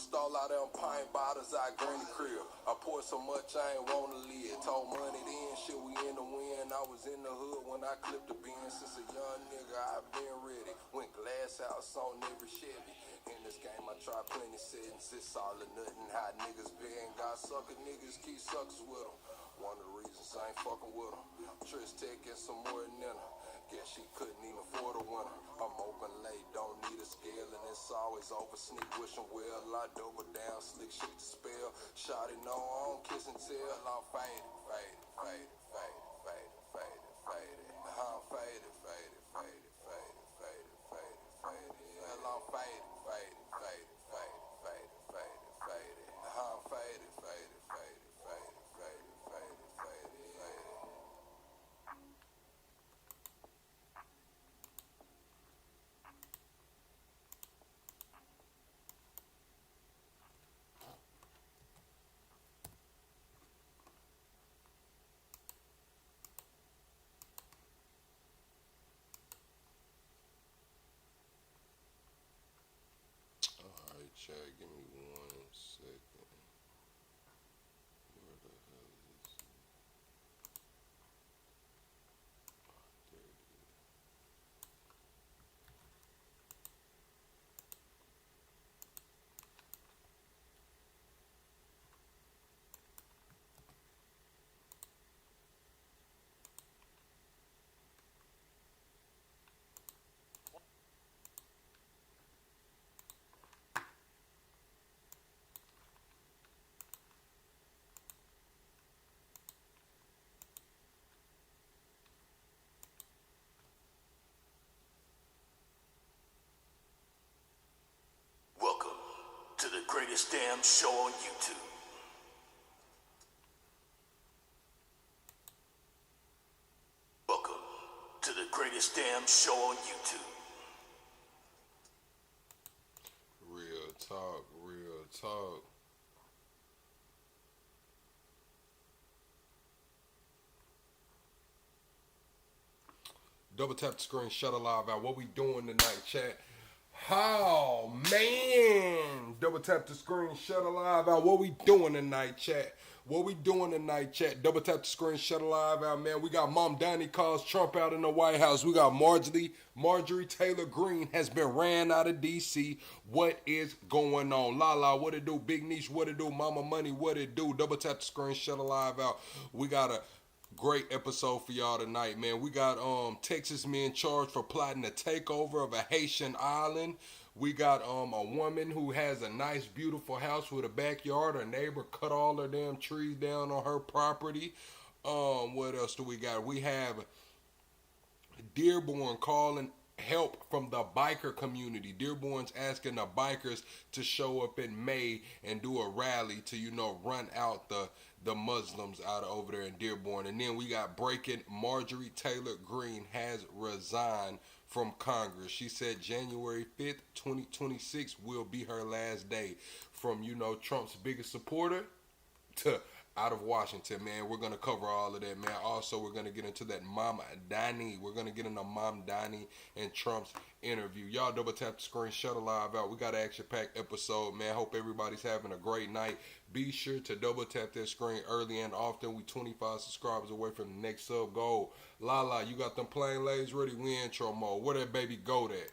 Stole out them pint bottles out Granny crib. I poured so much I ain't want to live. Told money then, shit we in the wind. I was in the hood when I clipped the bin. Since a young nigga I been ready. Went glass house on every Chevy. In this game I tried plenty settings. It's all or nothing how niggas been. Got sucker niggas, keep suckers with them. One of the reasons I ain't fucking with them. Trish taking some more than her. Guess she couldn't even afford a winner. I'm open late, don't need a scale, and it's always over. Sneak wishing well, I double down, slick shit to spell. Shawty know I don't kiss and tell. I'm faded, faded, faded, faded, faded, faded, faded. I'm faded, faded, faded, faded, faded, faded, faded. Hell, I'm faded, faded, faded, faded, faded, faded, faded. I'm faded, faded, faded, faded, faded, faded, faded, faded. Alright, chat, give me 1 second. Where the hell is it? There it is. Welcome to the greatest damn show on YouTube. Welcome to the greatest damn show on YouTube. Real talk, real talk. Double tap the screen, shut a live out. What we doing tonight, chat? Oh, man. Double tap the screen, shut a live out. What we doing tonight, chat? What we doing tonight, chat? Double tap the screen, shut a live out, man. We got Mamdani calls Trump out in the White House. We got Marjorie Taylor Greene has been ran out of D.C. What is going on? Lala, what it do? Big Niche, what it do? Mama Money, what it do? Double tap the screen, shut a live out. We got a great episode for y'all tonight, man. We got Texas men charged for plotting a takeover of a Haitian island. We got a woman who has a nice, beautiful house with a backyard. Her neighbor cut all her damn trees down on her property. What else do we got? We have Dearborn calling help from the biker community. Dearborn's asking the bikers to show up in May and do a rally to, run out the Muslims out over there in Dearborn. And then we got breaking: Marjorie Taylor Greene has resigned from Congress. She said January 5th, 2026 will be her last day. From, Trump's biggest supporter to out of Washington, man. We're going to cover all of that, man. Also, we're going to get into that Mamdani. We're going to get into Mamdani and Trump's interview. Y'all double tap the screen, shut a live out. We got an action-packed episode, man. Hope everybody's having a great night. Be sure to double tap that screen early and often. We 25 subscribers away from the next sub goal. Lala, you got them plain legs ready? We intro mode. Where that baby go at?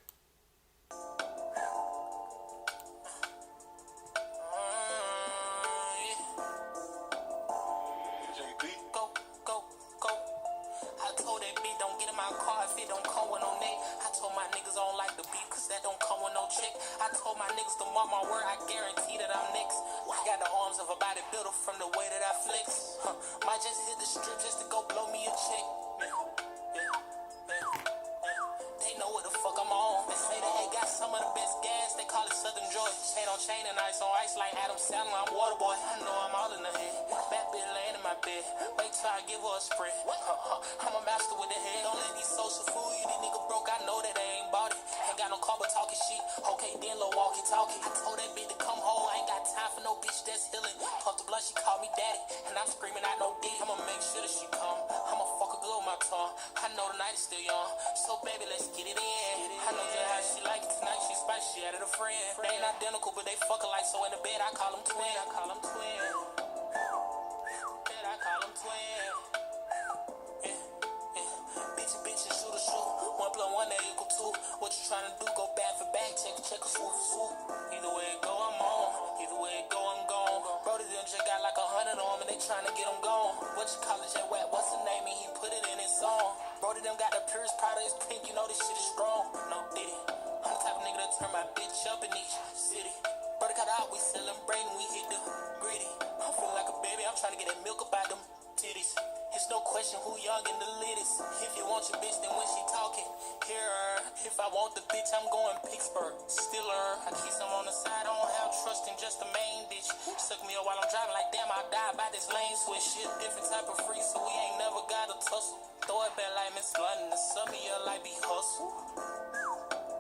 I'm a master with the head. Don't let these social fool you. These nigga broke, I know that they ain't bought it. Ain't got no car but talking shit. Okay, then little walkie talkie. I told that bitch to come home. I ain't got time die for no bitch that's healing. Puff the blood, she called me daddy, and I'm screaming out no D. I'ma make sure that she come. I'ma fuck her good with my tongue. I know the night is still young, so baby, let's get it in. I know just how she like it tonight. She spicy, she added a friend. They ain't identical, but they fuck alike. So in the bed, I call them twin. I call them twin. Bed, I call them twin. Bitch, and shoot a shoot. 1 + 1 that equal 2. What you tryna do? Go back for back, check a swoop for swoop. Either way it go, I'm on. Either way it go, I'm gone. Brody them just got like 100 on 'em and they tryna get 'em gone. What you call it, Jet Wet? What's the name? And he put it in his song. Brody them got the purest product, it's pink. You know this shit is strong. No diddy. I'm the type of nigga that turn my bitch up in each city. Brody cut out, we celebrating, we hit the gritty. I'm feeling like a baby, I'm tryna get that milk up out them titties. It's no question who young and the littest. If you want your bitch, then when she talking, hear her. If I want the bitch, I'm going Pittsburgh. Still her. I keep some on the side, I don't have trust in just the main bitch. Suck me up while I'm driving like damn, I'll die by this lane switch. Shit, different type of free, so we ain't never got a tussle. Throw it back like Miss London, and some of your life be hustle.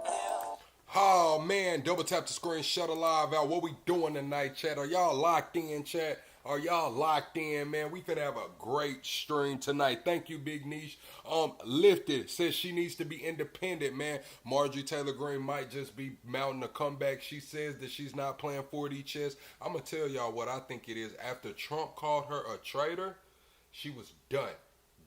Yeah. Oh man, double tap the screen, shut a live out. What we doing tonight, chat? Are y'all locked in, chat? Are y'all locked in, man? We finna have a great stream tonight. Thank you, Big Niche. Lifted says she needs to be independent, man. Marjorie Taylor Greene might just be mounting a comeback. She says that she's not playing 4D chess. I'm gonna tell y'all what I think it is. After Trump called her a traitor, she was done.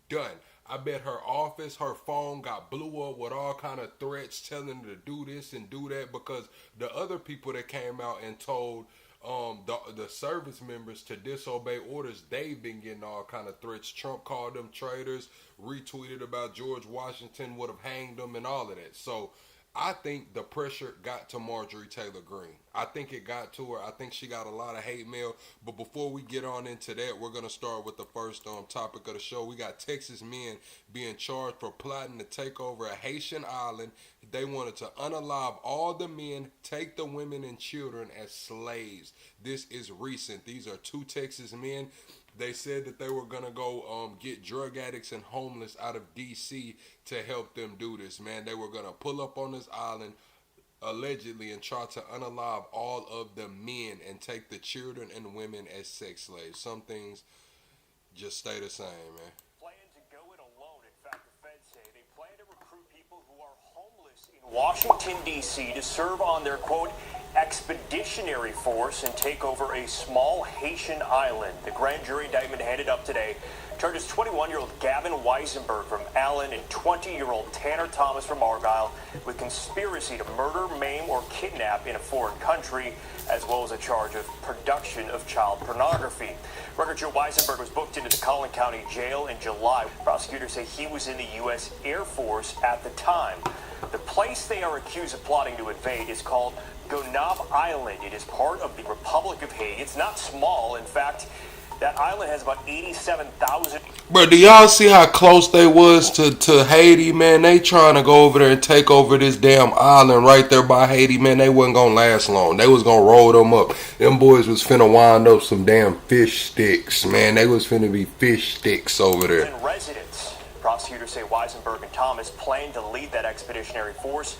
Done. I bet her office, her phone got blew up with all kind of threats telling her to do this and do that, because the other people that came out and told the service members to disobey orders, they've been getting all kind of threats. Trump called them traitors, retweeted about George Washington would have hanged them and all of that. So I think the pressure got to Marjorie Taylor Greene. I think it got to her. I think she got a lot of hate mail. But before we get on into that, we're going to start with the first topic of the show. We got Texas men being charged for plotting to take over a Haitian island. They wanted to unalive all the men, take the women and children as slaves. This is recent. These are 2 Texas men. They said that they were going to go get drug addicts and homeless out of D.C. to help them do this, man. They were going to pull up on this island, allegedly, and try to unalive all of the men and take the children and women as sex slaves. Some things just stay the same, man. Plan to go it alone. In fact, the feds say they plan to recruit people who are homeless in Washington, D.C. to serve on their, quote, expeditionary force and take over a small Haitian island. The grand jury indictment handed up today charges 21-year-old Gavin Weisenberg from Allen and 20-year-old Tanner Thomas from Argyle with conspiracy to murder, maim, or kidnap in a foreign country, as well as a charge of production of child pornography. Record Joe Weisenberg was booked into the Collin County Jail in July. Prosecutors say he was in the U.S. Air Force at the time. The place they are accused of plotting to invade is called Gonave Island. It is part of the Republic of Haiti. It's not small. In fact, that island has about 87,000. Bro, do y'all see how close they was to Haiti, man? They trying to go over there and take over this damn island right there by Haiti, man. They wasn't gonna last long. They was gonna roll them up. Them boys was finna wind up some damn fish sticks, man. They was finna be fish sticks over there. And residents. Prosecutors say Weisenberg and Thomas planned to lead that expeditionary force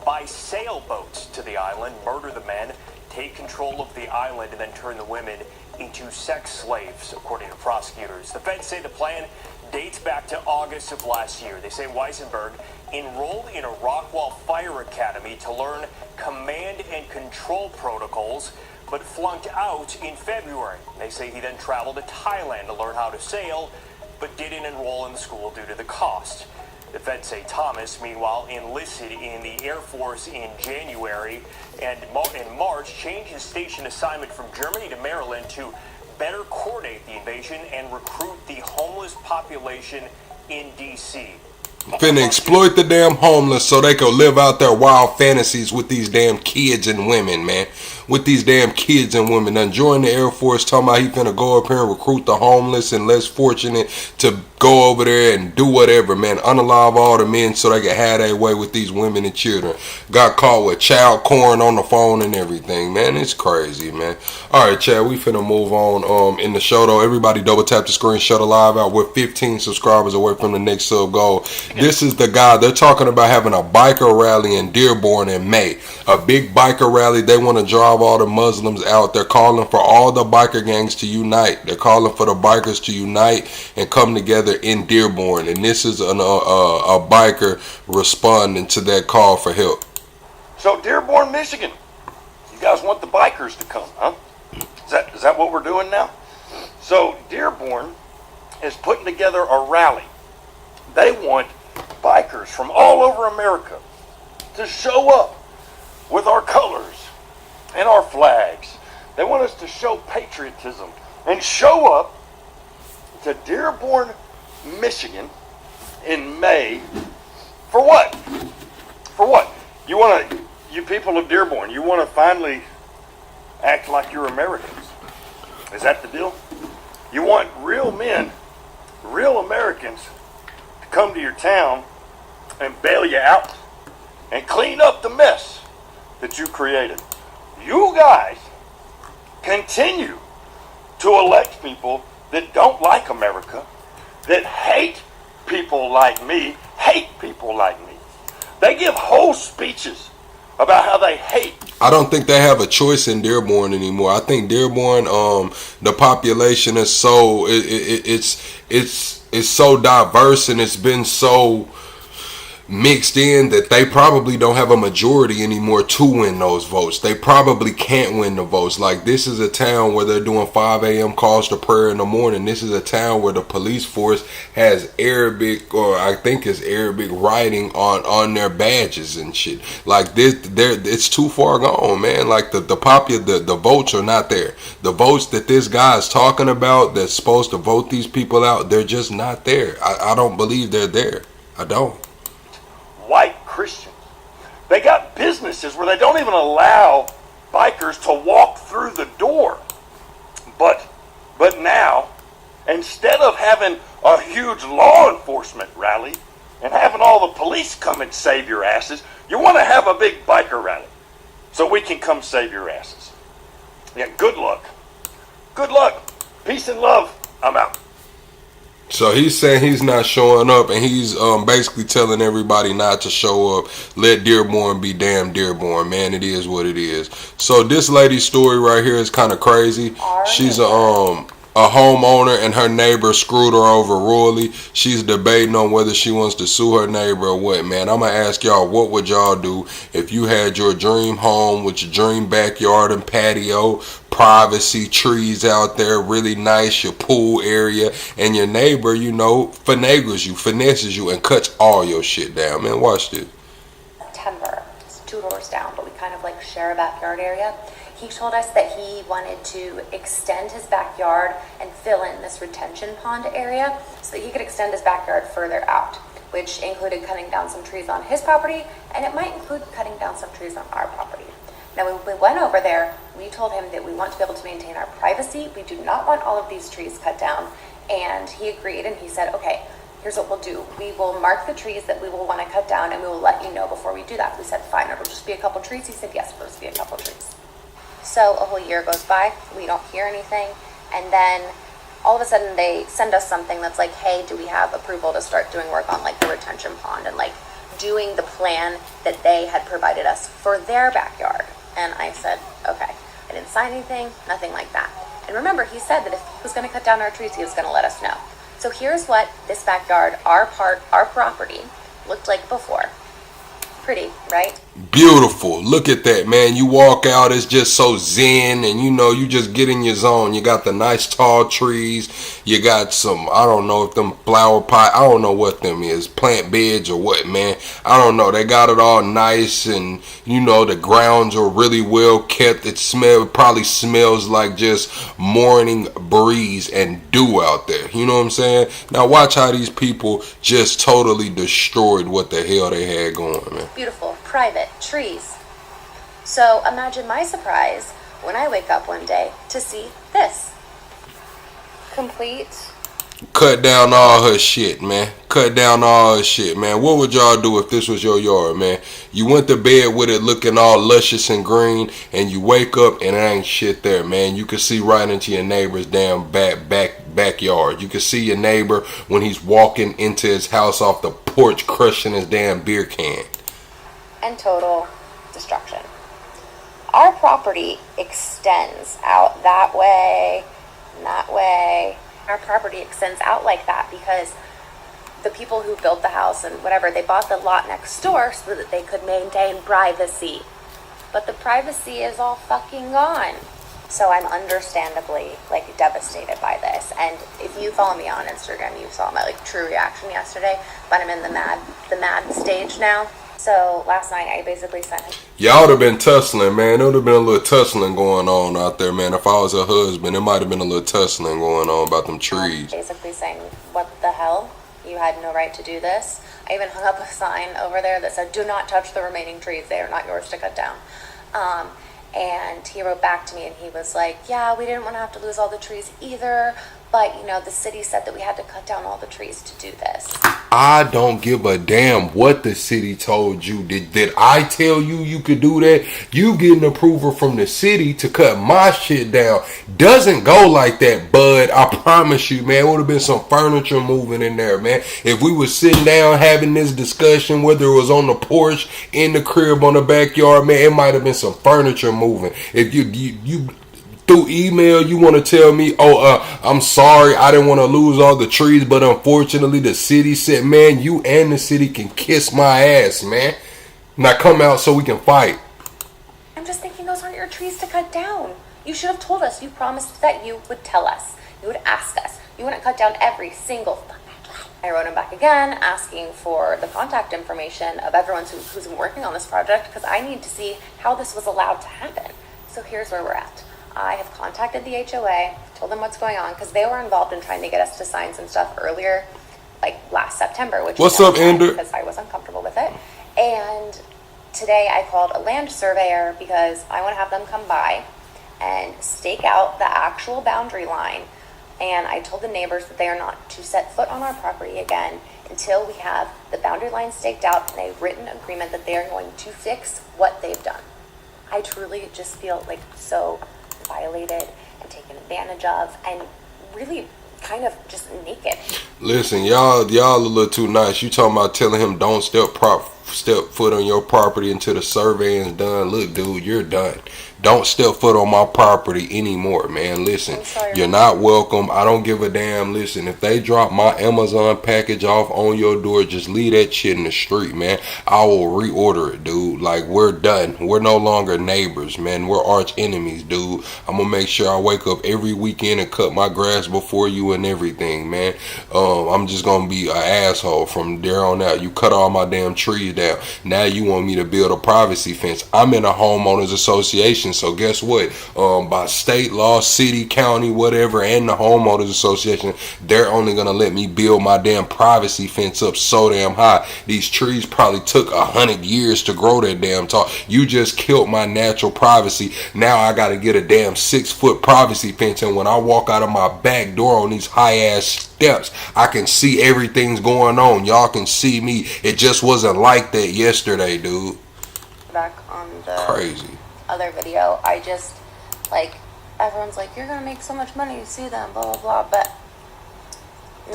by sailboats to the island, murder the men, take control of the island, and then turn the women into sex slaves, according to prosecutors. The feds say the plan dates back to August of last year. They say Weisenberg enrolled in a Rockwall Fire Academy to learn command and control protocols, but flunked out in February. They say he then traveled to Thailand to learn how to sail, but didn't enroll in the school due to the cost. The feds say Thomas, meanwhile, enlisted in the Air Force in January and in March changed his station assignment from Germany to Maryland to better coordinate the invasion and recruit the homeless population in D.C. Finna exploit the damn homeless so they can live out their wild fantasies with these damn kids and women, man. With these damn kids and women. Now join the Air Force, talking about he finna go up here and recruit the homeless and less fortunate to go over there and do whatever, man. Unalive all the men so they can have their way with these women and children. Got caught with child corn on the phone and everything, man. It's crazy, man. Alright, Chad, we finna move on in the show, though. Everybody double tap the screen, shut a live out. We're 15 subscribers away from the next sub goal. This is the guy. They're talking about having a biker rally in Dearborn in May. A big biker rally. They want to drive have all the Muslims out. They're calling for all the biker gangs to unite. They're calling for the bikers to unite and come together in Dearborn. And this is a biker responding to that call for help. So Dearborn, Michigan, you guys want the bikers to come, huh? Is that what we're doing now? So Dearborn is putting together a rally. They want bikers from all over America to show up with our colors and our flags. They want us to show patriotism and show up to Dearborn, Michigan in May. For what? For what? You people of Dearborn, you want to finally act like you're Americans. Is that the deal? You want real men, real Americans to come to your town and bail you out and clean up the mess that you created. You guys continue to elect people that don't like America, that hate people like me, They give whole speeches about how they hate. I don't think they have a choice in Dearborn anymore. I think Dearborn, the population is so it's so diverse, and it's been so mixed in that they probably don't have a majority anymore to win those votes. They probably can't win the votes. Like, this is a town where they're doing 5 a.m. calls to prayer in the morning. This is a town where the police force has Arabic, or I think it's Arabic writing on their badges and shit. Like, it's too far gone, man. Like, the votes are not there. The votes that this guy is talking about that's supposed to vote these people out, they're just not there. I don't believe they're there. I don't. White Christians. They got businesses where they don't even allow bikers to walk through the door. But now, instead of having a huge law enforcement rally and having all the police come and save your asses, you want to have a big biker rally so we can come save your asses. Yeah, good luck. Good luck. Peace and love. I'm out. So he's saying he's not showing up, and he's basically telling everybody not to show up. Let Dearborn be damn Dearborn, man. It is what it is. So this lady's story right here is kind of crazy. She's a homeowner, and her neighbor screwed her over royally. She's debating on whether she wants to sue her neighbor or what, man. I'm going to ask y'all, what would y'all do if you had your dream home with your dream backyard and patio, privacy, trees out there, really nice, your pool area, and your neighbor, finesses you, and cuts all your shit down, man? Watch this. Timber. It's 2 doors down, but we kind of like share a backyard area. He told us that he wanted to extend his backyard and fill in this retention pond area so that he could extend his backyard further out, which included cutting down some trees on his property, and it might include cutting down some trees on our property. Now, when we went over there, we told him that we want to be able to maintain our privacy. We do not want all of these trees cut down, and he agreed, and he said, okay, here's what we'll do. We will mark the trees that we will want to cut down, and we will let you know before we do that. We said, fine, it'll just be a couple trees. He said, yes, it'll just be a couple trees. So a whole year goes by, we don't hear anything, and then all of a sudden they send us something that's like, hey, do we have approval to start doing work on like the retention pond and like doing the plan that they had provided us for their backyard? And I said, okay. I didn't sign anything, nothing like that. And remember, he said that if he was going to cut down our trees, he was going to let us know. So here's what this backyard, our property, looked like before. Pretty, right? Beautiful. Look at that, man. You walk out, it's just so zen, and you just get in your zone. You got the nice tall trees. You got some, I don't know if them flower pot, I don't know what them is, plant beds or what, man. I don't know. They got it all nice, and the grounds are really well kept. It probably smells like just morning breeze and dew out there. You know what I'm saying? Now watch how these people just totally destroyed what the hell they had going, man. Beautiful, private, trees. So imagine my surprise when I wake up one day to see this. Complete. Cut down all her shit, man. Cut down all her shit, man. What would y'all do if this was your yard, man? You went to bed with it looking all luscious and green, and you wake up and there ain't shit there, man. You can see right into your neighbor's damn backyard. You can see your neighbor when he's walking into his house off the porch crushing his damn beer can. And total destruction. Our property extends out that way and that way. Our property extends out like that because the people who built the house and whatever, they bought the lot next door so that they could maintain privacy. But the privacy is all fucking gone. So I'm understandably like devastated by this. And if you follow me on Instagram, you saw my like true reaction yesterday. But I'm in the mad stage now. So last night I basically sent him. Y'all would have been tussling, man. There would have been a little tussling going on out there, man. If I was her husband, it might have been a little tussling going on about them trees. Basically saying, what the hell? You had no right to do this. I even hung up a sign over there that said, do not touch the remaining trees. They are not yours to cut down. And he wrote back to me and he was like, yeah, we didn't want to have to lose all the trees either. But, you know, the city said that we had to cut down all the trees to do this. I don't give a damn what the city told you. Did I tell you you could do that? You getting approval from the city to cut my shit down. Doesn't go like that, bud. I promise you, man. It would have been some furniture moving in there, man. If we was sitting down having this discussion, whether it was on the porch, in the crib, on the backyard, man, it might have been some furniture moving. If you through email, you want to tell me, I'm sorry, I didn't want to lose all the trees, but unfortunately the city said, man, you and the city can kiss my ass, man. Now come out so we can fight. I'm just thinking those aren't your trees to cut down. You should have told us. You promised that you would tell us. You would ask us. You wouldn't cut down every single fucking tree. I wrote him back again asking for the contact information of everyone who's been working on this project because I need to see how this was allowed to happen. So here's where we're at. I have contacted the HOA, told them what's going on, because they were involved in trying to get us to sign some stuff earlier, like last September, which what's up, Ender? Because I was uncomfortable with it. And today I called a land surveyor because I want to have them come by and stake out the actual boundary line. And I told the neighbors that they are not to set foot on our property again until we have the boundary line staked out and a written agreement that they are going to fix what they've done. I truly just feel like so violated and taken advantage of and really kind of just naked. Listen, y'all a little too nice. You talking about telling him don't step foot on your property until the surveying's done. Look, dude, you're done. Don't step foot on my property anymore, man. Listen, you're not welcome. I don't give a damn. Listen, if they drop my Amazon package off on your door, just leave that shit in the street, man. I will reorder it, dude. Like, we're done. We're no longer neighbors, man. We're arch enemies, dude. I'm gonna make sure I wake up every weekend and cut my grass before you and everything, man. I'm just gonna be an asshole from there on out. You cut all my damn trees down. Now you want me to build a privacy fence. I'm in a homeowners association. So guess what? By state law, city, county, whatever, and the homeowners association, they're only gonna let me build my damn privacy fence up so damn high. These trees probably took 100 years to grow that damn tall. You just killed my natural privacy. Now I gotta get a damn 6-foot privacy fence, and when I walk out of my back door on these high ass steps, I can see everything's going on. Y'all can see me. It just wasn't like that yesterday, dude. Back on the crazy other video, I just, like, everyone's like, you're gonna make so much money, you see them, blah, blah, blah, but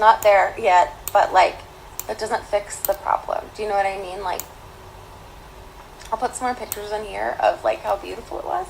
not there yet, but, like, it doesn't fix the problem. Do you know what I mean? Like, I'll put some more pictures in here of, like, how beautiful it was.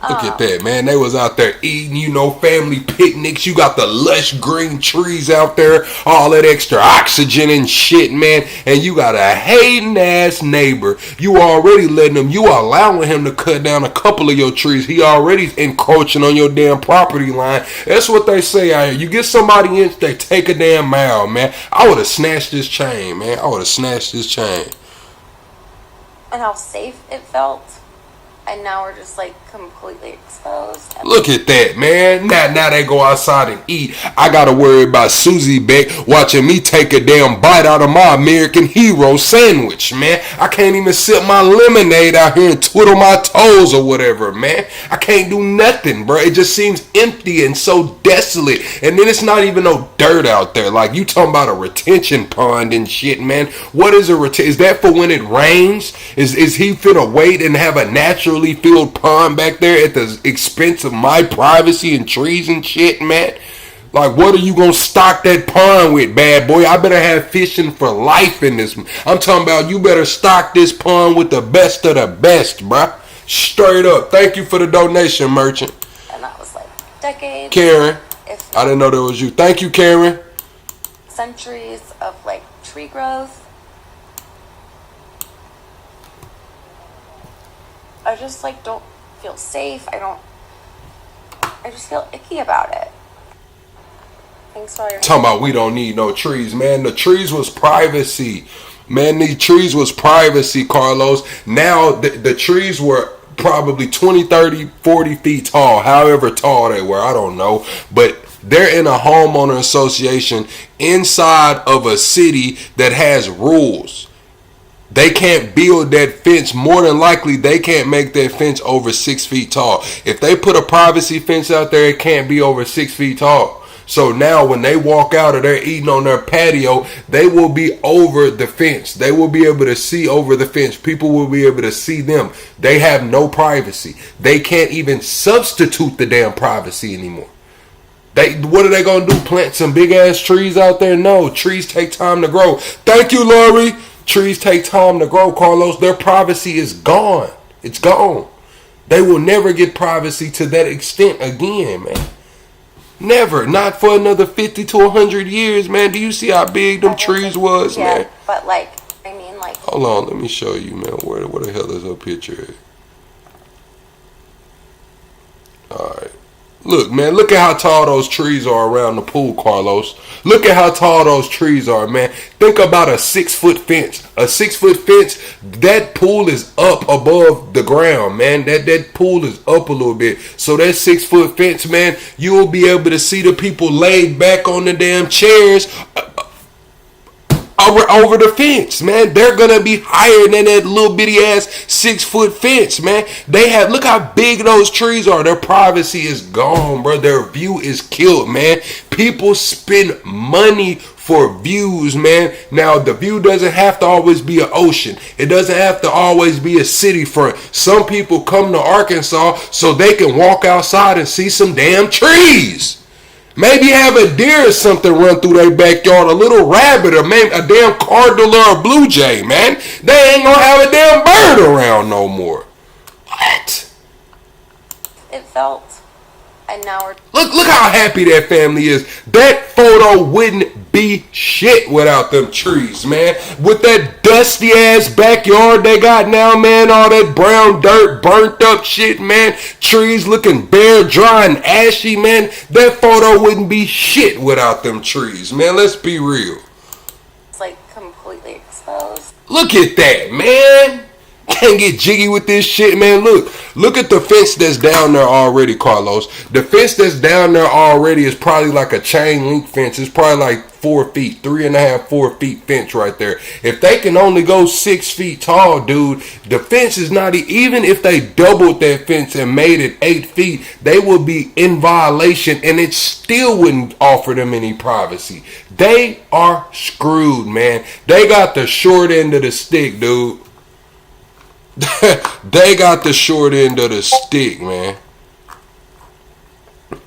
Look at that, man. They was out there eating, family picnics. You got the lush green trees out there, all that extra oxygen and shit, man. And you got a hating ass neighbor. You already letting him, you allowing him to cut down a couple of your trees. He already encroaching on your damn property line. That's what they say out here. You get somebody in, they take a damn mile, man. I would have snatched this chain, man. I would have snatched this chain. And how safe it felt. And now we're just like completely exposed. Look at that, man. Now they go outside and eat. I gotta worry about Susie Beck watching me take a damn bite out of my American Hero sandwich, man. I can't even sip my lemonade out here and twiddle my toes or whatever, man. I can't do nothing, bro. It just seems empty and so desolate. And then it's not even no dirt out there. Like, you talking about a retention pond and shit, man. What is a retention? Is that for when it rains? Is he finna wait and have a naturally filled pond back there at the expense of my privacy and trees and shit, man? Like, what are you gonna stock that pond with, bad boy? I better have fishing for life in this. I'm talking about you better stock this pond with the best of the best, bruh. Straight up. Thank you for the donation, merchant. And that was like decades. Karen. If I didn't know that was you. Thank you, Karen. centuries of like tree growth. I just like don't feel safe. I just feel icky about it. Thanks for all your Talking about we don't need no trees, man. The trees was privacy. Man, these trees was privacy, Carlos. Now the trees were probably 20, 30, 40 feet tall, however tall they were. I don't know. But they're in a homeowner association inside of a city that has rules. They can't build that fence. More than likely, they can't make that fence over 6 feet tall. If they put a privacy fence out there, it can't be over 6 feet tall. So now when they walk out or they're eating on their patio, they will be over the fence. They will be able to see over the fence. People will be able to see them. They have no privacy. They can't even substitute the damn privacy anymore. What are they going to do? Plant some big ass trees out there? No, trees take time to grow. Thank you, Lori. Trees take time to grow, Carlos. Their privacy is gone. It's gone. They will never get privacy to that extent again, man. Never. Not for another 50 to 100 years, man. Do you see how big them trees was, yeah, man? but like, I mean, like. Hold on, let me show you, man. Where the hell is her picture at? Alright. Look, man, look at how tall those trees are around the pool, Carlos. Look at how tall those trees are, man. Think about a 6 foot fence. A 6 foot fence, that pool is up above the ground, man. That pool is up a little bit. So that 6 foot fence, man, you will be able to see the people laid back on the damn chairs over the fence, man. They're gonna be higher than that little bitty ass 6 foot fence, man. Look how big those trees are. Their privacy is gone, bro. Their view is killed, man. People spend money for views, man. Now the view doesn't have to always be an ocean. It doesn't have to always be a city front. Some people come to Arkansas so they can walk outside and see some damn trees. Maybe have a deer or something run through their backyard, a little rabbit, or maybe a damn cardinal or a blue jay, man. They ain't gonna have a damn bird around no more. What? It felt, and now we're. Look how happy that family is. That photo wouldn't be shit without them trees, man. With that dusty ass backyard they got now, man. All that brown dirt, burnt up shit, man. Trees looking bare, dry, and ashy, man. That photo wouldn't be shit without them trees, man. Let's be real. It's like completely exposed. Look at that, man. Can't get jiggy with this shit, man. Look at the fence that's down there already, Carlos. The fence that's down there already is probably like a chain link fence. It's probably like 4 feet, 3.5, 4 feet fence right there. If they can only go 6 feet tall, dude, the fence is not, even if they doubled that fence and made it 8 feet, they would be in violation and it still wouldn't offer them any privacy. They are screwed, man. They got the short end of the stick, dude. They got the short end of the stick, man.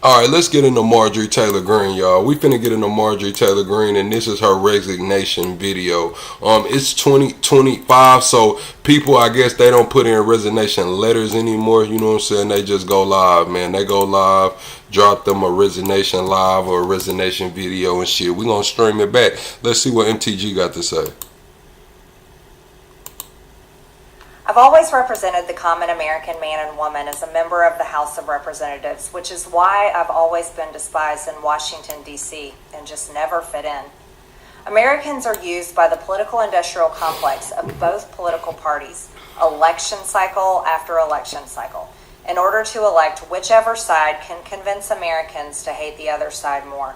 Alright, let's get into Marjorie Taylor Greene, y'all. We finna get into Marjorie Taylor Greene, and this is her resignation video. It's 2025, so people, I guess, they don't put in resignation letters anymore. You know what I'm saying? They just go live, man. They go live, drop them a resignation live or a resignation video and shit. We gonna stream it back. Let's see what MTG got to say. I've always represented the common American man and woman as a member of the House of Representatives, which is why I've always been despised in Washington, D.C., and just never fit in. Americans are used by the political industrial complex of both political parties, election cycle after election cycle, in order to elect whichever side can convince Americans to hate the other side more.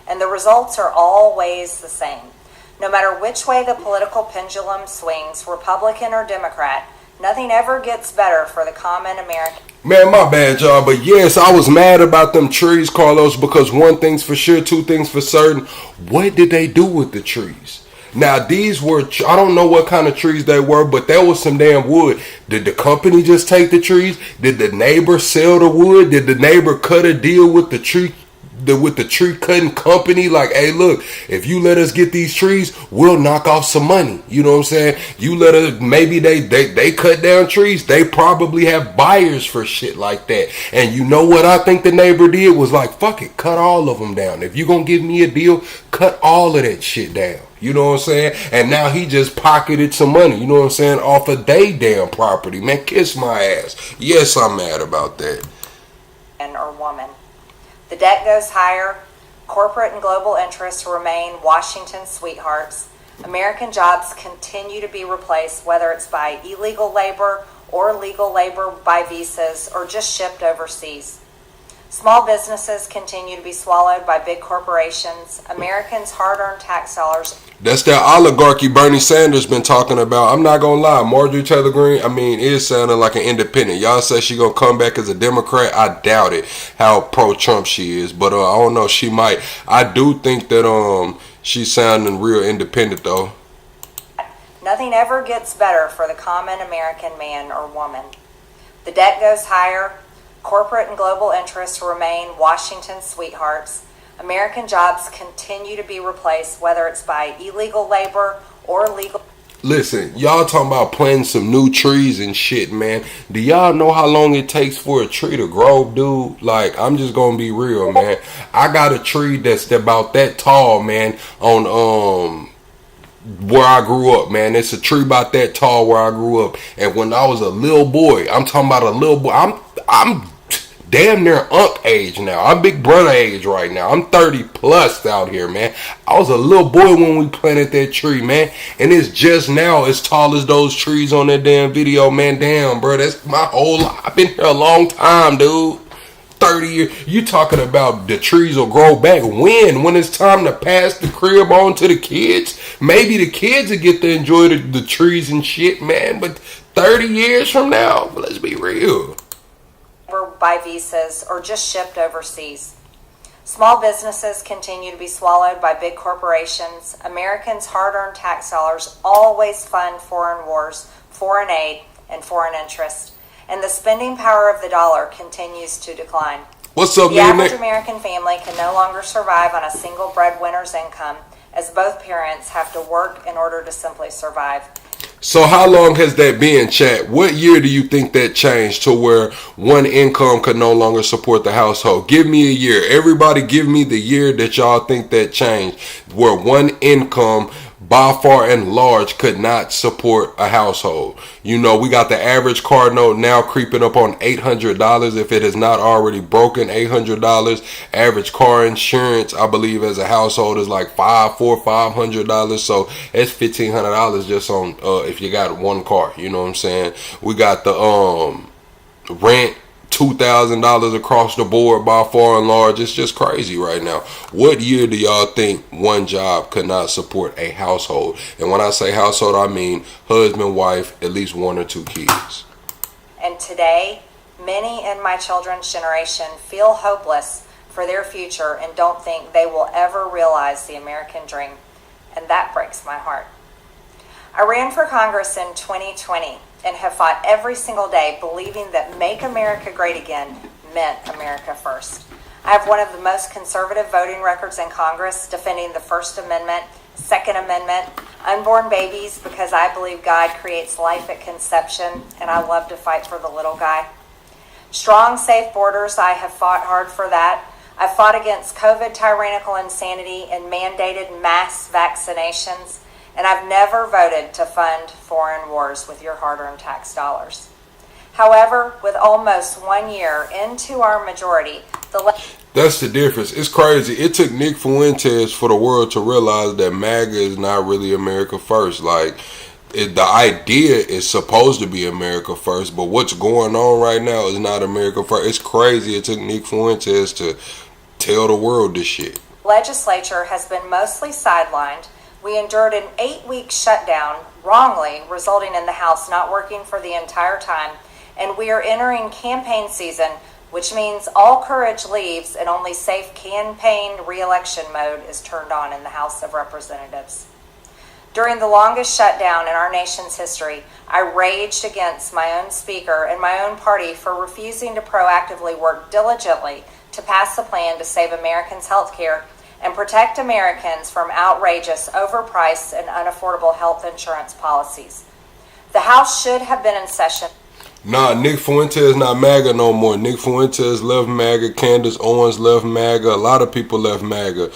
And the results are always the same. No matter which way the political pendulum swings, Republican or Democrat, nothing ever gets better for the common American. Man, my bad, y'all. But yes, I was mad about them trees, Carlos, because one thing's for sure, two things for certain. What did they do with the trees? Now, these were, I don't know what kind of trees they were, but there was some damn wood. Did the company just take the trees? Did the neighbor sell the wood? Did the neighbor cut a deal with the tree with the tree cutting company, like, hey, look, if you let us get these trees, we'll knock off some money. You know what I'm saying? You let us, maybe they cut down trees. They probably have buyers for shit like that. And you know what I think the neighbor did was like, fuck it, cut all of them down. If you gonna give me a deal, cut all of that shit down. You know what I'm saying? And now he just pocketed some money, you know what I'm saying, off of they damn property. Man, kiss my ass. Yes, I'm mad about that. Or woman. The debt goes higher. Corporate and global interests remain Washington's sweethearts. American jobs continue to be replaced, whether it's by illegal labor or legal labor by visas or just shipped overseas. Small businesses continue to be swallowed by big corporations. Americans' hard-earned tax dollars. That's that oligarchy Bernie Sanders been talking about. I'm not gonna lie, Marjorie Taylor Greene, is sounding like an independent. Y'all say she gonna come back as a Democrat. I doubt it. How pro-Trump she is, but I don't know. She might. I do think that she's sounding real independent though. Nothing ever gets better for the common American man or woman. The debt goes higher. Corporate and global interests remain Washington's sweethearts. American jobs continue to be replaced, whether it's by illegal labor or legal. Listen, y'all talking about planting some new trees and shit, man. Do y'all know how long it takes for a tree to grow, dude? Like, I'm just gonna be real, man. I got a tree that's about that tall, man, on where I grew up, man. It's a tree about that tall where I grew up. And when I was a little boy, I'm talking about a little boy. I'm damn near Unc age now. I'm big brother age right now. I'm 30 plus out here, man. I was a little boy when we planted that tree, man. And it's just now as tall as those trees on that damn video, man. Damn, bro. That's my whole life. I've been here a long time, dude. 30 years. You talking about the trees will grow back when it's time to pass the crib on to the kids? Maybe the kids will get to enjoy the trees and shit, man. But 30 years from now, let's be real. By visas or just shipped overseas. Small businesses continue to be swallowed by big corporations. Americans' hard-earned tax dollars always fund foreign wars, foreign aid, and foreign interest. And the spending power of the dollar continues to decline. What's up, The average American family can no longer survive on a single breadwinner's income, as both parents have to work in order to simply survive. So how long has that been, chat? What year do you think that changed to where one income could no longer support the household? Give me a year. Everybody give me the year that y'all think that changed, where one income by far and large could not support a household. You know, we got the average car note now creeping up on $800 if it is not already broken. $800. Average car insurance, I believe, as a household is like $500. So it's $1,500 just on if you got one car. You know what I'm saying? We got the rent. $2,000 across the board by far and large. It's just crazy right now. What year do y'all think one job could not support a household? And when I say household, I mean husband, wife, at least one or two kids. And today, many in my children's generation feel hopeless for their future and don't think they will ever realize the American dream. And that breaks my heart. I ran for Congress in 2020 and have fought every single day believing that Make America Great Again meant America first. I have one of the most conservative voting records in Congress, defending the First Amendment, Second Amendment, unborn babies, because I believe God creates life at conception, and I love to fight for the little guy. Strong, safe borders, I have fought hard for that. I've fought against COVID tyrannical insanity and mandated mass vaccinations. And I've never voted to fund foreign wars with your hard-earned tax dollars. However, with almost 1 year into our majority, that's the difference. It's crazy. It took Nick Fuentes for the world to realize that MAGA is not really America first. Like, the idea is supposed to be America first, but what's going on right now is not America first. It's crazy. It took Nick Fuentes to tell the world this shit. Legislature has been mostly sidelined. We endured an 8-week shutdown, wrongly, resulting in the House not working for the entire time. And we are entering campaign season, which means all courage leaves and only safe campaign re-election mode is turned on in the House of Representatives. During the longest shutdown in our nation's history, I raged against my own speaker and my own party for refusing to proactively work diligently to pass a plan to save Americans' health care and protect Americans from outrageous, overpriced, and unaffordable health insurance policies. The House should have been in session. Nah, Nick Fuentes not MAGA no more. Nick Fuentes left MAGA. Candace Owens left MAGA. A lot of people left MAGA.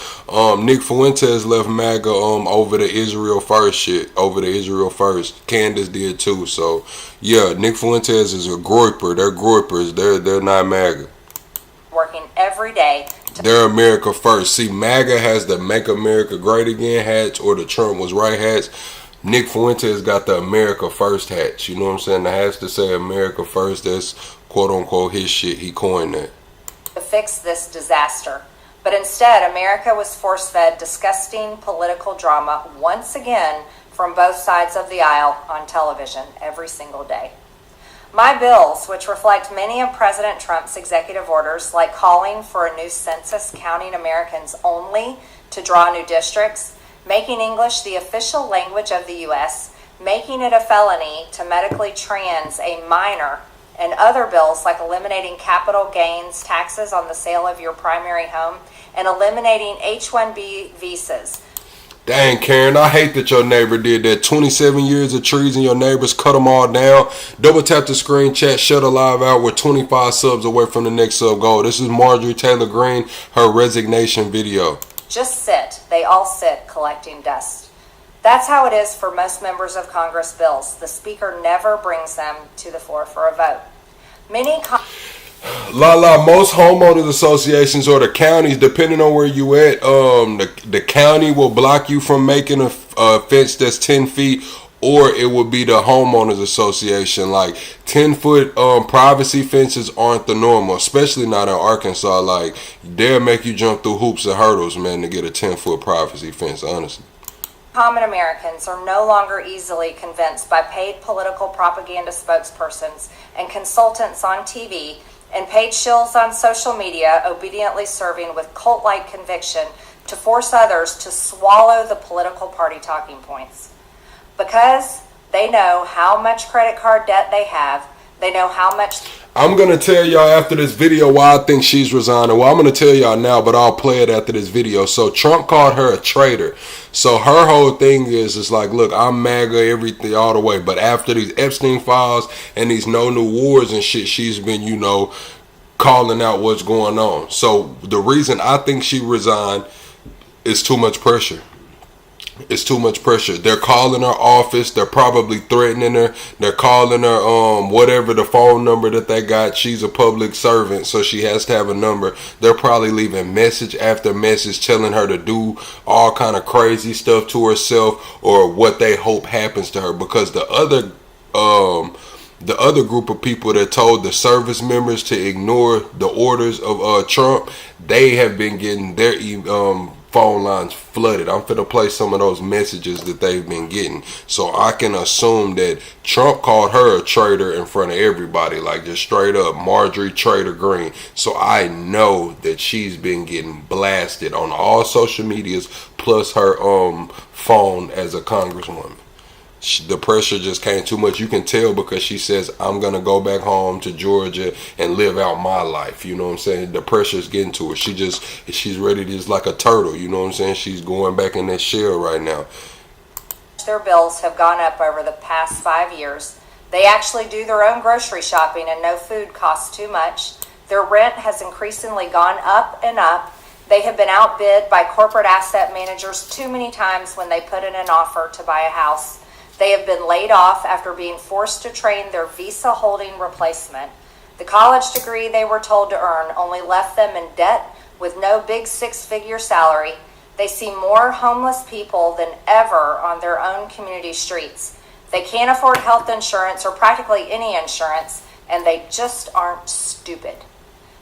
Nick Fuentes left MAGA over the Israel First shit. Over the Israel First. Candace did too. So yeah, Nick Fuentes is a groiper. They're groipers. They're not MAGA. Working every day. They're America First. See, MAGA has the Make America Great Again hats or the Trump was right hats. Nick Fuentes got the America First hats. You know what I'm saying? The hats to say America First. That's quote unquote his shit. He coined that. To fix this disaster. But instead, America was force-fed disgusting political drama once again from both sides of the aisle on television every single day. My bills, which reflect many of President Trump's executive orders, like calling for a new census counting Americans only to draw new districts, making English the official language of the U.S., making it a felony to medically trans a minor, and other bills like eliminating capital gains taxes on the sale of your primary home and eliminating H-1B visas. Dang, Karen, I hate that your neighbor did that. 27 years of trees and your neighbors cut them all down. Double tap the screen, chat, shut a live out. We're 25 subs away from the next sub goal. This is Marjorie Taylor Greene, her resignation video. Just sit. They all sit collecting dust. That's how it is for most members of Congress bills. The Speaker never brings them to the floor for a vote. Most homeowners associations or the counties, depending on where you at, the county will block you from making a fence that's 10 feet, or it would be the homeowners association. Like 10-foot privacy fences aren't the normal, especially not in Arkansas. Like they'll make you jump through hoops and hurdles, man, to get a 10-foot privacy fence, honestly. Common Americans are no longer easily convinced by paid political propaganda spokespersons and consultants on TV and paid shills on social media obediently serving with cult-like conviction to force others to swallow the political party talking points. Because they know how much credit card debt they have, they know how much... I'm going to tell y'all after this video why I think she's resigning. Well, I'm going to tell y'all now, but I'll play it after this video. So Trump called her a traitor. So her whole thing is like, look, I'm MAGA, everything all the way. But after these Epstein files and these no new wars and shit, she's been, you know, calling out what's going on. So the reason I think she resigned is too much pressure. It's too much pressure. They're calling her office. They're probably threatening her. They're calling her whatever the phone number that they got. She's a public servant, so she has to have a number. They're probably leaving message after message telling her to do all kind of crazy stuff to herself or what they hope happens to her. Because the other group of people that told the service members to ignore the orders of Trump, they have been getting their phone lines flooded. I'm finna play some of those messages that they've been getting. So I can assume that Trump called her a traitor in front of everybody, like just straight up Marjorie Taylor Greene. So I know that she's been getting blasted on all social medias plus her phone as a congresswoman. The pressure just came too much. You can tell because she says, I'm going to go back home to Georgia and live out my life. You know what I'm saying? The pressure's getting to her. She's ready to just like a turtle. You know what I'm saying? She's going back in that shell right now. Their bills have gone up over the past 5 years. They actually do their own grocery shopping and no food costs too much. Their rent has increasingly gone up and up. They have been outbid by corporate asset managers too many times when they put in an offer to buy a house. They have been laid off after being forced to train their visa-holding replacement. The college degree they were told to earn only left them in debt with no big six-figure salary. They see more homeless people than ever on their own community streets. They can't afford health insurance or practically any insurance, and they just aren't stupid.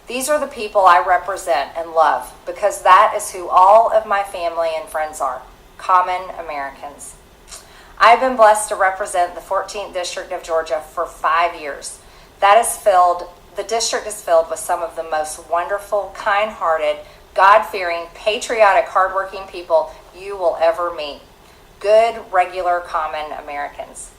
These are the people I represent and love because that is who all of my family and friends are, common Americans. I've been blessed to represent the 14th District of Georgia for 5 years. The district is filled with some of the most wonderful, kind-hearted, God-fearing, patriotic, hardworking people you will ever meet. Good, regular, common Americans.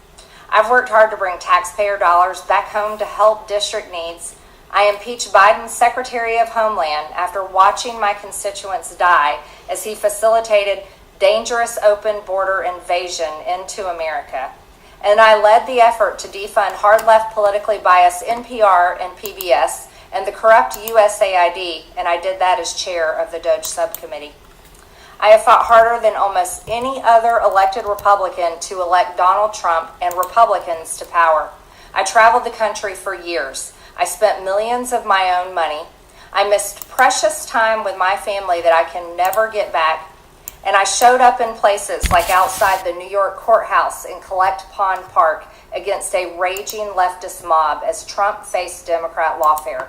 I've worked hard to bring taxpayer dollars back home to help district needs. I impeached Biden's Secretary of Homeland after watching my constituents die as he facilitated dangerous open border invasion into America. And I led the effort to defund hard-left politically biased NPR and PBS and the corrupt USAID, and I did that as chair of the DOJ subcommittee. I have fought harder than almost any other elected Republican to elect Donald Trump and Republicans to power. I traveled the country for years. I spent millions of my own money. I missed precious time with my family that I can never get back. And I showed up in places like outside the New York courthouse in Collect Pond Park against a raging leftist mob as Trump faced Democrat lawfare.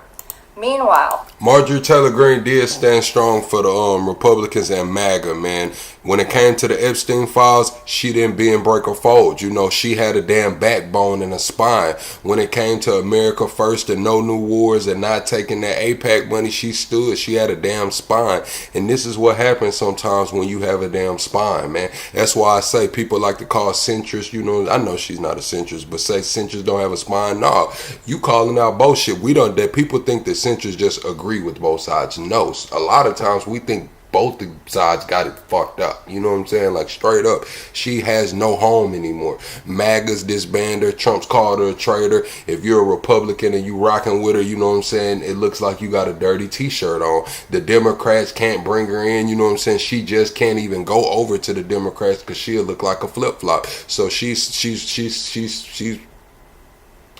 Meanwhile, Marjorie Taylor Greene did stand strong for the Republicans and MAGA, man. When it came to the Epstein files, she didn't bend, break, or fold. You know, she had a damn backbone and a spine. When it came to America First and no new wars and not taking that AIPAC money, she stood. She had a damn spine. And this is what happens sometimes when you have a damn spine, man. That's why I say people like to call centrists, you know, I know she's not a centrist, but say centrists don't have a spine. No, you calling out bullshit. We don't, that people think that centrists just agree with both sides. No, a lot of times we think both the sides got it fucked up. You know what I'm saying? Like, straight up. She has no home anymore. MAGA's disbanded her. Trump's called her a traitor. If you're a Republican and you rocking with her, you know what I'm saying, it looks like you got a dirty t-shirt on. The Democrats can't bring her in. You know what I'm saying? She just can't even go over to the Democrats because she'll look like a flip-flop. So she's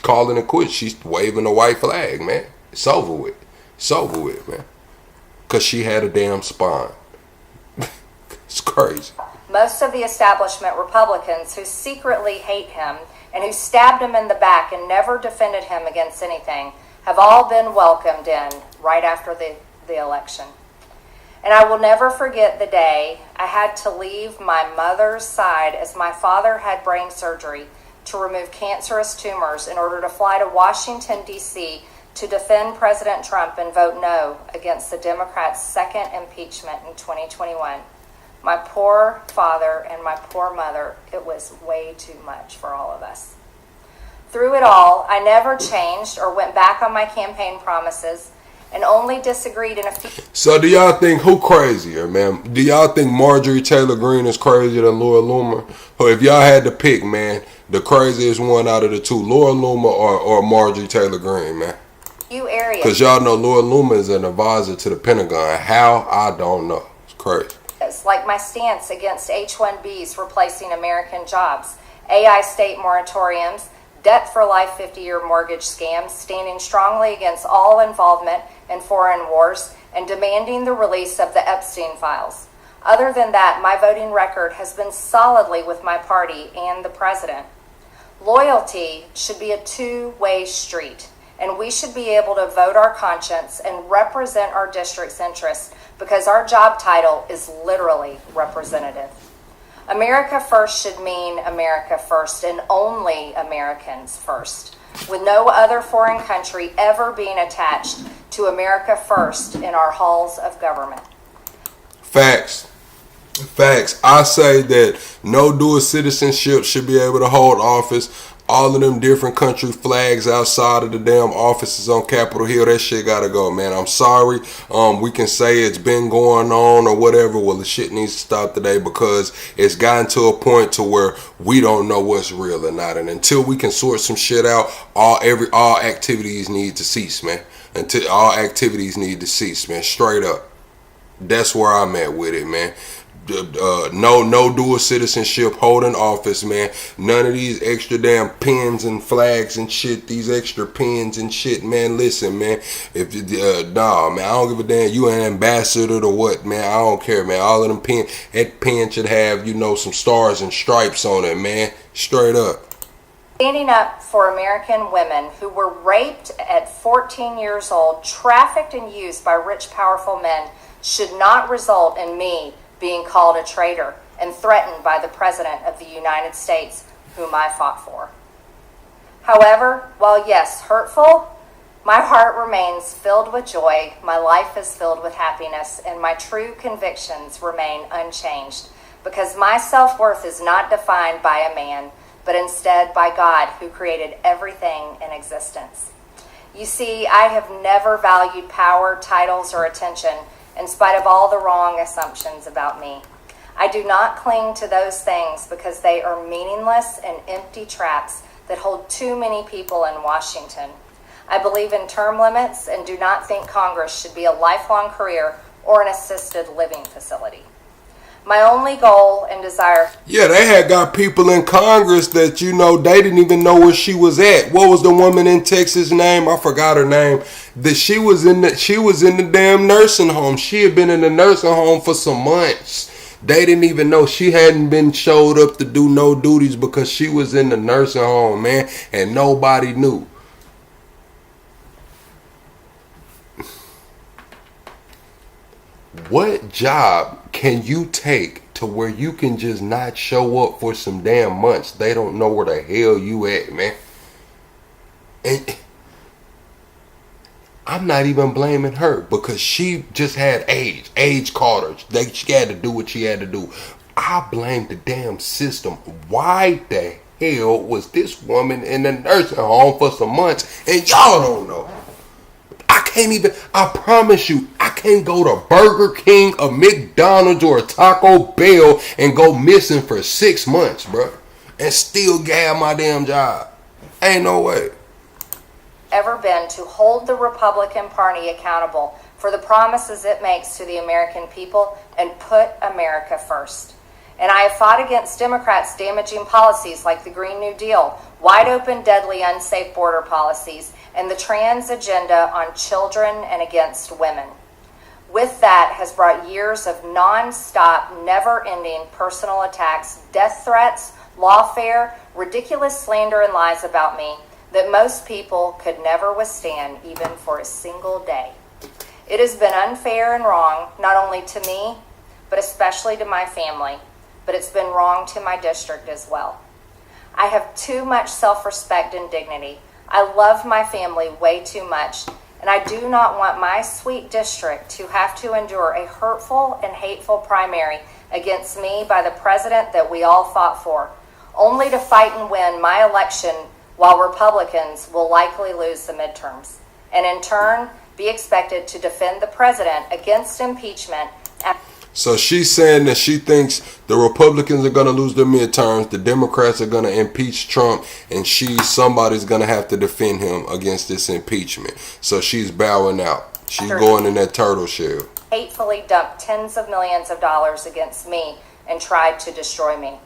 calling it quits. She's waving a white flag, man. It's over with. It's over with, man. Because she had a damn spine. It's crazy. most of the establishment Republicans who secretly hate him and who stabbed him in the back and never defended him against anything have all been welcomed in right after the election. And I will never forget the day I had to leave my mother's side as my father had brain surgery to remove cancerous tumors in order to fly to Washington, D.C. to defend President Trump and vote no against the Democrats' second impeachment in 2021. My poor father and my poor mother, it was way too much for all of us. Through it all, I never changed or went back on my campaign promises and only disagreed in a few. So do y'all think who crazier, man? Do y'all think Marjorie Taylor Greene is crazier than Laura Loomer? Or if y'all had to pick, man, the craziest one out of the two, Laura Loomer or Marjorie Taylor Greene, man? Few areas. Because y'all know Laura Loomer is an advisor to the Pentagon. How? I don't know. It's crazy. Like my stance against H-1Bs replacing American jobs, AI state moratoriums, debt for life 50-year mortgage scams, standing strongly against all involvement in foreign wars, and demanding the release of the Epstein files. Other than that, my voting record has been solidly with my party and the president. Loyalty should be a two-way street, and we should be able to vote our conscience and represent our district's interests because our job title is literally representative. America first should mean America first and only Americans first, with no other foreign country ever being attached to America first in our halls of government. Facts. Facts. I say that no dual citizenship should be able to hold office. All of them different country flags outside of the damn offices on Capitol Hill, that shit gotta go, man. I'm sorry. We can say it's been going on or whatever. Well, the shit needs to stop today because it's gotten to a point to where we don't know what's real or not. And until we can sort some shit out, all activities need to cease, man. Until all activities need to cease, man. Straight up. That's where I'm at with it, man. No dual citizenship holding office, man. None of these extra damn pins and flags and shit. These extra pins and shit, man. Listen, man. If nah, man, I don't give a damn. You an ambassador or what, man? I don't care, man. All of them pins. That pin should have, some stars and stripes on it, man. Straight up. Standing up for American women who were raped at 14 years old, trafficked and used by rich, powerful men should not result in me being called a traitor and threatened by the President of the United States, whom I fought for. However, while yes, hurtful, my heart remains filled with joy, my life is filled with happiness, and my true convictions remain unchanged, because my self-worth is not defined by a man, but instead by God, who created everything in existence. You see, I have never valued power, titles, or attention, in spite of all the wrong assumptions about me. I do not cling to those things because they are meaningless and empty traps that hold too many people in Washington. I believe in term limits and do not think Congress should be a lifelong career or an assisted living facility. My only goal and desire... Yeah, they had got people in Congress that, you know, they didn't even know where she was at. What was the woman in Texas name? I forgot her name. That she was in the damn nursing home. She had been in the nursing home for some months. They didn't even know she hadn't been showed up to do no duties because she was in the nursing home, man, and nobody knew. What job can you take to where you can just not show up for some damn months? They don't know where the hell you at, man. And I'm not even blaming her because she just had age. Age caught her. She had to do what she had to do. I blame the damn system. Why the hell was this woman in the nursing home for some months and y'all don't know? I promise you, I can't go to Burger King, a McDonald's, or a Taco Bell and go missing for 6 months, bro, and still have my damn job. Ain't no way. Ever been to hold the Republican Party accountable for the promises it makes to the American people and put America first. And I have fought against Democrats' damaging policies like the Green New Deal, wide open, deadly, unsafe border policies, and the trans agenda on children and against women. With that has brought years of non-stop, never-ending personal attacks, death threats, lawfare, ridiculous slander and lies about me that most people could never withstand even for a single day. It has been unfair and wrong, not only to me, but especially to my family, but it's been wrong to my district as well. I have too much self-respect and dignity. I love my family way too much, and I do not want my sweet district to have to endure a hurtful and hateful primary against me by the president that we all fought for, only to fight and win my election while Republicans will likely lose the midterms, and in turn be expected to defend the president against impeachment. So she's saying that she thinks the Republicans are going to lose their midterms, the Democrats are going to impeach Trump, and somebody's going to have to defend him against this impeachment. So she's bowing out. She's going in that turtle shell. Hatefully dumped tens of millions of dollars against me and tried to destroy me.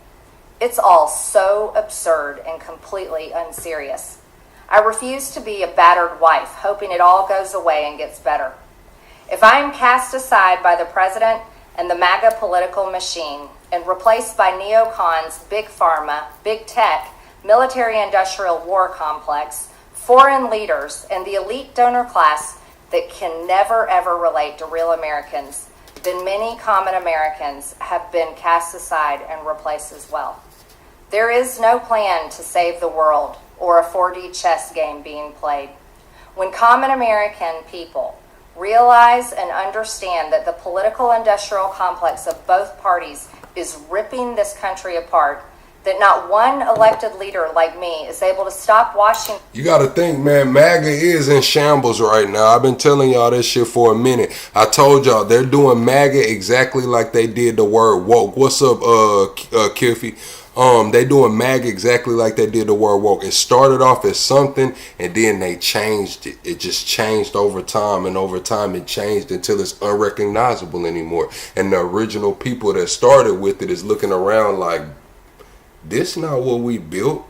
It's all so absurd and completely unserious. I refuse to be a battered wife, hoping it all goes away and gets better. If I am cast aside by the president and the MAGA political machine and replaced by neocons, big pharma, big tech, military-industrial war complex, foreign leaders, and the elite donor class that can never ever relate to real Americans, then many common Americans have been cast aside and replaced as well. There is no plan to save the world or a 4D chess game being played. When common American people realize and understand that the political industrial complex of both parties is ripping this country apart, that not one elected leader like me is able to stop Washington. You got to think, man, MAGA is in shambles right now. I've been telling y'all this shit for a minute. I told y'all they're doing MAGA exactly like they did the word woke. What's up, Kiffy? They doing MAGA exactly like they did the word woke. It started off as something and then they changed it. It just changed over time, and over time it changed until it's unrecognizable anymore. And the original people that started with it is looking around like, this not what we built.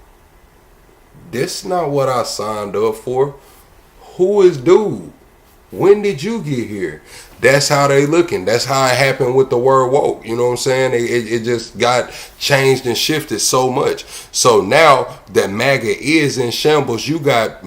This not what I signed up for. Who is dude? When did you get here? That's how they looking. That's how it happened with the word woke. You know what I'm saying? It just got changed and shifted so much. So now that MAGA is in shambles, you got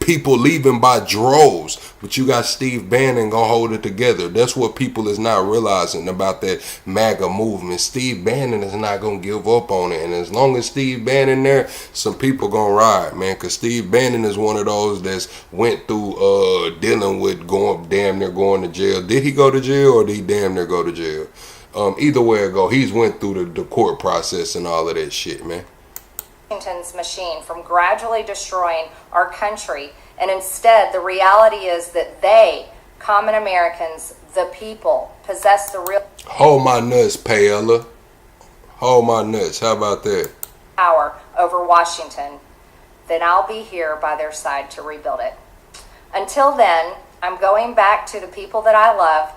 people leaving by droves, but you got Steve Bannon gonna hold it together. That's what people is not realizing about that MAGA movement. Steve Bannon is not gonna give up on it, and as long as Steve Bannon there, some people gonna ride, man, because Steve Bannon is one of those that's went through dealing with damn near going to jail. Did he go to jail or did he damn near go to jail? Either way it go, he's went through the court process and all of that shit, man. Washington's machine from gradually destroying our country. And instead, the reality is that they, common Americans, the people, possess the real Hold my nuts, Paella. Hold my nuts. How about that? power over Washington. Then I'll be here by their side to rebuild it. Until then, I'm going back to the people that I love,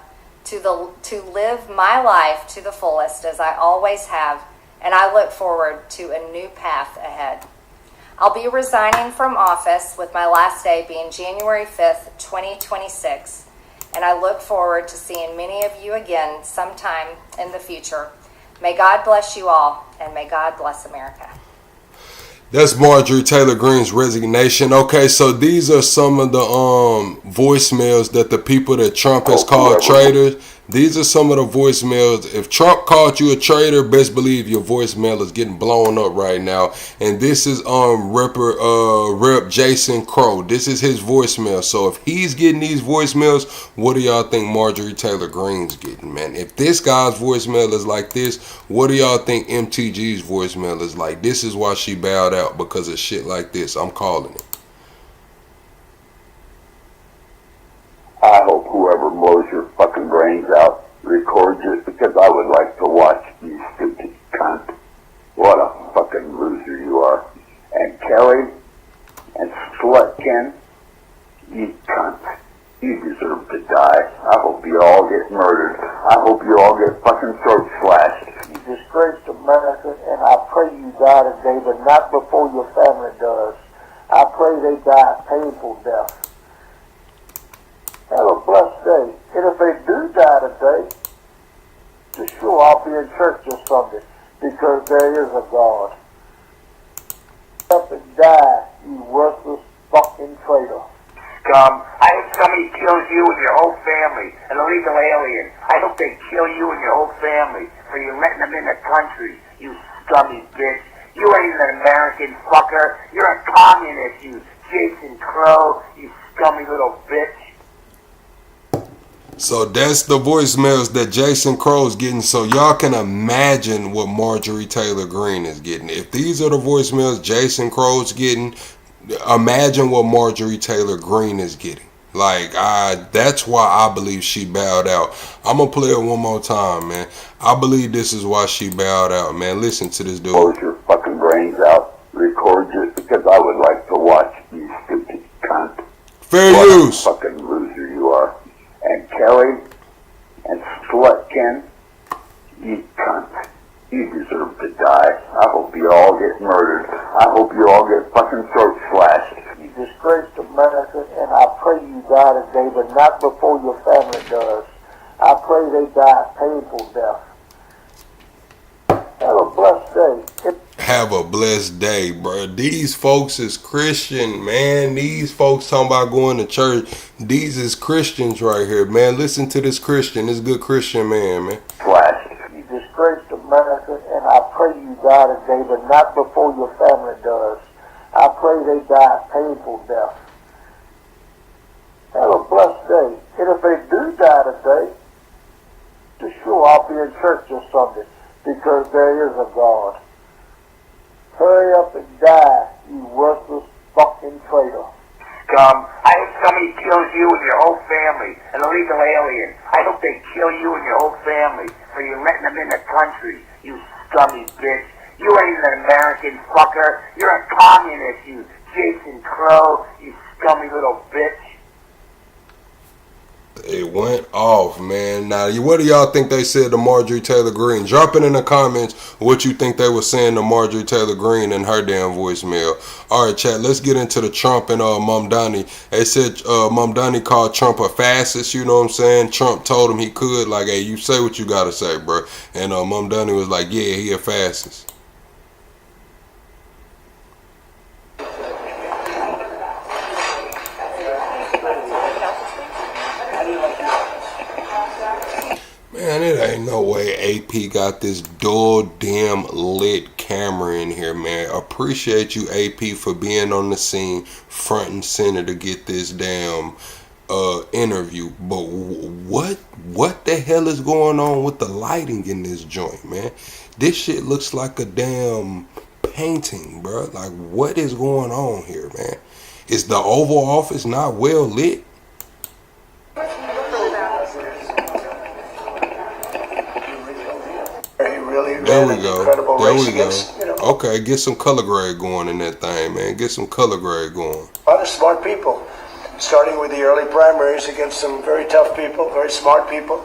to live my life to the fullest as I always have, and I look forward to a new path ahead. I'll be resigning from office with my last day being January 5th, 2026, and I look forward to seeing many of you again sometime in the future. May God bless you all, and may God bless America. That's Marjorie Taylor Greene's resignation. Okay, so these are some of the voicemails that the people that Trump has called traitors. These are some of the voicemails. If Trump called you a traitor, best believe your voicemail is getting blown up right now. And this is Rep Jason Crow. This is his voicemail. So if he's getting these voicemails, what do y'all think Marjorie Taylor Greene's getting, man? If this guy's voicemail is like this, what do y'all think MTG's voicemail is like? This is why she bowed out, because of shit like this. I'm calling it. I hope whoever blows your fucking brains out records it, because I would like to watch you stupid cunt. What a fucking loser you are. And Kelly and Slutkin, you cunt. You deserve to die. I hope you all get murdered. I hope you all get fucking throat slashed. You disgraced America, and I pray you die today, but not before your family does. I pray they die a painful death. Have a blessed day. And if they do die today, just sure I'll be in church this Sunday, because there is a God. Up and die, you worthless fucking traitor. Scum. I hope somebody kills you and your whole family, an illegal alien. I hope they kill you and your whole family for you letting them in the country, you scummy bitch. You ain't an American fucker. You're a communist, you Jason Crow, you scummy little bitch. So that's the voicemails that Jason Crow's getting. So y'all can imagine what Marjorie Taylor Greene is getting. If these are the voicemails Jason Crow's getting, imagine what Marjorie Taylor Greene is getting. Like, that's why I believe she bowed out. I'm going to play it one more time, man. I believe this is why she bowed out, man. Listen to this dude. Close your fucking brains out. Record it, because I would like to watch you stupid cunt. Fair what use. A fucking loser you are. And Kelly and Slutkin, you cunt. You deserve to die. I hope you all get murdered. I hope you all get fucking throat slashed. You disgraced America, and I pray you die today, but not before your family does. I pray they die a painful death. Have a blessed day. Have a blessed day, bro. These folks is Christian, man. These folks talking about going to church. These is Christians right here, man. Listen to this Christian, this good Christian man. Slashed. You disgraced America, and I pray you die today, but not before your family does. I pray they die a painful death. Have a blessed day. And if they do die today, just sure I'll be in church this Sunday, because there is a God. Hurry up and die, you worthless fucking traitor. Scum. I hope somebody kills you and your whole family, an illegal alien. I hope they kill you and your whole family for you letting them in the country, you scummy bitch. You ain't an American fucker. You're a communist, you Jason Crow, you scummy little bitch. It went off, man. Now, what do y'all think they said to Marjorie Taylor Greene? Drop it in the comments what you think they were saying to Marjorie Taylor Greene in her damn voicemail. All right, chat, let's get into the Trump and Mamdani. They said Mamdani called Trump a fascist, you know what I'm saying? Trump told him he could, like, hey, you say what you gotta say, bro. And Mamdani was like, yeah, he a fascist. Man, it ain't no way AP got this dual damn lit camera in here, man. Appreciate you, AP, for being on the scene front and center to get this damn interview. But what the hell is going on with the lighting in this joint, man? This shit looks like a damn painting, bro? Like, what is going on here, man? Is the Oval Office not well lit? There we go. There we go. Okay, get some color grade going in that thing, man. Get some color grade going. A lot of smart people, starting with the early primaries against some very tough people, very smart people.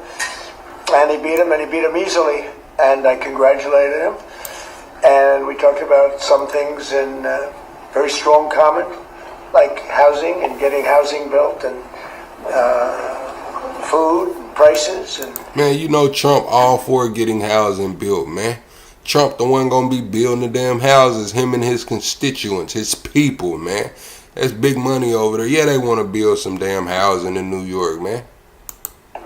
And he beat him easily. And I congratulated him. And we talked about some things in very strong common, like housing and getting housing built and food and prices. And man, you know Trump all for getting housing built, man. Trump the one gonna be building the damn houses, him and his constituents, his people, man. That's big money over there. Yeah, they want to build some damn housing in New York, man.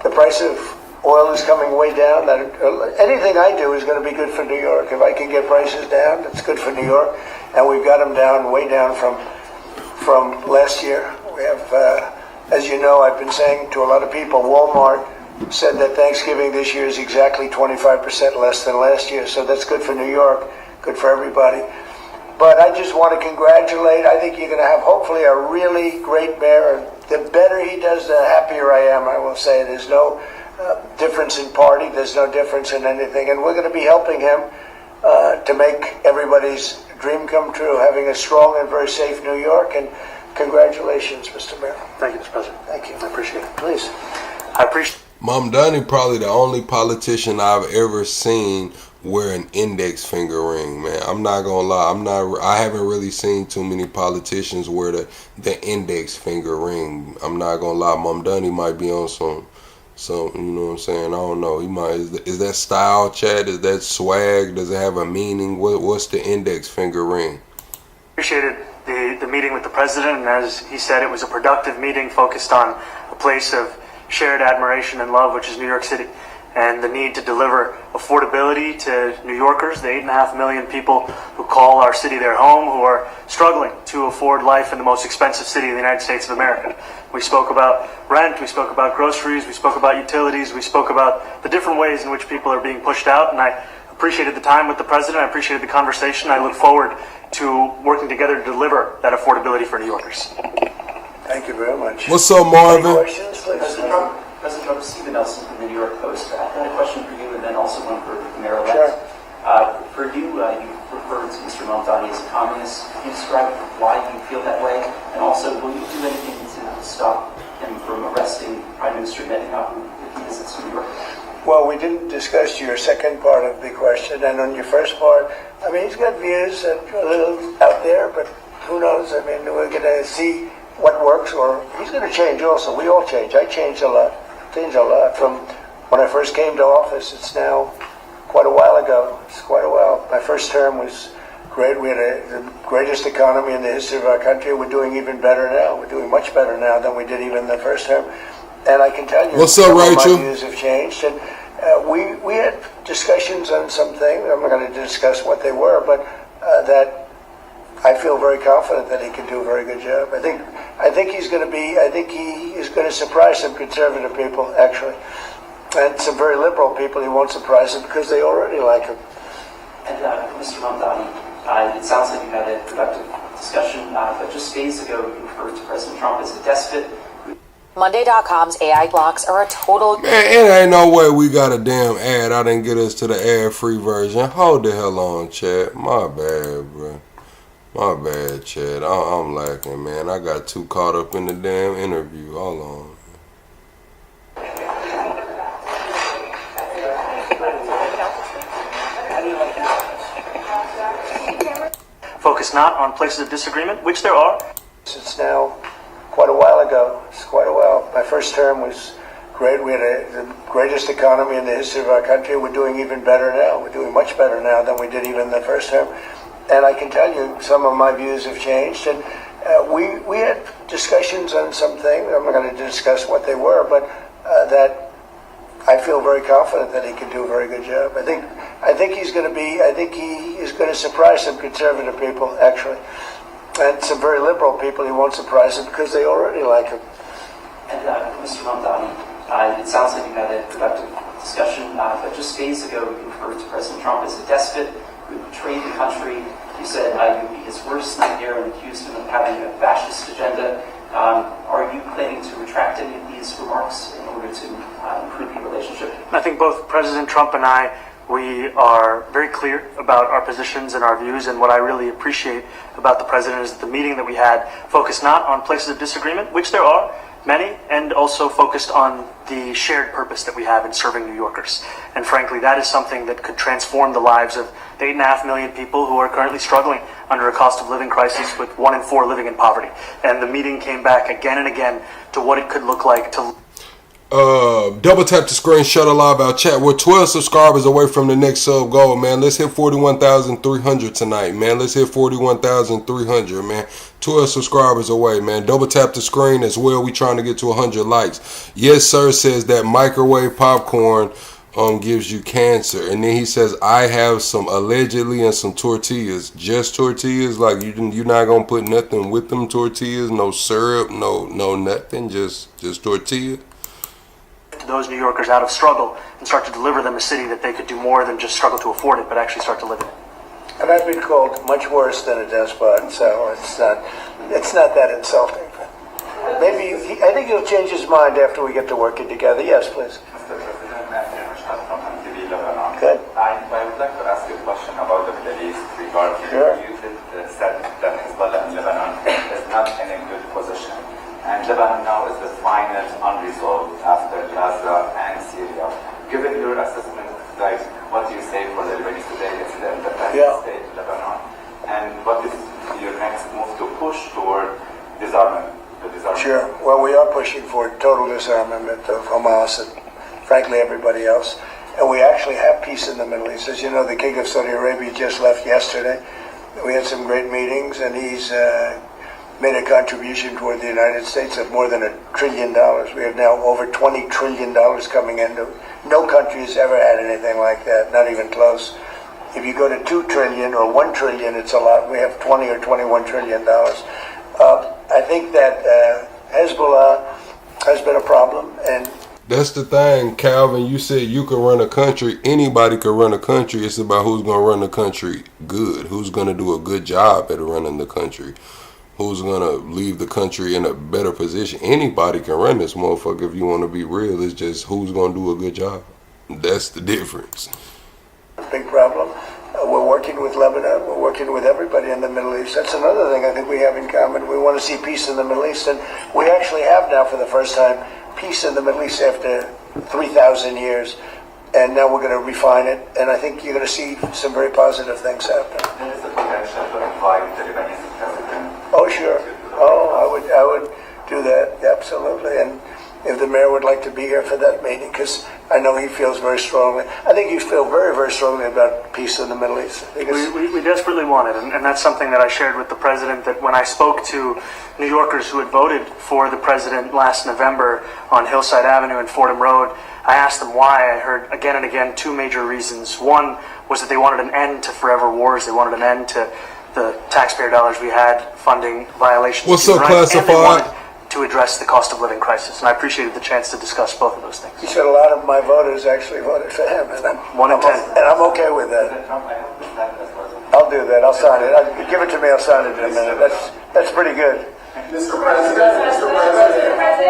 The price of oil is coming way down. Anything I do is going to be good for New York. If I can get prices down, it's good for New York. And we've got them down, way down from last year. We have, as you know, I've been saying to a lot of people, Walmart said that Thanksgiving this year is exactly 25% less than last year. So that's good for New York, good for everybody. But I just want to congratulate. I think you're going to have hopefully a really great mayor. The better he does, the happier I am, I will say. There's no difference in party. There's no difference in anything. And we're going to be helping him to make everybody's dream come true, having a strong and very safe New York. And congratulations, Mr. Mayor. Thank you, Mr. President. Thank you. I appreciate it. Please. I appreciate Mamdani probably the only politician I've ever seen wear an index finger ring, man. I'm not gonna lie. I haven't really seen too many politicians wear the index finger ring. I'm not gonna lie. Mamdani might be on some, you know what I'm saying? I don't know. He might. Is that style, Chad? Is that swag? Does it have a meaning? What's the index finger ring? appreciated the meeting with the president, and as he said, it was a productive meeting focused on a place of shared admiration and love, which is New York City, and the need to deliver affordability to New Yorkers, the 8.5 million people who call our city their home, who are struggling to afford life in the most expensive city in the United States of America. We spoke about rent, we spoke about groceries, we spoke about utilities, we spoke about the different ways in which people are being pushed out, and I appreciated the time with the president, I appreciated the conversation. I look forward to working together to deliver that affordability for New Yorkers. Thank you very much. What's up, Marvin? Any questions, please? President Trump, Stephen Nelson from the New York Post. I had a question for you and then also one for Mayor-elect. Sure. For you, you referred to Mr. Mamdani as a communist. Can you describe why you feel that way? And also, will you do anything to stop him from arresting Prime Minister Netanyahu if he visits New York? Well, we didn't discuss your second part of the question, and on your first part, I mean, he's got views that are a little out there, but who knows? I mean, we're going to see what works, or he's going to change also. We all change. I changed a lot. From when I first came to office. It's now quite a while ago. It's quite a while. My first term was great. We had the greatest economy in the history of our country. We're doing even better now. We're doing much better now than we did even the first term. And I can tell you, what's up, Rachel? My views have changed. And we had discussions on some things. I'm not going to discuss what they were, but that I feel very confident that he can do a very good job. I think he's going to be. I think he is going to surprise some conservative people, actually, and some very liberal people. He won't surprise them because they already like him. And Mr. Mamdani, it sounds like you had a productive discussion, but just days ago you referred to President Trump as a despot. Monday.com's AI blocks are a total... Man, it ain't no way we got a damn ad. I didn't get us to the ad-free version. Hold the hell on, Chad. My bad, bro. My bad, Chad. I'm lacking, man. I got too caught up in the damn interview. Hold on. Focus not on places of disagreement, which there are. It's now quite a while ago. It's quite a while. My first term was great. We had the greatest economy in the history of our country. We're doing even better now. We're doing much better now than we did even the first term. And I can tell you, some of my views have changed. And we had discussions on some things. I'm not going to discuss what they were, but that I feel very confident that he can do a very good job. I think he's going to be. I think he is going to surprise some conservative people, actually, and some very liberal people. He won't surprise them because they already like him. And Mr. Mamdani, it sounds like you had a productive discussion, but just days ago you referred to President Trump as a despot who betrayed the country You said you'd be his worst nightmare and accused him of having a fascist agenda. Are you planning to retract any of these remarks in order to improve your relationship? I think both President Trump and I, we are very clear about our positions and our views, and what I really appreciate about the president is that the meeting that we had focused not on places of disagreement, which there are many, and also focused on the shared purpose that we have in serving New Yorkers. And frankly, that is something that could transform the lives of the 8.5 million people who are currently struggling under a cost of living crisis, with 1 in 4 living in poverty. And the meeting came back again and again to what it could look like to double tap the screen, shut a live out chat. We're 12 subscribers away from the next sub goal, man. Let's hit 41,300 tonight, man. Let's hit 41,300, man. 12 subscribers away, man. Double tap the screen as well. We trying to get to 100 likes. Yes, sir says that microwave popcorn gives you cancer. And then he says, I have some allegedly and some tortillas. Just tortillas? Like you're not gonna put nothing with them tortillas? No syrup, no nothing, just tortilla? those New Yorkers out of struggle and start to deliver them a city that they could do more than just struggle to afford it, but actually start to live in it. And I've been called much worse than a despot, so it's not that insulting. Maybe I think he'll change his mind after we get to working together. Yes, please. Mr. President, Matthew Rashad from MTV Lebanon. Good. I would like to ask you a question about the Middle East regarding you said that Hezbollah in Lebanon is not in a good position. And Lebanon now is the final unresolved after Gaza and Syria. Given your assessment, like what do you say for the Lebanese today? It's the independent state, Lebanon. And what is your next move to push toward disarmament? Sure. Well, we are pushing for total disarmament of Hamas and, frankly, everybody else. And we actually have peace in the Middle East. As you know, the King of Saudi Arabia just left yesterday. We had some great meetings, and he's made a contribution toward the United States of more than $1 trillion. We have now over $20 trillion coming in. No country has ever had anything like that, not even close. If you go to $2 trillion or $1 trillion, it's a lot. We have 20 or $21 trillion. I think that Hezbollah has been a problem, and that's the thing, Calvin. You said you can run a country. Anybody can run a country. It's about who's going to run the country good. Who's going to do a good job at running the country. Who's going to leave the country in a better position. Anybody can run this motherfucker if you want to be real. It's just who's going to do a good job. That's the difference. Big problem. We're working with Lebanon. We're working with everybody in the Middle East. That's another thing I think we have in common. We want to see peace in the Middle East, and we actually have now for the first time peace in the Middle East after 3,000 years. And now we're going to refine it, and I think you're going to see some very positive things happen. There is a potential to invite the Lebanese president. Oh, sure. Oh, I would do that, absolutely. And if the mayor would like to be here for that meeting, because I know he feels very strongly. I think you feel very, very strongly about peace in the Middle East. We desperately want it, and that's something that I shared with the president, that when I spoke to New Yorkers who had voted for the president last November on Hillside Avenue and Fordham Road, I asked them why. I heard again and again two major reasons. One was that they wanted an end to forever wars. They wanted an end to the taxpayer dollars we had funding violations. What's up, Classified? And they wanted to address the cost of living crisis, and I appreciated the chance to discuss both of those things. He said a lot of my voters actually voted for him, and I'm okay with that. I'll do that. I'll sign it. Give it to me. I'll sign it in a minute. That's pretty good. Mr. President,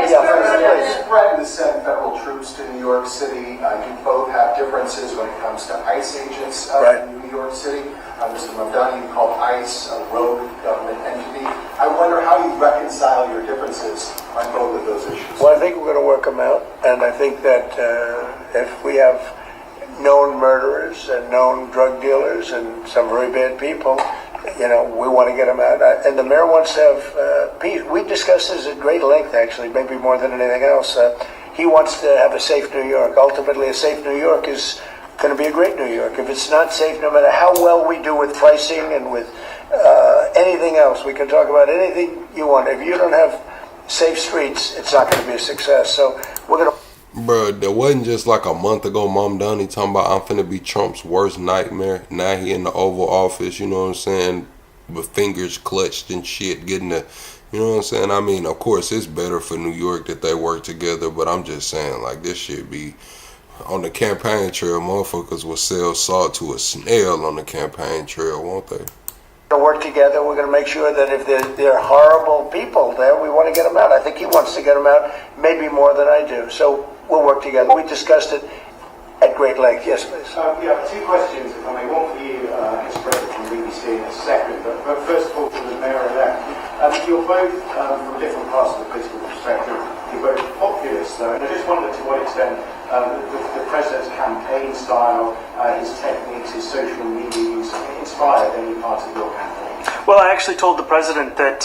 you threatened to send federal troops to New York City. You both have differences when it comes to ICE agents in New York City. Mr. Mamdani, you called ICE a rogue government entity. I wonder how you reconcile your differences on both of those issues. Well, I think we're going to work them out, and I think that if we have known murderers and known drug dealers and some very bad people, we want to get them out. And the mayor wants to have peace. We discussed this at great length, actually, maybe more than anything else. He wants to have a safe New York. Ultimately, a safe New York is going to be a great New York. If it's not safe, no matter how well we do with pricing and with anything else, we can talk about anything you want. If you don't have safe streets, it's not going to be a success. So we're going to... Bro, that wasn't just like a month ago, Mamdani talking about I'm finna be Trump's worst nightmare. Now he in the Oval Office, you know what I'm saying, with fingers clutched and shit, getting the, you know what I'm saying? I mean, of course, it's better for New York that they work together, but I'm just saying, like, this shit be... On the campaign trail, motherfuckers will sell salt to a snail on the campaign trail, won't they? to work together. We're going to make sure that if there are horrible people there, we want to get them out. I think he wants to get them out, maybe more than I do. So we'll work together. We discussed it at great length. Yes, please. Yeah, two questions, if I may. One for you, Mr. President, from BBC in a second. But first of all, to the Mayor-elect. You're both, from different parts of the political spectrum, you're both populists, though. And I just wondered to what extent the President's campaign style, his techniques, his social media use inspired any part of your campaign. Well, I actually told the President that,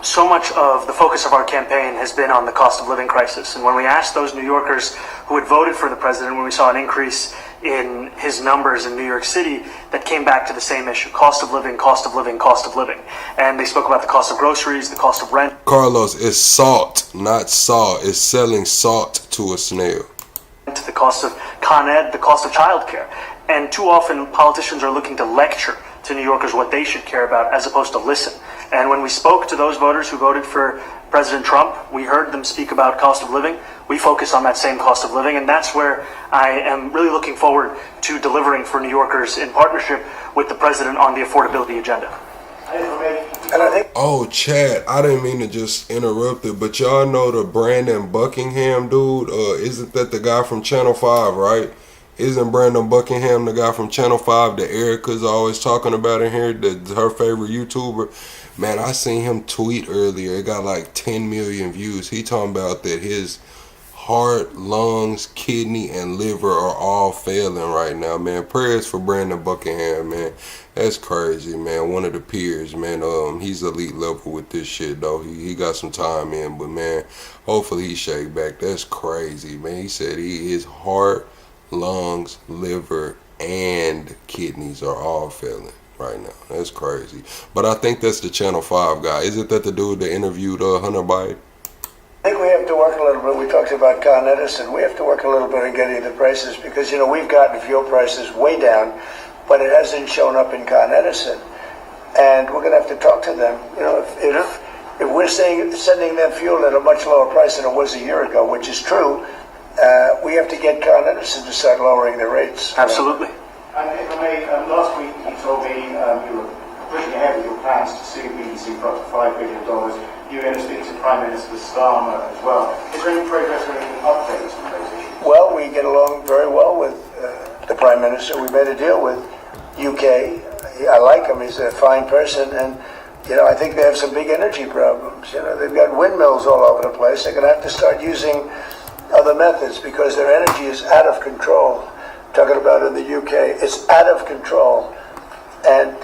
so much of the focus of our campaign has been on the cost of living crisis. And when we asked those New Yorkers who had voted for the President, when we saw an increase in his numbers in New York City, that came back to the same issue: cost of living, cost of living, cost of living. And they spoke about the cost of groceries, the cost of rent. Carlos, it's salt, not saw. It's selling salt to a snail. The cost of Con Ed, the cost of childcare. And too often politicians are looking to lecture to New Yorkers what they should care about as opposed to listen. And when we spoke to those voters who voted for President Trump, we heard them speak about cost of living. We focus on that same cost of living, and that's where I am really looking forward to delivering for New Yorkers in partnership with the President on the affordability agenda. And I think, oh, Chad, I didn't mean to just interrupt it, but y'all know the Brandon Buckingham dude? Isn't that the guy from Channel 5, right? Isn't Brandon Buckingham the guy from Channel 5 that Erica's always talking about in here, her favorite YouTuber? Man, I seen him tweet earlier. It got like 10 million views. He talking about that his heart, lungs, kidney, and liver are all failing right now, man. Prayers for Brandon Buckingham, man. That's crazy, man. One of the peers, man. He's elite level with this shit, though. He got some time in, but, man, hopefully he shake back. That's crazy, man. He said his heart, lungs, liver, and kidneys are all failing right now. That's crazy. But I think that's the Channel 5 guy. Isn't that the dude that interviewed Hunter Biden? I think we have to work a little bit. We talked about Con Edison. We have to work a little bit on getting the prices because, we've gotten fuel prices way down, but it hasn't shown up in Con Edison. And we're going to have to talk to them. If we're sending them fuel at a much lower price than it was a year ago, which is true, we have to get Con Edison to start lowering their rates. Absolutely. And if I may, last week you told me you were pushing ahead with your plans to sue BBC for up to $5 billion. You're going to speak to Prime Minister Starmer as well. Is there any progress or any updates on those issues? Well, we get along very well with the Prime Minister. We made a deal with UK. I like him. He's a fine person. And, I think they have some big energy problems. They've got windmills all over the place. They're going to have to start using other methods because their energy is out of control. Talking about in the UK, it's out of control. And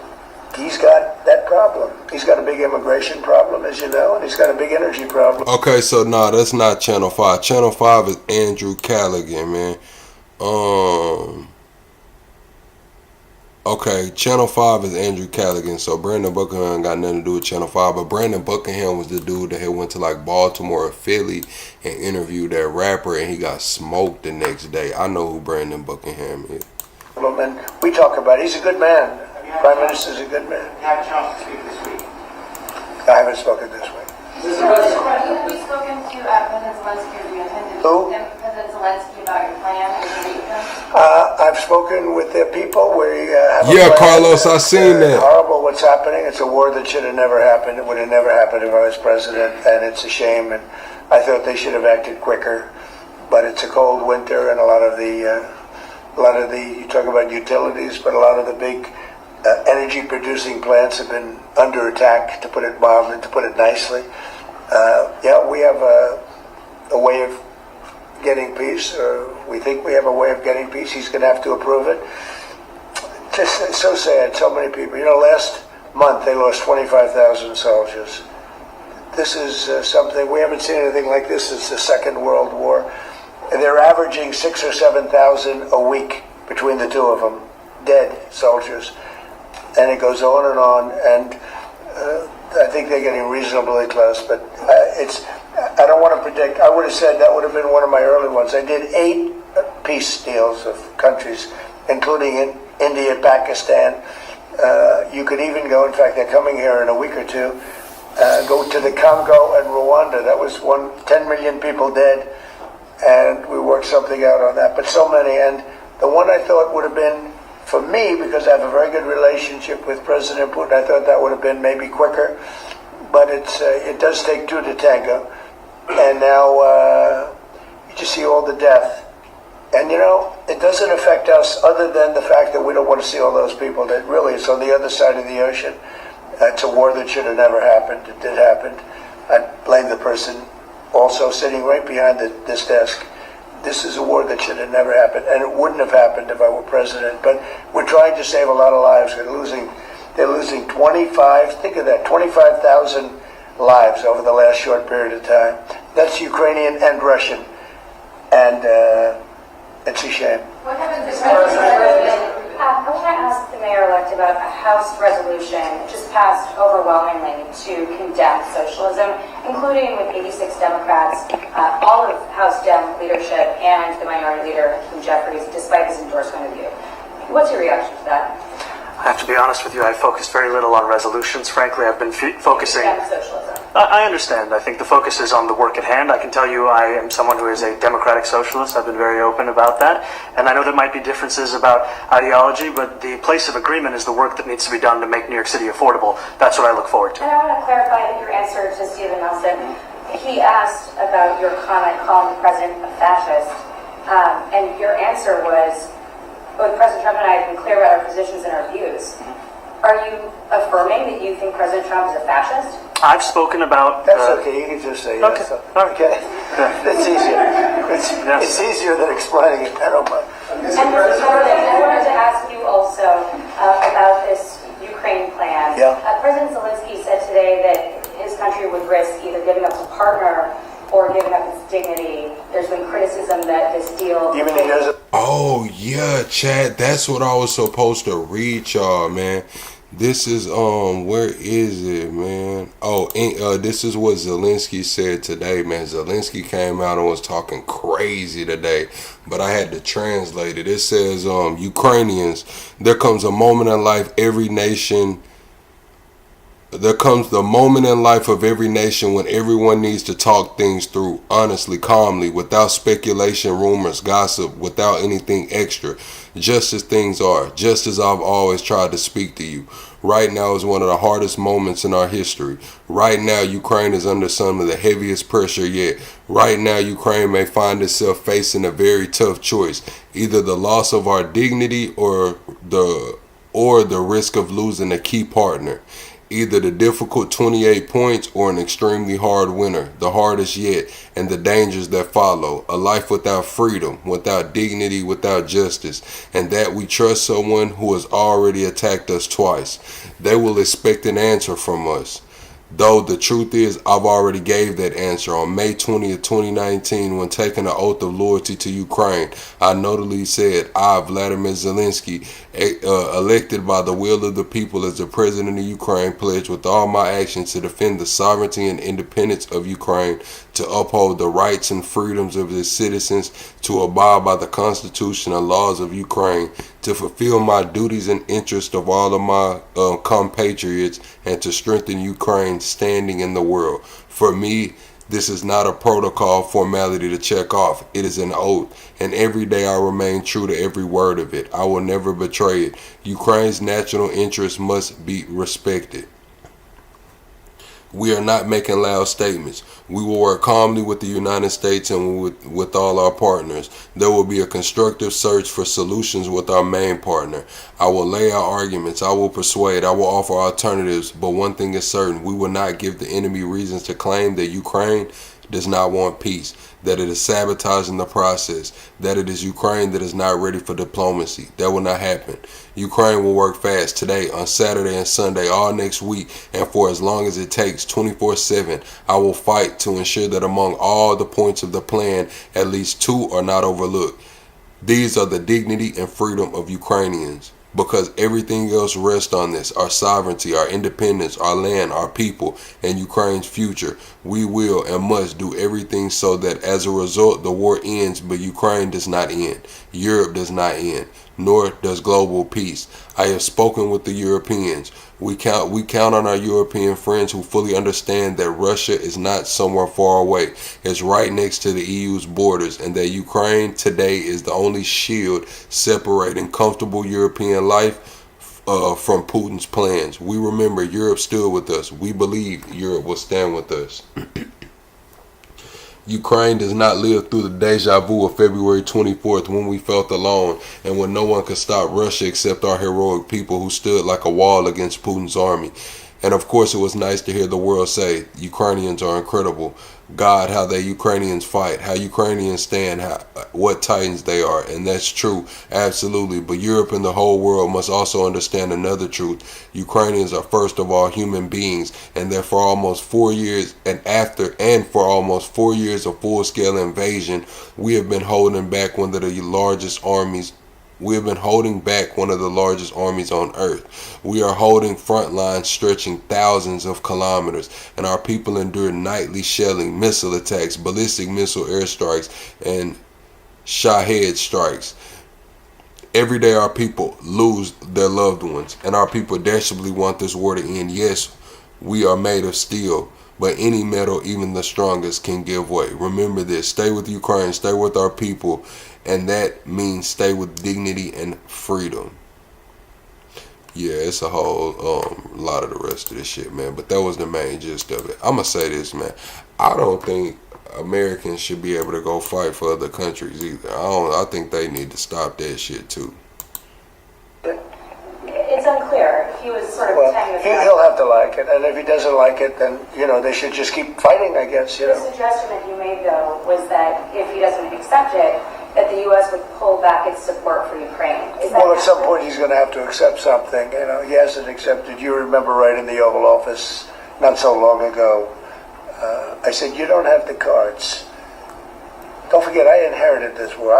he's got that problem. He's got a big immigration problem, as you know, and he's got a big energy problem. Okay, so no, that's not Channel 5. Channel 5 is Andrew Callaghan, man. Okay, Channel 5 is Andrew Callaghan, so Brandon Buckingham got nothing to do with Channel 5, but Brandon Buckingham was the dude that had went to like Baltimore or Philly and interviewed that rapper, and he got smoked the next day. I know who Brandon Buckingham is. And we talk about it. He's a good man. Prime Minister's a good man. You had a chance to speak this week. I haven't spoken this week. Have you spoken to President Zelensky or you attended President Zelensky about your plan to meet them? I've spoken with their people. We have a plan. Carlos, I seen that. Horrible what's happening. It's a war that should have never happened. It would have never happened if I was president, and it's a shame. And I thought they should have acted quicker. But it's a cold winter, and a lot of the you talk about utilities, but a lot of the big energy-producing plants have been under attack, to put it mildly, to put it nicely. We have a way of getting peace, or we think we have a way of getting peace. He's going to have to approve it. Just so sad, so many people. Last month they lost 25,000 soldiers. This is something, we haven't seen anything like this since the Second World War. And they're averaging 6,000 or 7,000 a week between the two of them, dead soldiers. And it goes on, and I think they're getting reasonably close. But I don't want to predict. I would have said that would have been one of my early ones. I did 8 peace deals of countries, including in India, Pakistan. You could even go, in fact, they're coming here in a week or two, go to the Congo and Rwanda. That was 10 million people dead, and we worked something out on that. But so many, and the one I thought would have been for me, because I have a very good relationship with President Putin, I thought that would have been maybe quicker. But it does take two to tango. And now you just see all the death. And it doesn't affect us other than the fact that we don't want to see all those people that really is on the other side of the ocean. It's a war that should have never happened. It did happen. I blame the person also sitting right behind this desk. This is a war that should have never happened, and it wouldn't have happened if I were president. But we're trying to save a lot of lives. They're losing 25, think of that, 25,000 lives over the last short period of time. That's Ukrainian and Russian. And it's a shame. What happens if I want to ask the mayor-elect about a House resolution just passed overwhelmingly to condemn socialism, including with 86 Democrats, all of House Dem leadership, and the minority leader, Hakeem Jeffries, despite his endorsement of you. What's your reaction to that? I have to be honest with you, I focused very little on resolutions. Frankly, I've been focusing... Socialism. I understand. I think the focus is on the work at hand. I can tell you I am someone who is a democratic socialist. I've been very open about that. And I know there might be differences about ideology, but the place of agreement is the work that needs to be done to make New York City affordable. That's what I look forward to. And I want to clarify your answer to Stephen Nelson. He asked about your comment calling the president a fascist, and your answer was, both President Trump and I have been clear about our positions and our views. Are you affirming that you think President Trump is a fascist? I've spoken about... That's okay, you can just say yes. Okay. That's easier. It's easier than explaining it. I don't mind. And Mr. President, I wanted to ask you also about this Ukraine plan. Yeah. President Zelensky said today that his country would risk either giving up a partner or giving up its dignity. There's been criticism that this deal... Even he doesn't... Oh, yeah, Chad. That's what I was supposed to read, y'all, man. This is, where is it, man? Oh, this is what Zelensky said today, man. Zelensky came out and was talking crazy today, but I had to translate it. It says, Ukrainians, there comes a moment in life every nation... There comes the moment in life of every nation when everyone needs to talk things through honestly, calmly, without speculation, rumors, gossip, without anything extra, just as things are, just as I've always tried to speak to you. Right now is one of the hardest moments in our history. Right now, Ukraine is under some of the heaviest pressure yet. Right now, Ukraine may find itself facing a very tough choice, either the loss of our dignity or the risk of losing a key partner. Either the difficult 28 points or an extremely hard winter, the hardest yet, and the dangers that follow. A life without freedom, without dignity, without justice, and that we trust someone who has already attacked us twice. They will expect an answer from us. Though the truth is, I've already gave that answer on May 20th, 2019, when taking an oath of loyalty to Ukraine. I notably said, I, Vladimir Zelensky, elected by the will of the people as the president of Ukraine, pledge with all my actions to defend the sovereignty and independence of Ukraine, to uphold the rights and freedoms of its citizens, to abide by the Constitution and laws of Ukraine, to fulfill my duties and interests of all of my compatriots, and to strengthen Ukraine's standing in the world. For me, this is not a protocol formality to check off. It is an oath, and every day I remain true to every word of it. I will never betray it. Ukraine's national interests must be respected. We are not making loud statements. We will work calmly with the United States and with all our partners. There will be a constructive search for solutions with our main partner. I will lay out arguments. I will persuade. I will offer alternatives. But one thing is certain. We will not give the enemy reasons to claim that Ukraine does not want peace, that it is sabotaging the process, that it is Ukraine that is not ready for diplomacy. That will not happen. Ukraine will work fast today, on Saturday and Sunday, all next week, and for as long as it takes, 24/7. I will fight to ensure that among all the points of the plan, at least 2 are not overlooked. These are the dignity and freedom of Ukrainians. Because everything else rests on this, our sovereignty, our independence, our land, our people, and Ukraine's future. We will and must do everything so that as a result the war ends, but Ukraine does not end. Europe does not end, nor does global peace. I have spoken with the Europeans. We count on our European friends who fully understand that Russia is not somewhere far away. It's right next to the EU's borders, and that Ukraine today is the only shield separating comfortable European life from Putin's plans. We remember Europe stood with us. We believe Europe will stand with us. Ukraine does not live through the deja vu of February 24th, when we felt alone and when no one could stop Russia except our heroic people who stood like a wall against Putin's army. And of course, it was nice to hear the world say Ukrainians are incredible. God, how they Ukrainians fight, how Ukrainians stand, what titans they are. And that's true, absolutely. But Europe and the whole world must also understand another truth. Ukrainians are first of all human beings, and that for almost 4 years for almost 4 years of full-scale invasion, we have been holding back one of the largest armies. We have been holding back one of the largest armies on earth. We are holding front lines stretching thousands of kilometers, and our people endure nightly shelling, missile attacks, ballistic missile airstrikes, and Shahed strikes. Every day our people lose their loved ones, and our people desperately want this war to end. Yes, we are made of steel, but any metal, even the strongest, can give way. Remember this. Stay with Ukraine. Stay with our people. And that means stay with dignity and freedom. Yeah, it's a whole lot of the rest of this shit, man. But that was the main gist of it. I'm going to say this, man. I don't think Americans should be able to go fight for other countries either. I think they need to stop that shit, too. It's unclear. He was sort of saying he'll have to like it, and if he doesn't like it, then they should just keep fighting. I guess The suggestion that you made, though, was that if he doesn't accept it, that the U.S. would pull back its support for Ukraine. Well, at some point he's going to have to accept something. He hasn't accepted. You remember right in the Oval Office not so long ago, I said, you don't have the cards. Don't forget, I inherited this war.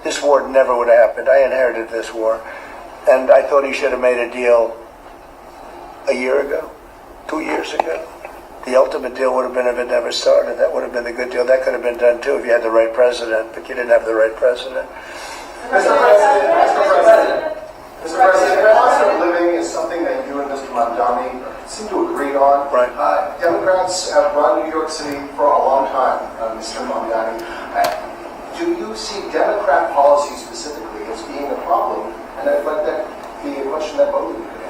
This war never would have happened. I inherited this war. And I thought he should have made a deal a year ago, 2 years ago. The ultimate deal would have been if it never started. That would have been a good deal. That could have been done too if you had the right president, but you didn't have the right president. Mr. President, cost of living is something that you and Mr. Mamdani seem to agree on. Right. Democrats have run New York City for a long time, Mr. Mamdani. Do you see Democrat policy specifically as being a problem? And I'd like that to be a question that both of you could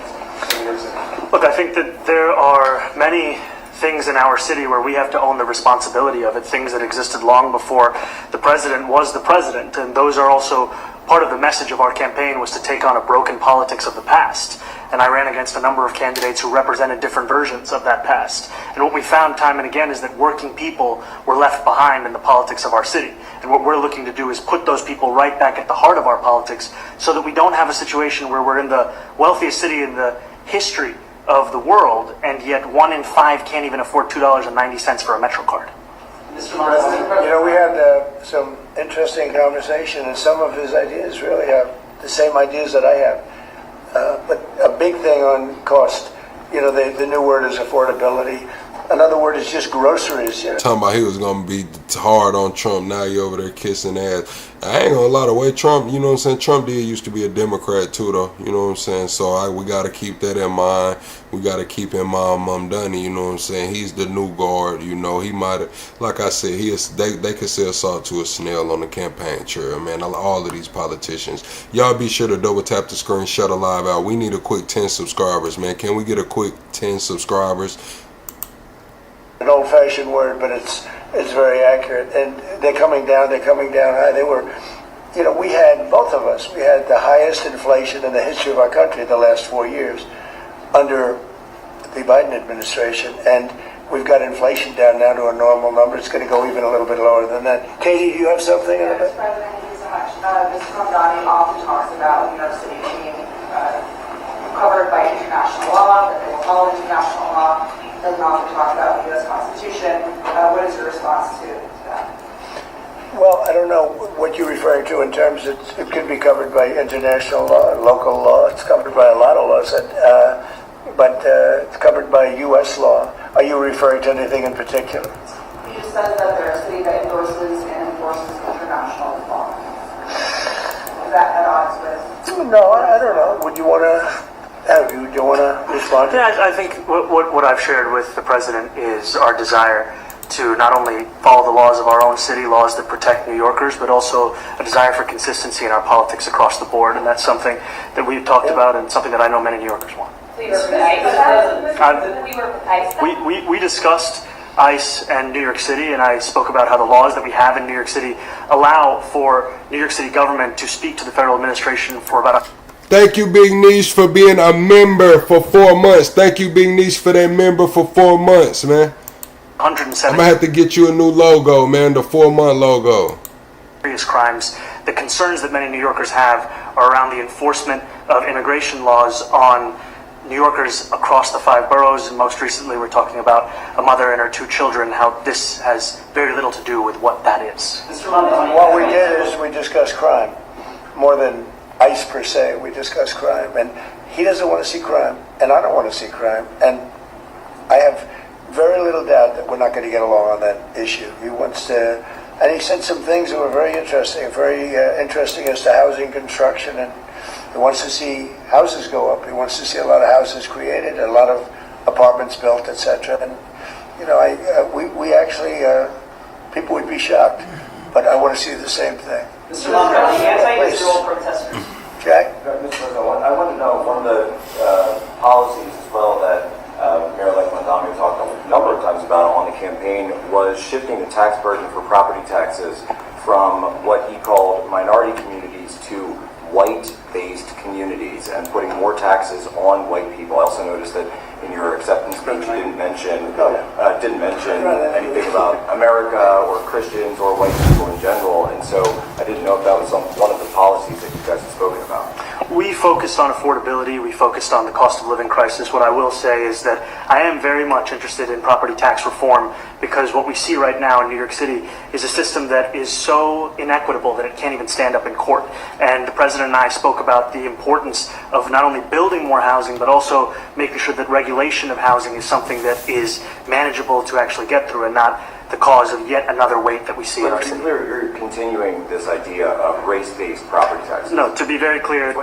answer. Look, I think that there are many things in our city where we have to own the responsibility of it, things that existed long before the president was the president, and those are also part of the message of our campaign, was to take on a broken politics of the past. And I ran against a number of candidates who represented different versions of that past. And what we found time and again is that working people were left behind in the politics of our city. And what we're looking to do is put those people right back at the heart of our politics, so that we don't have a situation where we're in the wealthiest city in the history of the world, and yet 1 in 5 can't even afford $2.90 for a Metro card. Mr. President, we had some interesting conversation, and some of his ideas really have the same ideas that I have. But a big thing on cost, the new word is affordability. Another word is just groceries. Talking about he was going to be hard on Trump. Now he over there kissing ass. I ain't going to lie, the way Trump, you know what I'm saying? Trump did used to be a Democrat too, though. You know what I'm saying? So we got to keep that in mind. We got to keep in mind Mamdani, you know what I'm saying? He's the new guard, He might have, like I said, they could sell salt to a snail on the campaign trail, man. All of these politicians. Y'all be sure to double tap the screen, shut a live out. We need a quick 10 subscribers, man. Can we get a quick 10 subscribers? An old-fashioned word, but it's very accurate. And they're coming down high. They were, we had, both of us, we had the highest inflation in the history of our country the last 4 years under the Biden administration. And we've got inflation down now to a normal number. It's going to go even a little bit lower than that. Katie, do you have something? Mr. President, thank you so much. Mr. Mamdani often talks about New York City being covered by international law, that they will follow international law. Doesn't often talk about the U.S. Constitution. What is your response to that? Well, I don't know what you're referring to in terms of it could be covered by international law, local law. It's covered by a lot of laws, but it's covered by U.S. law. Are you referring to anything in particular? You just said that they're a city that endorses and enforces international law. Is that at odds with? No, I don't know. Would you want to Do you want to respond? Yeah, I think what I've shared with the president is our desire to not only follow the laws of our own city, laws that protect New Yorkers, but also a desire for consistency in our politics across the board. And that's something that we've talked about and something that I know many New Yorkers want. We work with ICE. We discussed ICE and New York City, and I spoke about how the laws that we have in New York City allow for New York City government to speak to the federal administration for about Thank you, Big Niche, for being a member for 4 months. Thank you, Big Niche, for that member for 4 months, man. 170. I'm going to have to get you a new logo, man, the 4-month logo. Serious crimes. The concerns that many New Yorkers have are around the enforcement of immigration laws on New Yorkers across the 5 boroughs, and most recently we're talking about a mother and her 2 children, how this has very little to do with what that is. What we did is we discussed crime. More than ICE per se, we discussed crime. And he doesn't want to see crime, and I don't want to see crime. And I have very little doubt that we're not going to get along on that issue. He wants to, and he said some things that were very interesting as to housing construction, and he wants to see houses go up. He wants to see a lot of houses created, a lot of apartments built, etc. And you know, we actually people would be shocked, but I want to see the same thing. Mr. Mamdani, anti-Israel protesters. Jack? Mr. President, I want to know one of the policies as well that Mayor-elect Mamdani talked a number of times about on the campaign was shifting the tax burden for property taxes from what he called minority communities to white-based communities and putting more taxes on white people. I also noticed that in your acceptance speech you didn't mention anything about America or Christians or white people in general, and so I didn't know if that was one of the policies that you guys had spoken about. We focused on affordability, we focused on the cost of living crisis. What I will say is that I am very much interested in property tax reform, because what we see right now in New York City is a system that is so inequitable that it can't even stand up in court. And the president and I spoke about the importance of not only building more housing, but also making sure that regulation of housing is something that is manageable to actually get through and not the cause of yet another weight that we see in our city. You're continuing this idea of race-based property taxes. No, to be very clear,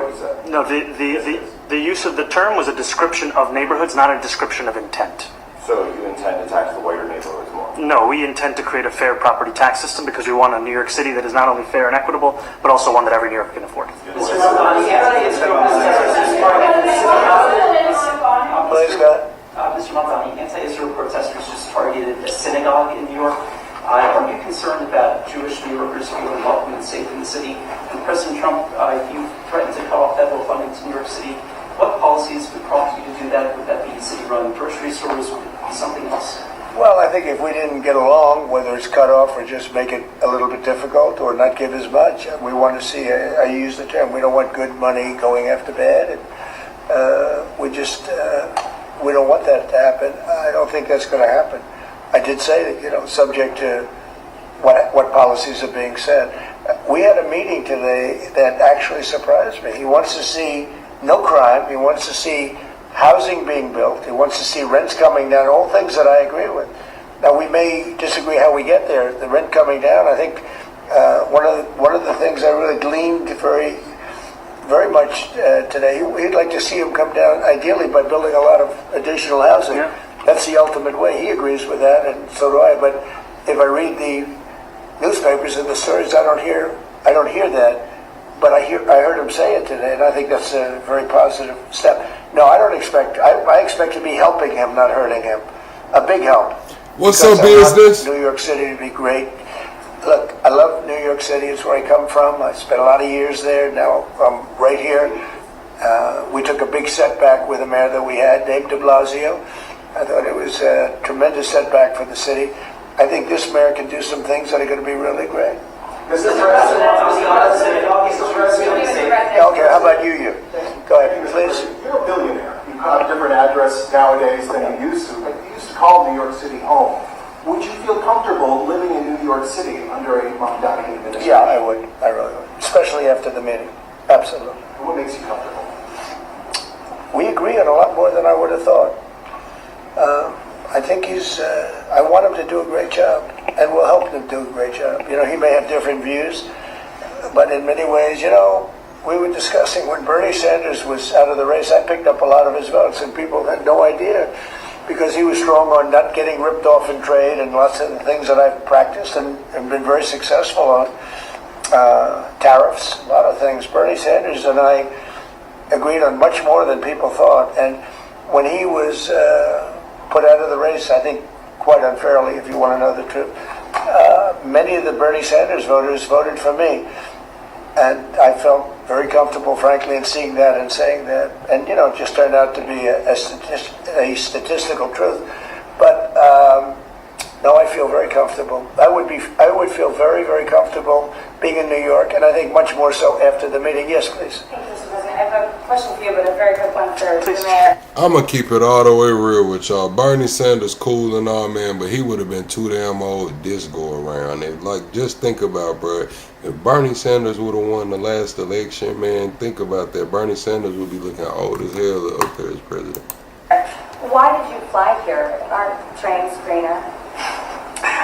no, the use of the term was a description of neighborhoods, not a description of intent. So you intend to tax the whiter neighborhoods more? No, we intend to create a fair property tax system because we want a New York City that is not only fair and equitable, but also one that every New Yorker can afford. Mr. Mamdani, Mr. Mamdani, anti-Israel protesters just targeted a synagogue in New York. Are you concerned about Jewish New Yorkers feeling welcome and safe in the city? And President Trump, you threatened to cut off federal funding to New York City. What policies would prompt you to do that? Would that be city-run grocery stores? Would it be something else? Well, I think if we didn't get along, whether it's cut off or just make it a little bit difficult or not give as much, we want to see, I use the term, we don't want good money going after bad. And, we don't want that to happen. I don't think that's going to happen. I did say that, subject to what policies are being said. We had a meeting today that actually surprised me. He wants to see no crime. He wants to see housing being built. He wants to see rents coming down, all things that I agree with. Now, we may disagree how we get there. The rent coming down, I think one of the things I really gleaned very much today, he'd like to see him come down, ideally, by building a lot of additional housing. Yeah. That's the ultimate way. He agrees with that, and so do I. But if I read the newspapers and the stories, I don't hear that. But I heard him say it today, and I think that's a very positive step. No, I don't expect. I expect to be helping him, not hurting him. A big help. What's up, business? New York City would be great. Look, I love New York City. It's where I come from. I spent a lot of years there. Now I'm right here. We took a big setback with the mayor that we had, Dave de Blasio. I thought it was a tremendous setback for the city. I think this mayor can do some things that are going to be really great. Mr. President, okay, how about you? Go ahead, please. You're a billionaire. You have a different address nowadays than you used to. You used to call New York City home. Would you feel comfortable living in New York City under a Mamdani administration? Yeah, I would. I really would. Especially after the meeting. Absolutely. And what makes you comfortable? We agree on a lot more than I would have thought. I think I want him to do a great job, and we'll help him do a great job. He may have different views, but in many ways, we were discussing when Bernie Sanders was out of the race, I picked up a lot of his votes, and people had no idea because he was strong on not getting ripped off in trade and lots of the things that I've practiced and been very successful on. Tariffs, a lot of things. Bernie Sanders and I agreed on much more than people thought. And when he was put out of the race, I think quite unfairly, if you want to know the truth, many of the Bernie Sanders voters voted for me. And I felt very comfortable, frankly, in seeing that and saying that. And, you know, it just turned out to be a statistical truth. But no, I feel very comfortable. I would feel very, very comfortable being in New York, and I think much more so after the meeting. Yes, please. Thank you, Mr. President. I have a question for you, but a very quick one for the mayor. I'm going to keep it all the way real with y'all. Bernie Sanders cool and all, man, but he would have been too damn old to this go around. And like, just think about, bro, if Bernie Sanders would have won the last election, man, think about that. Bernie Sanders would be looking old as hell up there as president. Why did you fly here? Aren't trains greener?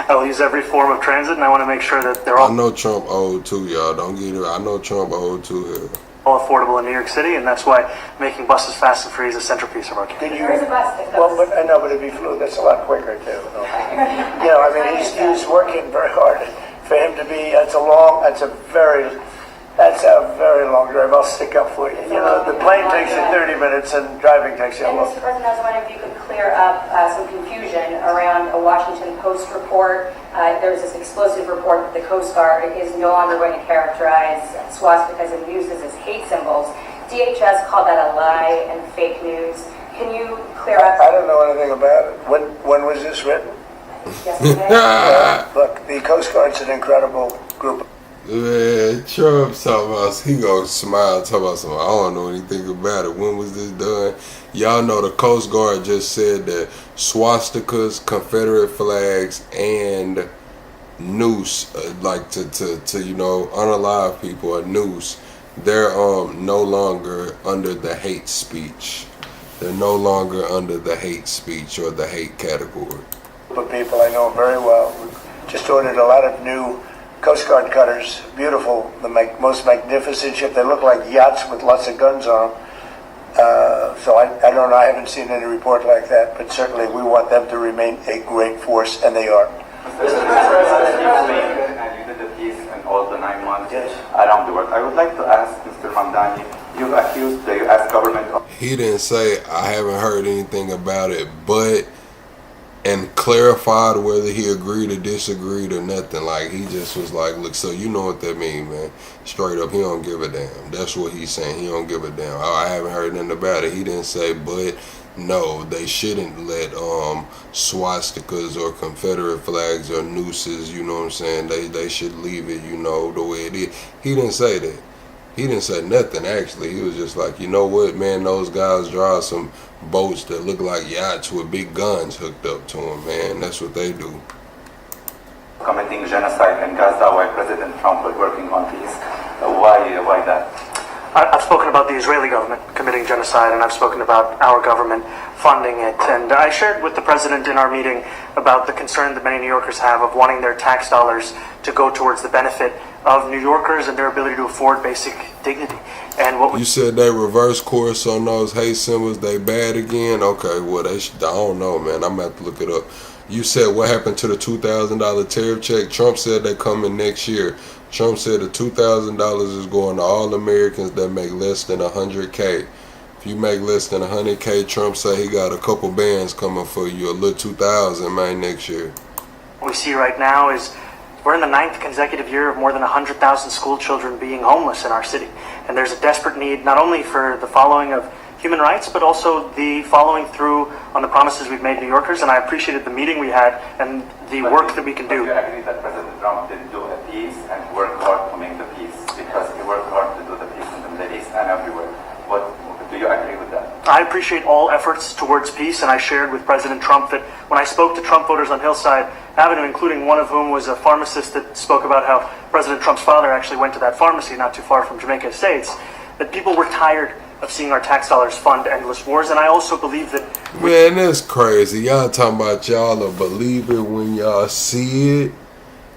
I'll use every form of transit, and I want to make sure that they're all I know Trump old too, y'all. Don't get it. I know Trump old too here. all affordable in New York City, and that's why making buses fast and free is a centerpiece of our campaign. There is a bus that Well, but I know, but if he flew, that's a lot quicker too. You know, I mean, he's working very hard. For him to be, that's a very long drive. I'll stick up for you. You know, the plane takes you 30 minutes and driving takes you a And long. Mr. President, I was wondering if you could clear up some confusion around a Washington Post report. There was this explosive report that the Coast Guard is no longer going to characterize swastikas and uses as hate symbols. DHS called that a lie and fake news. Can you clear up? I don't know anything about it. When was this written? Yesterday. Look, the Coast Guard's an incredible group. Man, Trump talking about, he gonna smile, talking about something. I don't know anything about it. When was this done? Y'all know the Coast Guard just said that swastikas, Confederate flags, and noose, like to you know, unalive people, a noose, they're no longer under the hate speech. They're no longer under the hate speech or the hate category. Of people I know very well. We just ordered a lot of new Coast Guard cutters, beautiful, the most magnificent ship. They look like yachts with lots of guns on them. So I don't know, I haven't seen any report like that, but certainly we want them to remain a great force, and they are. Mr. President, and you did the peace in all the 9 months around the world. I would like to ask Mr. Mamdani, you accused the U.S. government of... He didn't say, I haven't heard anything about it, but... and clarified whether he agreed or disagreed or nothing. Like, he just was like, look, so you know what that means, man. Straight up, he don't give a damn. That's what he's saying. He don't give a damn. I haven't heard nothing about it. He didn't say, but no, they shouldn't let swastikas or Confederate flags or nooses, you know what I'm saying, they should leave it, you know, the way it is. He didn't say that. He didn't say nothing, actually. He was just like, you know what, man, those guys drive some boats that look like yachts with big guns hooked up to them, man. That's what they do. Committing genocide in Gaza while President Trump was working on peace. Why that? I've spoken about the Israeli government committing genocide, and I've spoken about our government funding it. And I shared with the president in our meeting about the concern that many New Yorkers have of wanting their tax dollars to go towards the benefit of New Yorkers and their ability to afford basic dignity. And what you said they reverse course on those hate symbols, they bad again? Okay, well, I don't know, man. I'm going to have to look it up. You said what happened to the $2,000 tariff check? Trump said they coming next year. Trump said the $2,000 is going to all Americans that make less than 100K. If you make less than 100K, Trump said he got a couple bands coming for you, a little 2,000, man, next year. we see right now is we're in the 9th consecutive year of more than 100,000 school children being homeless in our city. And there's a desperate need not only for the following of human rights, but also the following through on the promises we've made New Yorkers. And I appreciated the meeting we had and the work that we can do. Do you agree that President Trump didn't do a peace and work hard to make the peace? Because he worked hard to do the peace in the Middle East and everywhere. Do you agree with that? I appreciate all efforts towards peace, and I shared with President Trump that when I spoke to Trump voters on Hillside Avenue, including one of whom was a pharmacist that spoke about how President Trump's father actually went to that pharmacy not too far from Jamaica Estates, that people were tired of seeing our tax dollars fund endless wars. And I also believe that... Man, that's crazy. Y'all talking about y'all will believe it when y'all see it.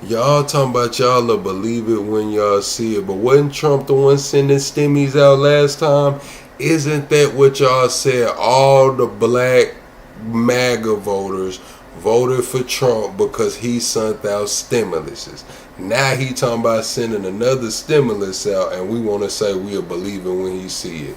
Y'all talking about y'all will believe it when y'all see it. But wasn't Trump the one sending stimmies out last time? Isn't that what y'all said? All the black MAGA voters voted for Trump because he sent out stimuluses. Now he talking about sending another stimulus out, and we want to say we'll believe it when he see it.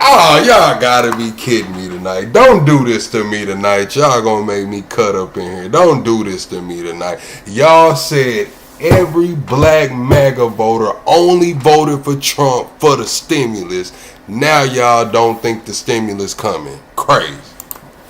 Oh, y'all gotta be kidding me tonight. Don't do this to me tonight. Y'all gonna make me cut up in here. Don't do this to me tonight. Y'all said every black MAGA voter only voted for Trump for the stimulus. Now y'all don't think the stimulus coming. Crazy.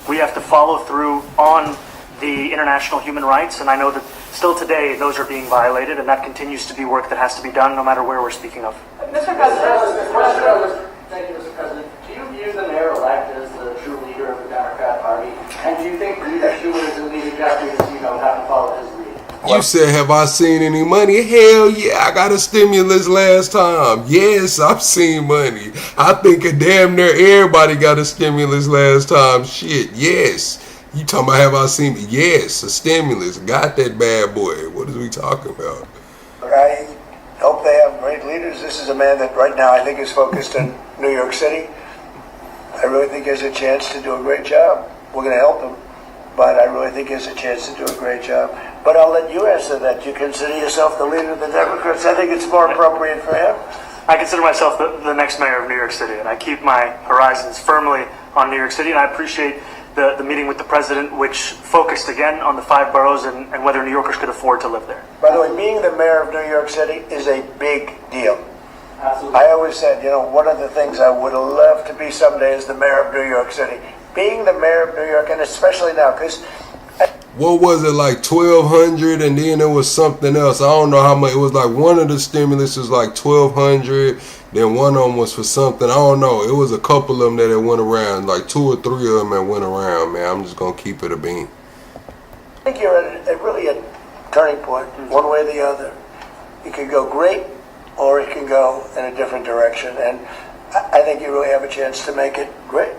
We have to follow through on the international human rights, and I know that still today those are being violated, and that continues to be work that has to be done no matter where we're speaking of. Mr. President, thank you, Mr. President. Do you view the mayor-elect as the true leader of the Democrat Party? And do you think Leader Schumer and Leader Jeffries, have to follow his lead? You said, have I seen any money? Hell yeah, I got a stimulus last time. Yes, I've seen money. I think damn near everybody got a stimulus last time. Shit, yes. You talking about have I seen? Yes, a stimulus. Got that bad boy. What is we talking about? I hope they have great leaders. This is a man that right now I think is focused in New York City. I really think he has a chance to do a great job. We're going to help him, but I really think he has a chance to do a great job. But I'll let you answer that. You consider yourself the leader of the Democrats. I think it's more appropriate for him. I consider myself the next mayor of New York City, and I keep my horizons firmly on New York City, and I appreciate the meeting with the president, which focused again on the 5 boroughs and whether New Yorkers could afford to live there. By the way, being the mayor of New York City is a big deal. Absolutely. I always said, one of the things I would love to be someday is the mayor of New York City. Being the mayor of New York, and especially now, because... What was it, like 1,200, and then there was something else. I don't know how much. It was like one of the stimulus was like 1,200, then one of them was for something. I don't know. It was a couple of them that went around, like 2 or 3 of them that went around, man. I'm just going to keep it a bean. I think you're at really a turning point, one way or the other. It can go great, or it can go in a different direction, and I think you really have a chance to make it great.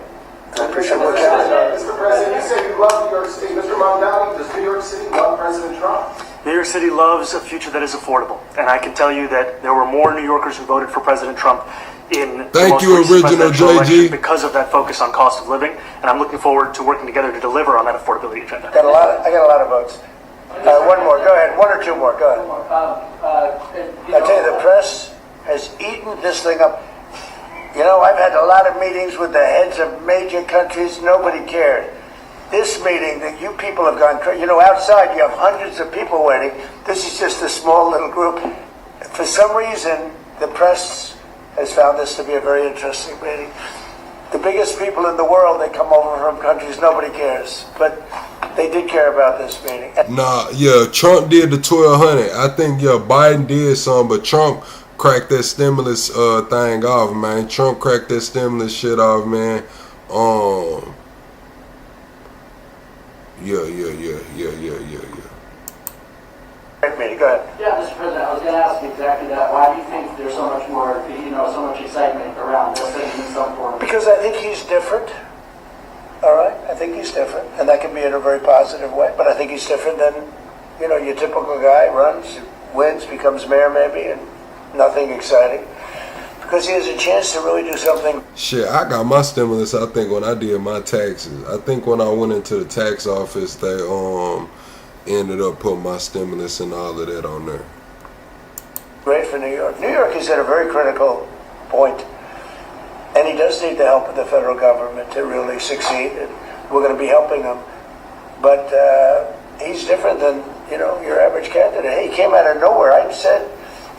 I appreciate what you're saying. Mr. President, you said you love New York City. Mr. Mamdani, does New York City love President Trump? New York City loves a future that is affordable, and I can tell you that there were more New Yorkers who voted for President Trump in Thank you, original JG. because of that focus on cost of living, and I'm looking forward to working together to deliver on that affordability agenda. I got a lot of votes. One more, go ahead. 1 or 2 more, go ahead. I tell you, the press has eaten this thing up. I've had a lot of meetings with the heads of major countries. Nobody cared. This meeting that you people have gone crazy. Outside you have hundreds of people waiting. This is just a small little group. For some reason, the press has found this to be a very interesting meeting. The biggest people in the world, they come over from countries nobody cares. But they did care about this meeting. Nah, yeah, Trump did the 1,200. I think, Biden did some, but Trump cracked that stimulus thing off, man. Trump cracked that stimulus shit off, man. Yeah. Go ahead. Yeah, Mr. President, I was going to ask you exactly that. Why do you think there's so much more, so much excitement around this thing in some form? Because I think he's different. All right? I think he's different. And that can be in a very positive way. But I think he's different than, your typical guy runs, wins, becomes mayor maybe, and nothing exciting. Because he has a chance to really do something. Shit, I got my stimulus, I think, when I did my taxes. I think when I went into the tax office, they ended up putting my stimulus and all of that on there. Great for New York. New York is at a very critical point. And he does need the help of the federal government to really succeed. And we're going to be helping him. But he's different than, your average candidate. He came out of nowhere. I said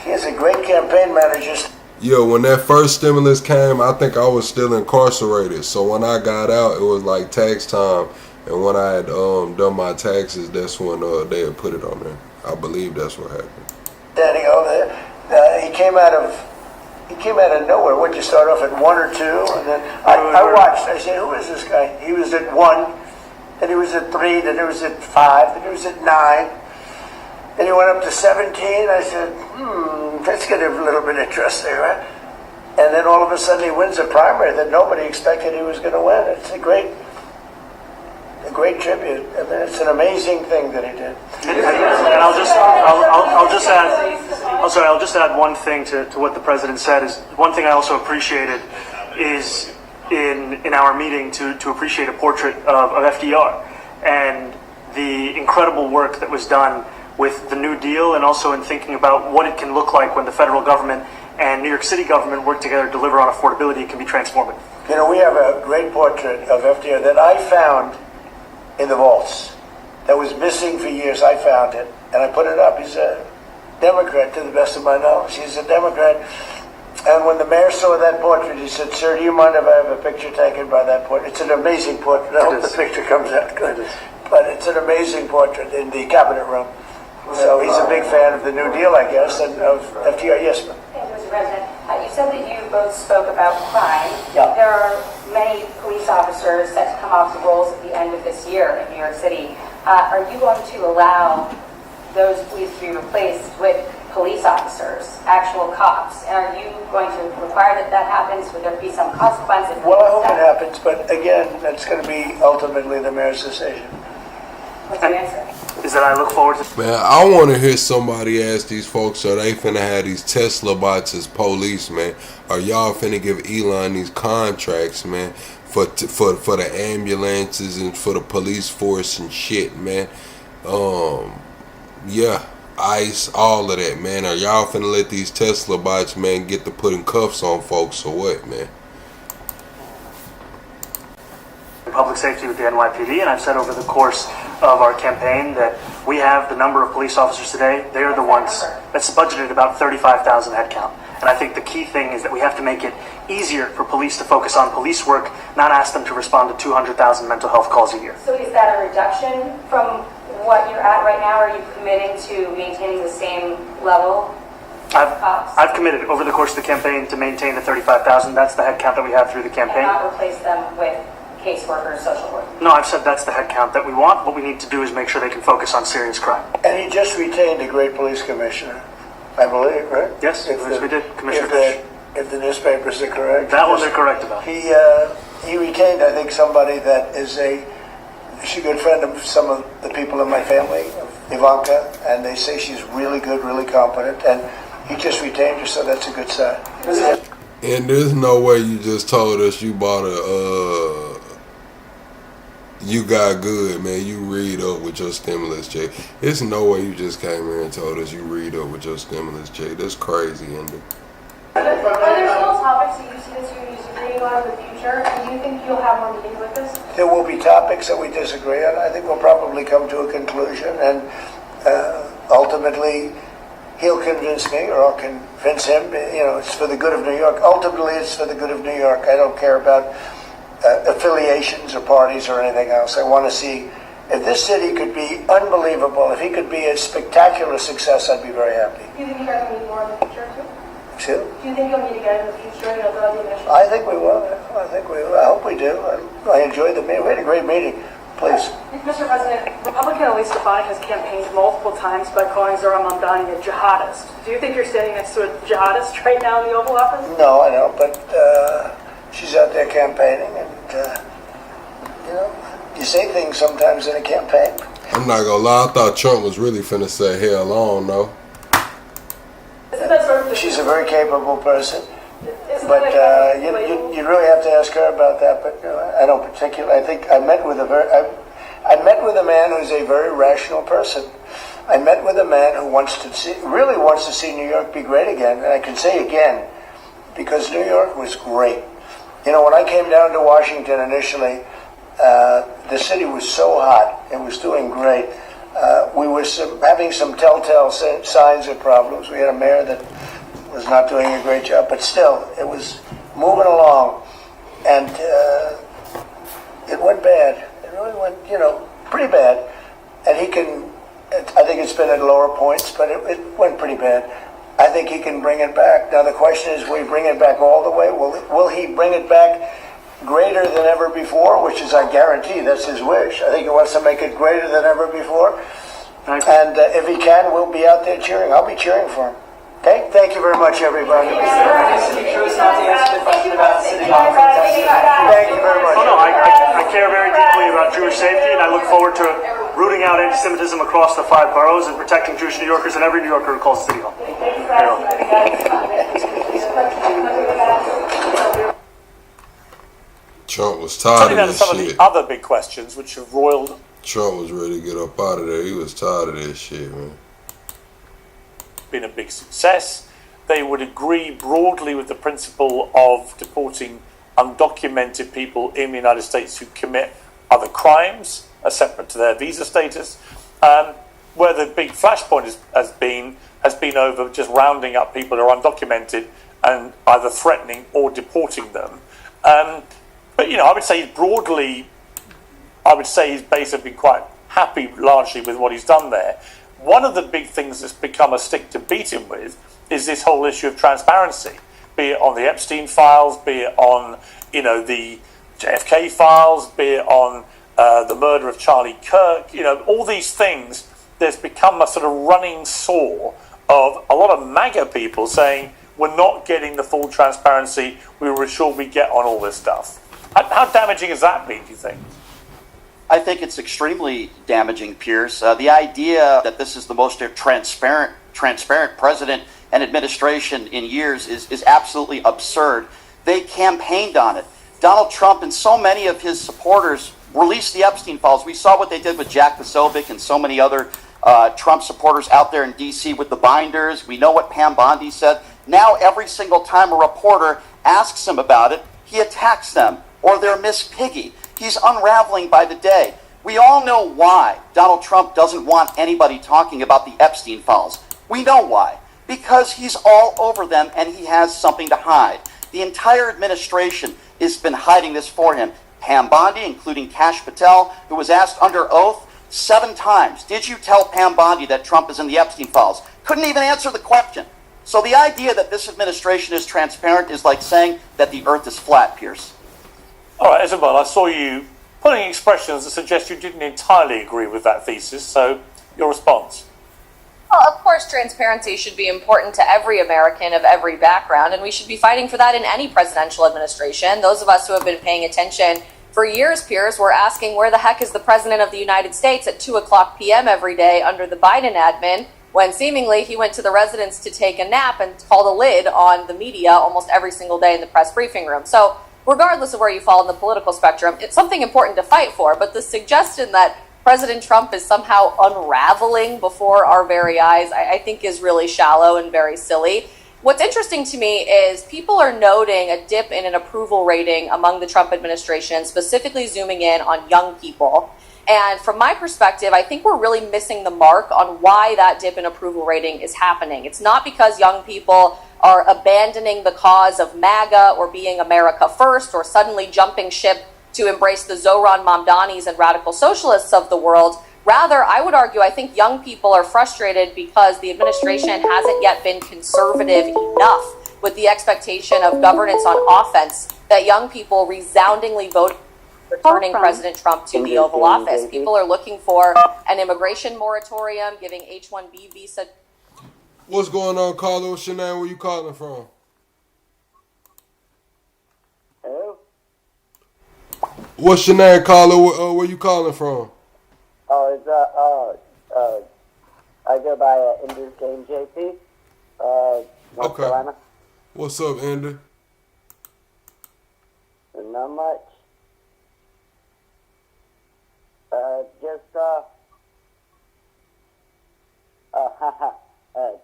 he has a great campaign manager. Yeah, when that first stimulus came, I think I was still incarcerated. So when I got out, it was like tax time. And when I had done my taxes, that's when they had put it on there. I believe that's what happened. Standing over there, he came out of nowhere. Would you start off at 1 or 2? And then I watched. I said, who is this guy? He was at 1, then he was at 3, then he was at 5, then he was at 9. Then he went up to 17. I said, that's getting a little bit interesting, right? And then all of a sudden he wins a primary that nobody expected he was going to win. It's a great great tribute. I mean, it's an amazing thing that he did. And I'll just add one thing to what the president said. Is one thing I also appreciated is in our meeting to appreciate a portrait of FDR and the incredible work that was done with the New Deal, and also in thinking about what it can look like when the federal government and New York City government work together to deliver on affordability. It can be transformative. You know, we have a great portrait of FDR that I found in the vaults that was missing for years. I found it, and I put it up. He's a Democrat, to the best of my knowledge. He's a Democrat. And when the mayor saw that portrait, he said, "Sir, do you mind if I have a picture taken by that portrait?" It's an amazing portrait. I hope the picture comes out good. But it's an amazing portrait in the cabinet room. So he's a big fan of the New Deal, I guess, and of FDR. Yes, ma'am. Mr. President, you said that you both spoke about crime. Yeah. There are many police officers set to come off the rolls at the end of this year in New York City. Are you going to allow those police to be replaced with police officers, actual cops? And are you going to require that that happens? Would there be some consequence? Well, I hope it happens, but again, that's going to be ultimately the mayor's decision. What's your answer? Is that I look forward to... Man, I want to hear somebody ask these folks, are they finna have these Tesla bots as police, man? Are y'all finna give Elon these contracts, man, for the ambulances and for the police force and shit, man? Yeah, ICE, all of that, man. Are y'all finna let these Tesla bots, man, get to putting cuffs on folks or what, man? Public safety with the NYPD, and I've said over the course of our campaign that we have the number of police officers today. They are the ones that's budgeted about 35,000 headcount. And I think the key thing is that we have to make it easier for police to focus on police work, not ask them to respond to 200,000 mental health calls a year. So is that a reduction from what you're at right now? Are you committing to maintaining the same level? I've committed over the course of the campaign to maintain the 35,000. That's the headcount that we have through the campaign. And not replace them with caseworkers, social work. No, I've said that's the headcount that we want. What we need to do is make sure they can focus on serious crime. And he just retained a great police commissioner, I believe, right? Yes, we did. Commissioner Fish. If the newspapers are correct. That one they're correct about. He retained, I think, somebody that is she's a good friend of some of the people in my family, Ivanka, and they say she's really good, really competent, and he just retained her, so that's a good sign. And there's no way you just told us you bought you got good, man. You read up with your stimulus check. There's no way you just came here and told us you read up with your stimulus check. That's crazy, Andy. Are there still topics that you see that you're disagreeing on in the future? And do you think you'll have more meetings like this? There will be topics that we disagree on. I think we'll probably come to a conclusion, and ultimately he'll convince me or I'll convince him. You know, it's for the good of New York. Ultimately, it's for the good of New York. I don't care about affiliations or parties or anything else. I want to see if this city could be unbelievable, if he could be a spectacular success, I'd be very happy. Do you think you guys will meet more in the future too? Too? Do you think you'll meet again in the future? You know, throughout the administration? I think we will. I hope we do. I enjoyed the meeting. We had a great meeting. Please. Mr. President, Republican Elise Stefanik has campaigned multiple times by calling Zohran Mamdani a jihadist. Do you think you're standing next to a jihadist right now in the Oval Office? No, I don't, but she's out there campaigning, and you know, you say things sometimes in a campaign. I'm not gonna lie, I thought Trump was really finna say hell on, though. She's a very capable person, but you really have to ask her about that. But I don't particularly. I think I met with a man who's a very rational person. I met with a man who really wants to see New York be great again, and I can say again because New York was great. You know, when I came down to Washington initially, the city was so hot. It was doing great. We were having some telltale signs of problems. We had a mayor that was not doing a great job, but still, it was moving along. And it went bad. It really went, pretty bad. And I think it's been at lower points, but it went pretty bad. I think he can bring it back. Now the question is, will he bring it back all the way? Will he bring it back greater than ever before, which is, I guarantee, that's his wish. I think he wants to make it greater than ever before. And if he can, we'll be out there cheering. I'll be cheering for him. Okay, thank you very much, everybody. Is there any city truths not to answer the question about City Hall? Thank you very much. Oh no, I care very deeply about Jewish safety, and I look forward to rooting out anti-Semitism across the 5 boroughs and protecting Jewish New Yorkers and every New Yorker who calls the City Hall. Trump was tired Turning now of to this some of shit. the other big questions which have roiled. Trump was ready to get up out of there. He was tired of this shit, man. Been a big success. They would agree broadly with the principle of deporting undocumented people in the United States who commit other crimes, separate to their visa status. Where the big flashpoint has been over just rounding up people who are undocumented and either threatening or deporting them. But I would say broadly, his base have been quite happy largely with what he's done there. One of the big things that's become a stick to beat him with is this whole issue of transparency, be it on the Epstein files, be it on the JFK files, be it on the murder of Charlie Kirk. All these things. There's become a sort of running saw of a lot of MAGA people saying we're not getting the full transparency we were sure we get on all this stuff. How damaging has that been, do you think? I think it's extremely damaging, Pierce. The idea that this is the most transparent president and administration in years is absolutely absurd. They campaigned on it. Donald Trump and so many of his supporters released the Epstein files. We saw what they did with Jack Posobiec and so many other Trump supporters out there in D.C. with the binders. We know what Pam Bondi said. Now every single time a reporter asks him about it, he attacks them, or they're Miss Piggy. He's unraveling by the day. We all know why Donald Trump doesn't want anybody talking about the Epstein files. We know why. Because he's all over them and he has something to hide. The entire administration has been hiding this for him. Pam Bondi, including Kash Patel, who was asked under oath 7 times, did you tell Pam Bondi that Trump is in the Epstein files? Couldn't even answer the question. So the idea that this administration is transparent is like saying that the earth is flat, Pierce. All right, Isabel, I saw you putting expressions that suggest you didn't entirely agree with that thesis, so your response? Well, of course, transparency should be important to every American of every background, and we should be fighting for that in any presidential administration. Those of us who have been paying attention for years, Piers, were asking where the heck is the President of the United States at 2 o'clock p.m. every day under the Biden admin, when seemingly he went to the residence to take a nap and called a lid on the media almost every single day in the press briefing room. So regardless of where you fall in the political spectrum, it's something important to fight for. But the suggestion that President Trump is somehow unraveling before our very eyes, I think is really shallow and very silly. What's interesting to me is people are noting a dip in an approval rating among the Trump administration, specifically zooming in on young people. And from my perspective, I think we're really missing the mark on why that dip in approval rating is happening. It's not because young people are abandoning the cause of MAGA or being America first or suddenly jumping ship to embrace the Zohran Mamdanis and radical socialists of the world. Rather, I would argue, I think young people are frustrated because the administration hasn't yet been conservative enough with the expectation of governance on offense that young people resoundingly voted returning President Trump to the Oval Office. People are looking for an immigration moratorium, giving H-1B visa. What's going on, Carlos? Shanann, where you calling from? Hello? What's Shanann, Carlo? Where you calling from? Oh, it's, I go by Ender's Game JP, North Carolina. What's up, Ender? Not much. Just,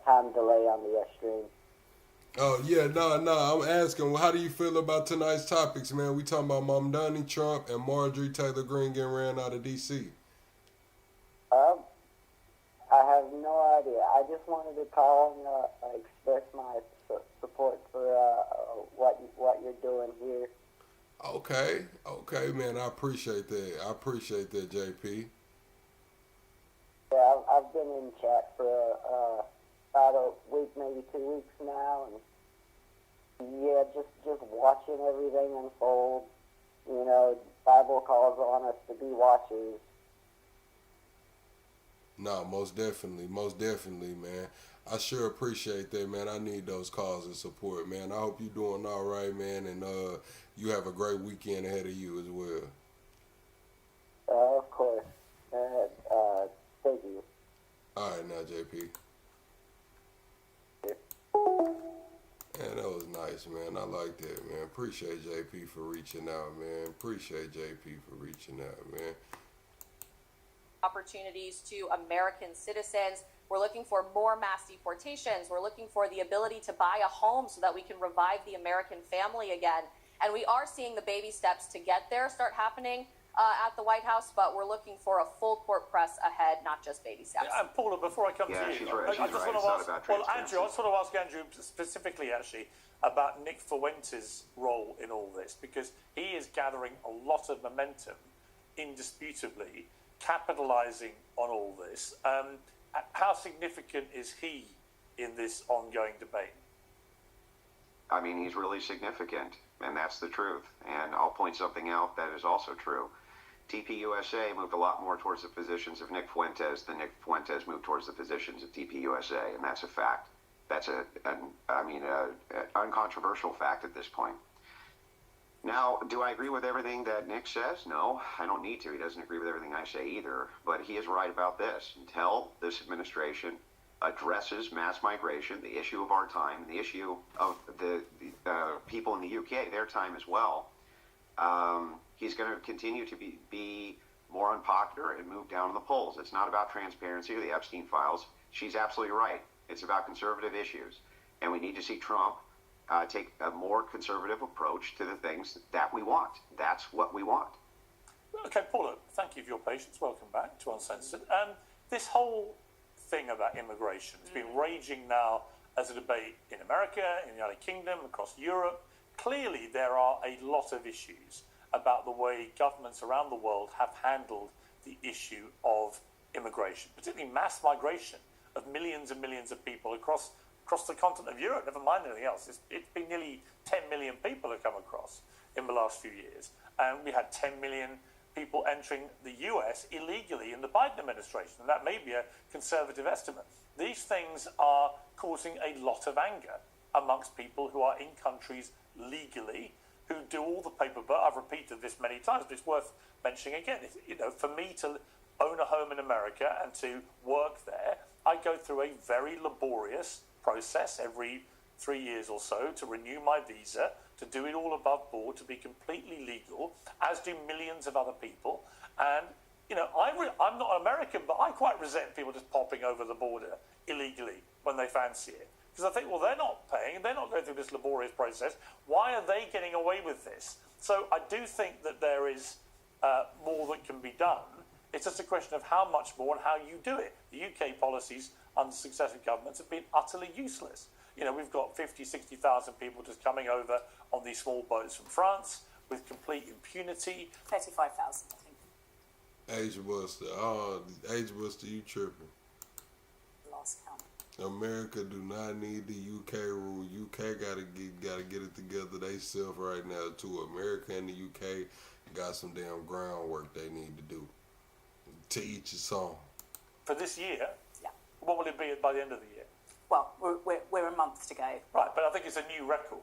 time delay on the stream. Oh, yeah, no. I'm asking, how do you feel about tonight's topics, man? We talking about Mamdani, Trump, and Marjorie Taylor Greene getting ran out of D.C. I have no idea. I just wanted to call and express my support for what you're doing here. Okay, man. I appreciate that, JP. Yeah, I've been in chat for about a week, maybe 2 weeks now, and yeah, just watching everything unfold. You know, Bible calls on us to be watchers. No, most definitely, man. I sure appreciate that, man. I need those calls and support, man. I hope you're doing all right, man, and you have a great weekend ahead of you as well. Of course. Thank you. All right, now, JP. Man, that was nice, man. I like that, man. Appreciate JP for reaching out, man. Appreciate JP for reaching out, man. Opportunities to American citizens. We're looking for more mass deportations. We're looking for the ability to buy a home so that we can revive the American family again. And we are seeing the baby steps to get there start happening at the White House, but we're looking for a full court press ahead, not just baby steps. Yeah, and Paula, before I come to you, she's right. I just want to ask, well, Andrew, I just want to ask Andrew specifically, actually, about Nick Fuentes' role in all this, because he is gathering a lot of momentum, indisputably, capitalizing on all this. How significant is he in this ongoing debate? I mean, he's really significant, and that's the truth. And I'll point something out that is also true. TPUSA moved a lot more towards the positions of Nick Fuentes than Nick Fuentes moved towards the positions of TPUSA, and that's a fact. That's an uncontroversial fact at this point. Now, do I agree with everything that Nick says? No, I don't need to. He doesn't agree with everything I say either. But he is right about this. Until this administration addresses mass migration, the issue of our time, the issue of the people in the UK, their time as well, he's going to continue to be more unpopular and move down in the polls. It's not about transparency or the Epstein files. She's absolutely right. It's about conservative issues. And we need to see Trump take a more conservative approach to the things that we want. That's what we want. Okay, Paula, thank you for your patience. Welcome back to Uncensored. This whole thing about immigration has been raging now as a debate in America, in the United Kingdom, across Europe. Clearly, there are a lot of issues about the way governments around the world have handled the issue of immigration, particularly mass migration of millions and millions of people across the continent of Europe, never mind anything else. It's been nearly 10 million people have come across in the last few years. And we had 10 million people entering the US illegally in the Biden administration. And that may be a conservative estimate. These things are causing a lot of anger amongst people who are in countries legally, who do all the paperwork. I've repeated this many times, but it's worth mentioning again. For me to own a home in America and to work there, I go through a very laborious process every 3 years or so to renew my visa, to do it all above board, to be completely legal, as do millions of other people. And, I'm not American, but I quite resent people just popping over the border illegally when they fancy it. Because I think, well, they're not paying, they're not going through this laborious process. Why are they getting away with this? So I do think that there is more that can be done. It's just a question of how much more and how you do it. The UK policies under successive governments have been utterly useless. We've got 50, 60,000 people just coming over on these small boats from France with complete impunity. 35,000, I think. Age Buster, you tripping. Lost count. America do not need the UK rule. UK gotta get it together themselves right now too. America and the UK got some damn groundwork they need to do. To each his own. For this year? Yeah. What will it be by the end of the year? Well, we're a month to go. Right, but I think it's a new record,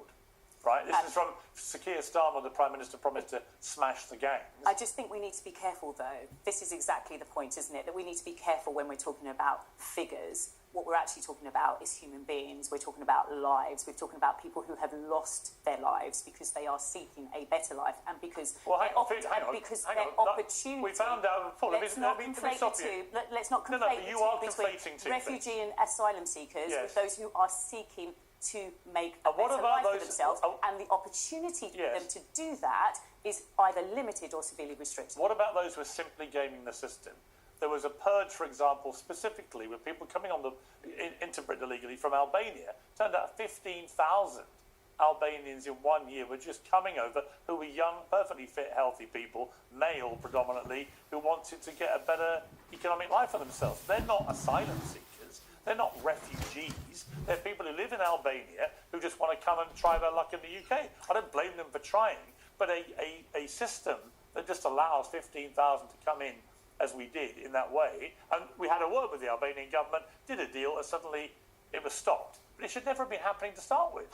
right? This is from Sakir Starmer, the Prime Minister promised to smash the gangs. I just think we need to be careful, though. This is exactly the point, isn't it? That we need to be careful when we're talking about figures. What we're actually talking about is human beings. We're talking about lives. We're talking about people who have lost their lives because they are seeking a better life and because hang on. Opportunity. We found out. Paul, let's not conflate between refugee and asylum seekers with those who are seeking to make a better life for themselves, and the opportunity for them to do that is either limited or severely restricted. What about those who are simply gaming the system? There was a purge, for example, specifically with people coming into Britain illegally from Albania. Turned out 15,000 Albanians in 1 year were just coming over, who were young, perfectly fit, healthy people, male predominantly, who wanted to get a better economic life for themselves. They're not asylum seekers. They're not refugees. They're people who live in Albania who just want to come and try their luck in the UK. I don't blame them for trying, but a system that just allows 15,000 to come in as we did in that way, and we had a word with the Albanian government, did a deal, and suddenly it was stopped. But it should never have been happening to start with.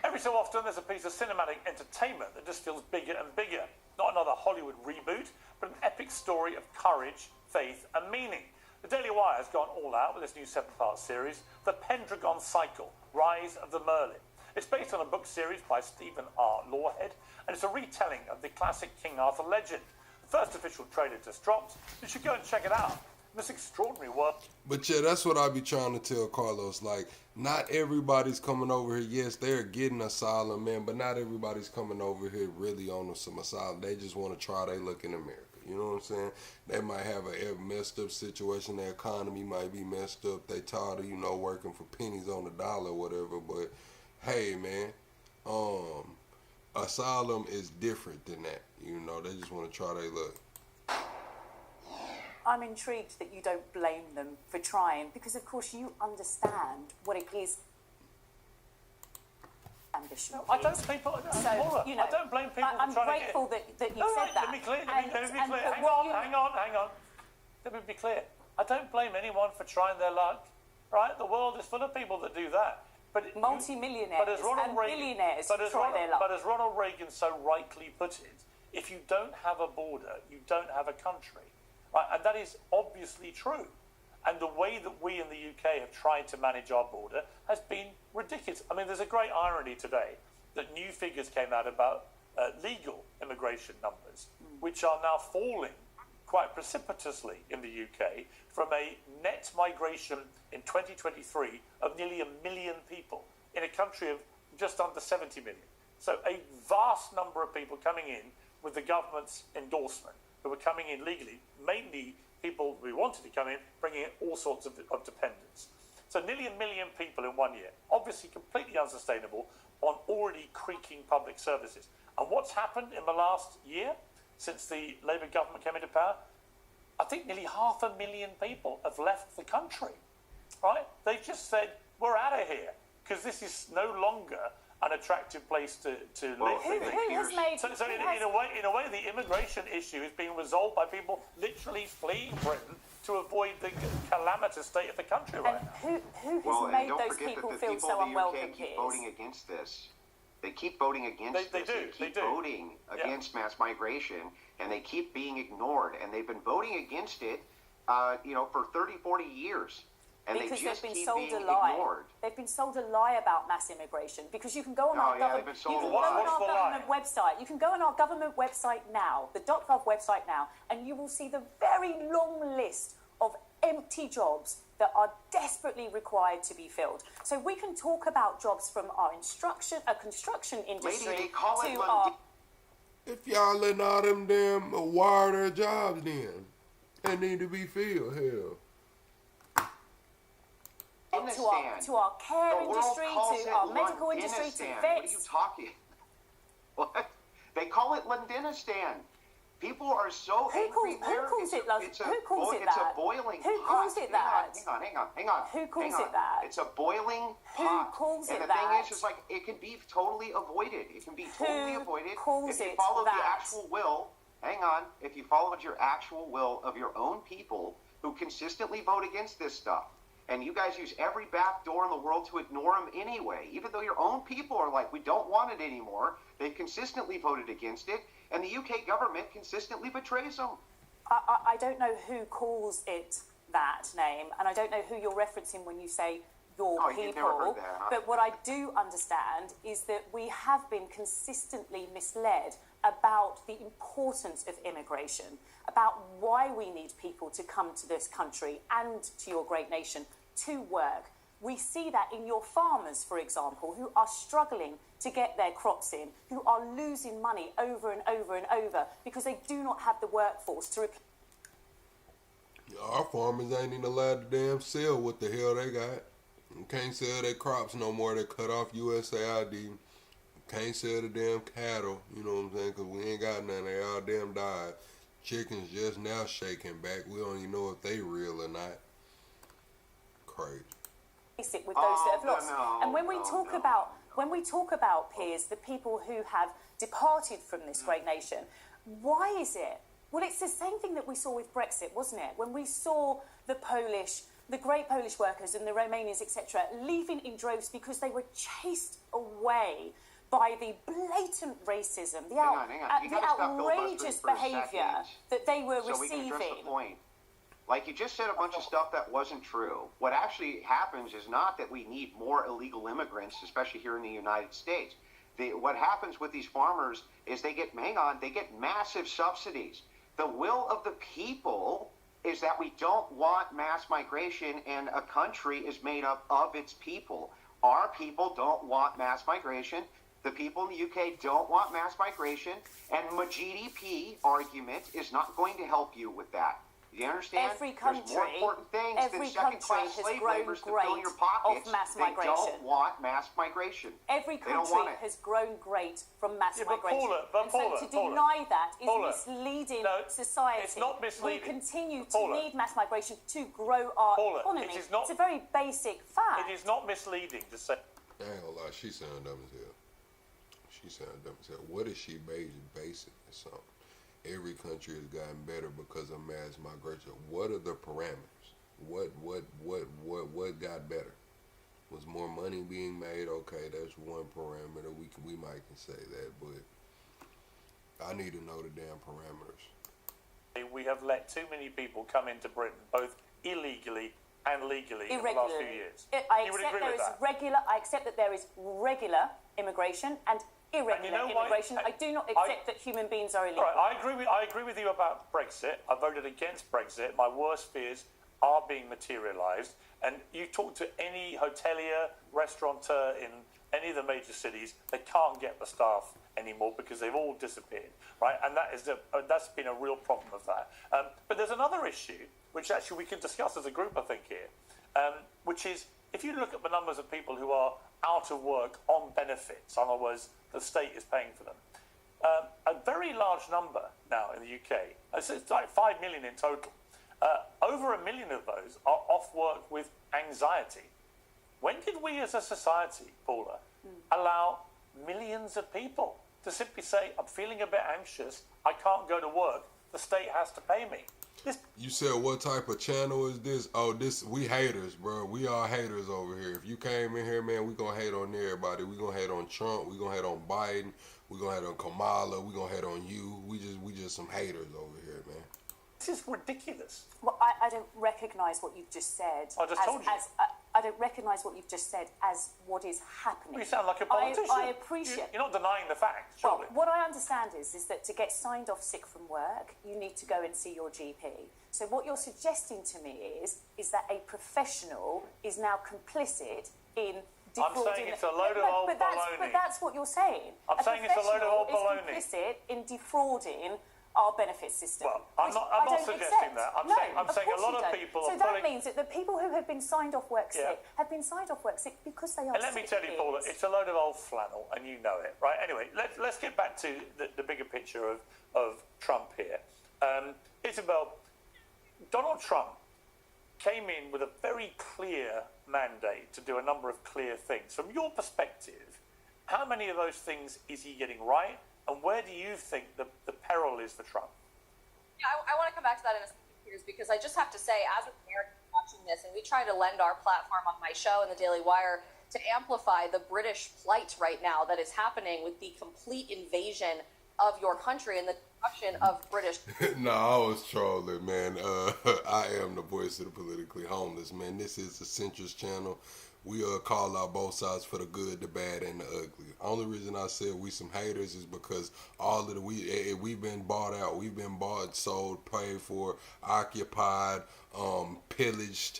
Every so often there's a piece of cinematic entertainment that just feels bigger and bigger. Not another Hollywood reboot, but an epic story of courage, faith and meaning. The Daily Wire has gone all out with this new 7-part series, The Pendragon Cycle, Rise of the Merlin. It's based on a book series by Stephen R. Lawhead, and it's a retelling of the classic King Arthur legend. The first official trailer just dropped. You should go and check it out. This extraordinary work. But yeah, that's what I be trying to tell Carlos. Like, not everybody's coming over here. Yes, they're getting asylum, man, but not everybody's coming over here really on some asylum. They just want to try their luck in America. You know what I'm saying? They might have a messed up situation. Their economy might be messed up. They tired of, working for pennies on the dollar or whatever. But hey, man, asylum is different than that. They just want to try their luck. I'm intrigued that you don't blame them for trying, because of course you understand what it is. Ambition. I don't blame people. I don't blame people I'm for trying grateful to get... that you said that. Let me be clear. Hang on. Let me be clear. I don't blame anyone for trying their luck. Right? The world is full of people that do that. But multi-millionaires and billionaires try their luck. But as Ronald Reagan so rightly put it, if you don't have a border, you don't have a country. Right? And that is obviously true. And the way that we in the UK have tried to manage our border has been ridiculous. I mean, there's a great irony today that new figures came out about legal immigration numbers, which are now falling quite precipitously in the UK from a net migration in 2023 of nearly 1 million people in a country of just under 70 million. So a vast number of people coming in with the government's endorsement, who were coming in legally, mainly people who wanted to come in, bringing in all sorts of dependents. So nearly 1 million people in 1 year, obviously completely unsustainable on already creaking public services. And what's happened in the last year, since the Labour government came into power? I think nearly 500,000 people have left the country, right? They've just said, we're out of here, because this is no longer an attractive place to live. Who has made... So in a way, the immigration issue is being resolved by people literally fleeing Britain to avoid the calamitous state of the country right now. Who has made those people feel so unwelcome here? Keep voting against this. They keep voting against this. They keep voting against mass migration, and they keep being ignored. And they've been voting against it, for 30, 40 years. And because they just they've been keep sold being a lie. ignored. They've been sold a lie about mass immigration, because you can go on our government website. You can go on our government website now, the .gov website now, and you will see the very long list of empty jobs that are desperately required to be filled. So we can talk about jobs from our construction industry to our... If y'all letting all them damn wire jobs then, they need to be filled, hell. To our care industry, to our medical industry, to vets. What are you talking? What? They call it Londinistan. People are so angry there. Who calls it that? It's a boiling pot. Who calls it that? Hang on. Who calls it that? It's a boiling pot. Who calls it that? And the thing is, like, it can be totally avoided. It can be totally avoided if you follow the actual will. Hang on. If you followed your actual will of your own people who consistently vote against this stuff. And you guys use every back door in the world to ignore them anyway. Even though your own people are like, we don't want it anymore. They've consistently voted against it. And the UK government consistently betrays them. I don't know who calls it that name. And I don't know who you're referencing when you say your people. You've never heard that, huh? But what I do understand is that we have been consistently misled about the importance of immigration, about why we need people to come to this country and to your great nation to work. We see that in your farmers, for example, who are struggling to get their crops in, who are losing money over and over and over because they do not have the workforce to replace. Our farmers ain't even allowed to damn sell what the hell they got. Can't sell their crops no more. They cut off USAID. Can't sell the damn cattle, you know what I'm saying, because we ain't got none. They all damn died. Chickens just now shaking back. We don't even know if they real or not. Crazy. It with those that have lost. And when we talk about peers, the people who have departed from this great nation, why is it? Well, it's the same thing that we saw with Brexit, wasn't it? When we saw the Polish the great Polish workers and the Romanians, etc., leaving in droves because they were chased away by the blatant racism, the outrageous behaviour that they were so we can address the receiving. point. Like you just said a bunch of stuff that wasn't true. What actually happens is not that we need more illegal immigrants, especially here in the United States. What happens with these farmers is they get massive subsidies. The will of the people is that we don't want mass migration, and a country is made up of its people. Our people don't want mass migration. The people in the UK don't want mass migration, and my GDP argument is not going to help you with that. You understand? Every country, There's more important things than second-class slave laborers to fill your pockets. of mass They migration. don't want mass migration. Every They don't country want it. has grown great from mass Yeah, but migration. Paula, and so to deny that is Paula, misleading no, society. it's not misleading. We continue to Paula, need mass migration to grow our Paula, economy. it is not- it's a very basic fact. It is not misleading to say. I ain't gonna lie, she sound dumb as hell. She sound dumb as hell. What is she basing this on? Every country has gotten better because of mass migration. What are the parameters? What got better? Was more money being made? Okay, that's one parameter. We might can say that, but I need to know the damn parameters. We have let too many people come into Britain, both illegally and legally, in the last few years. I You would accept agree with that? I accept that there is regular immigration and irregular And you know why- immigration. I do not accept that human beings are illegal. All right, I agree with you about Brexit. I voted against Brexit. My worst fears are being materialised. And you talk to any hotelier, restaurateur in any of the major cities, they can't get the staff anymore because they've all disappeared, right? And that's been a real problem of that. But there's another issue, which actually we can discuss as a group, I think, here, which is if you look at the numbers of people who are out of work on benefits, in other words, the state is paying for them, a very large number now in the UK, it's like 5 million in total, over 1 million of those are off work with anxiety. When did we as a society, Paula, allow millions of people to simply say, I'm feeling a bit anxious, I can't go to work, the state has to pay me? You said what type of channel is this? Oh, we haters, bro. We are haters over here. If you came in here, man, we gonna hate on everybody. We gonna hate on Trump. We gonna hate on Biden. We gonna hate on Kamala. We gonna hate on you. We just some haters over here, man. This is ridiculous. Well, I don't recognise what you've just said. I just told you. I don't recognise what you've just said as what is happening. Well, you sound like a politician. I appreciate. You're not denying the fact, surely. Well, what I understand is that to get signed off sick from work, you need to go and see your GP. So what you're suggesting to me is that a professional is now complicit in defrauding. I'm saying it's a load of old baloney. But that's what you're saying. I'm saying it's a load of old baloney. A professional is complicit in defrauding our benefit system. Well, I'm not suggesting that. I'm saying a lot of people So are that pulling... means that the people who have been signed off work sick have been signed off work sick because they are And let me tell you, Paula, it's a load of old flannel, and you know it, right? Anyway, let's get back to the bigger picture of Trump here. Isabel, Donald Trump came in with a very clear mandate to do a number of clear things. From your perspective, how many of those things is he getting right? And where do you think the peril is for Trump? Yeah, I want to come back to that in a second, because I just have to say, as an American watching this, and we try to lend our platform on my show and the Daily Wire to amplify the British plight right now that is happening with the complete invasion of your country and the destruction of British. No, I was trolling, man. I am the voice of the politically homeless, man. This is the centrist channel. We call out both sides for the good, the bad, and the ugly. Only reason I said we some haters is because all of we've been bought out. We've been bought, sold, paid for, occupied, pillaged,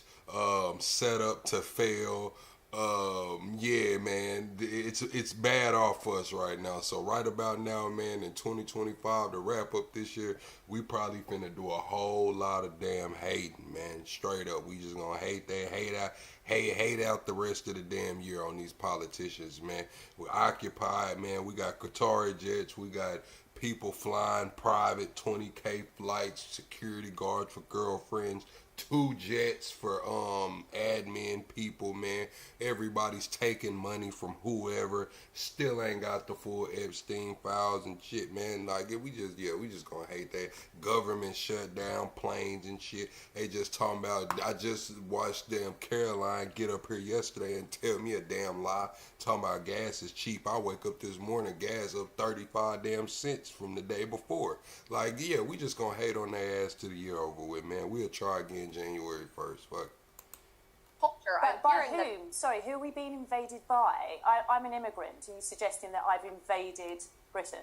set up to fail. Yeah, man, it's bad off for us right now. So right about now, man, in 2025, to wrap up this year, we probably finna do a whole lot of damn hating, man. Straight up, we just gonna hate that, hate out the rest of the damn year on these politicians, man. We're occupied, man. We got Qatari jets, we got people flying private 20K flights, security guards for girlfriends, 2 jets for admin people, man. Everybody's taking money from whoever. Still ain't got the full Epstein files and shit, man. Like we just gonna hate that. Government shut down planes and shit. They just talking about. I just watched damn Caroline get up here yesterday and tell me a damn lie. Talking about gas is cheap. I wake up this morning, gas up 35 damn cents from the day before. Like, yeah, we just gonna hate on their ass to the year over with, man. We'll try again January 1st. Fuck. Culture. But by whom? Sorry, who are we being invaded by? I'm an immigrant. Are you suggesting that I've invaded Britain?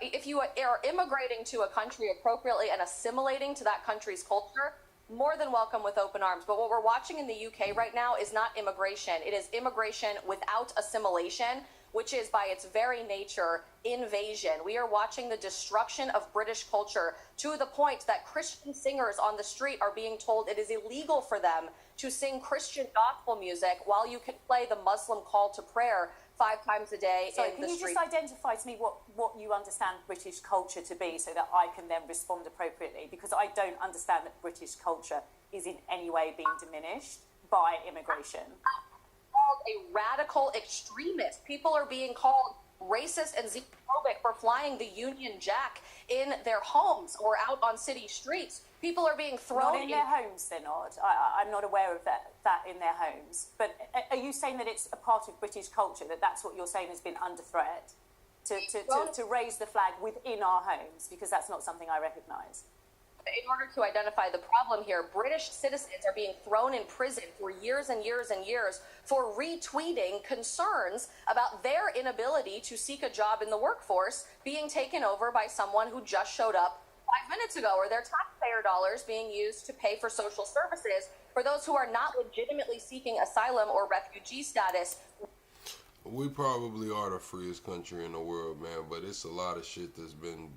If you are immigrating to a country appropriately and assimilating to that country's culture, more than welcome with open arms. But what we're watching in the UK right now is not immigration. It is immigration without assimilation, which is by its very nature invasion. We are watching the destruction of British culture to the point that Christian singers on the street are being told it is illegal for them to sing Christian gospel music while you can play the Muslim call to prayer 5 times a day Sorry, in can the you street. just identify to me what you understand British culture to be so that I can then respond appropriately? Because I don't understand that British culture is in any way being diminished by immigration. Called a radical extremist. People are being called racist and xenophobic for flying the Union Jack in their homes or out on city streets. People are being thrown Not in their homes, they're not. I'm not aware of that in their homes. But are you saying that it's a part of British culture, that that's what you're saying has been under threat? To raise the flag within our homes? Because that's not something I recognise. In order to identify the problem here, British citizens are being thrown in prison for years and years and years for retweeting concerns about their inability to seek a job in the workforce being taken over by someone who just showed up 5 minutes ago, or their taxpayer dollars being used to pay for social services for those who are not legitimately seeking asylum or refugee status. We probably are the freest country in the world, man, but it's a lot of shit that's been,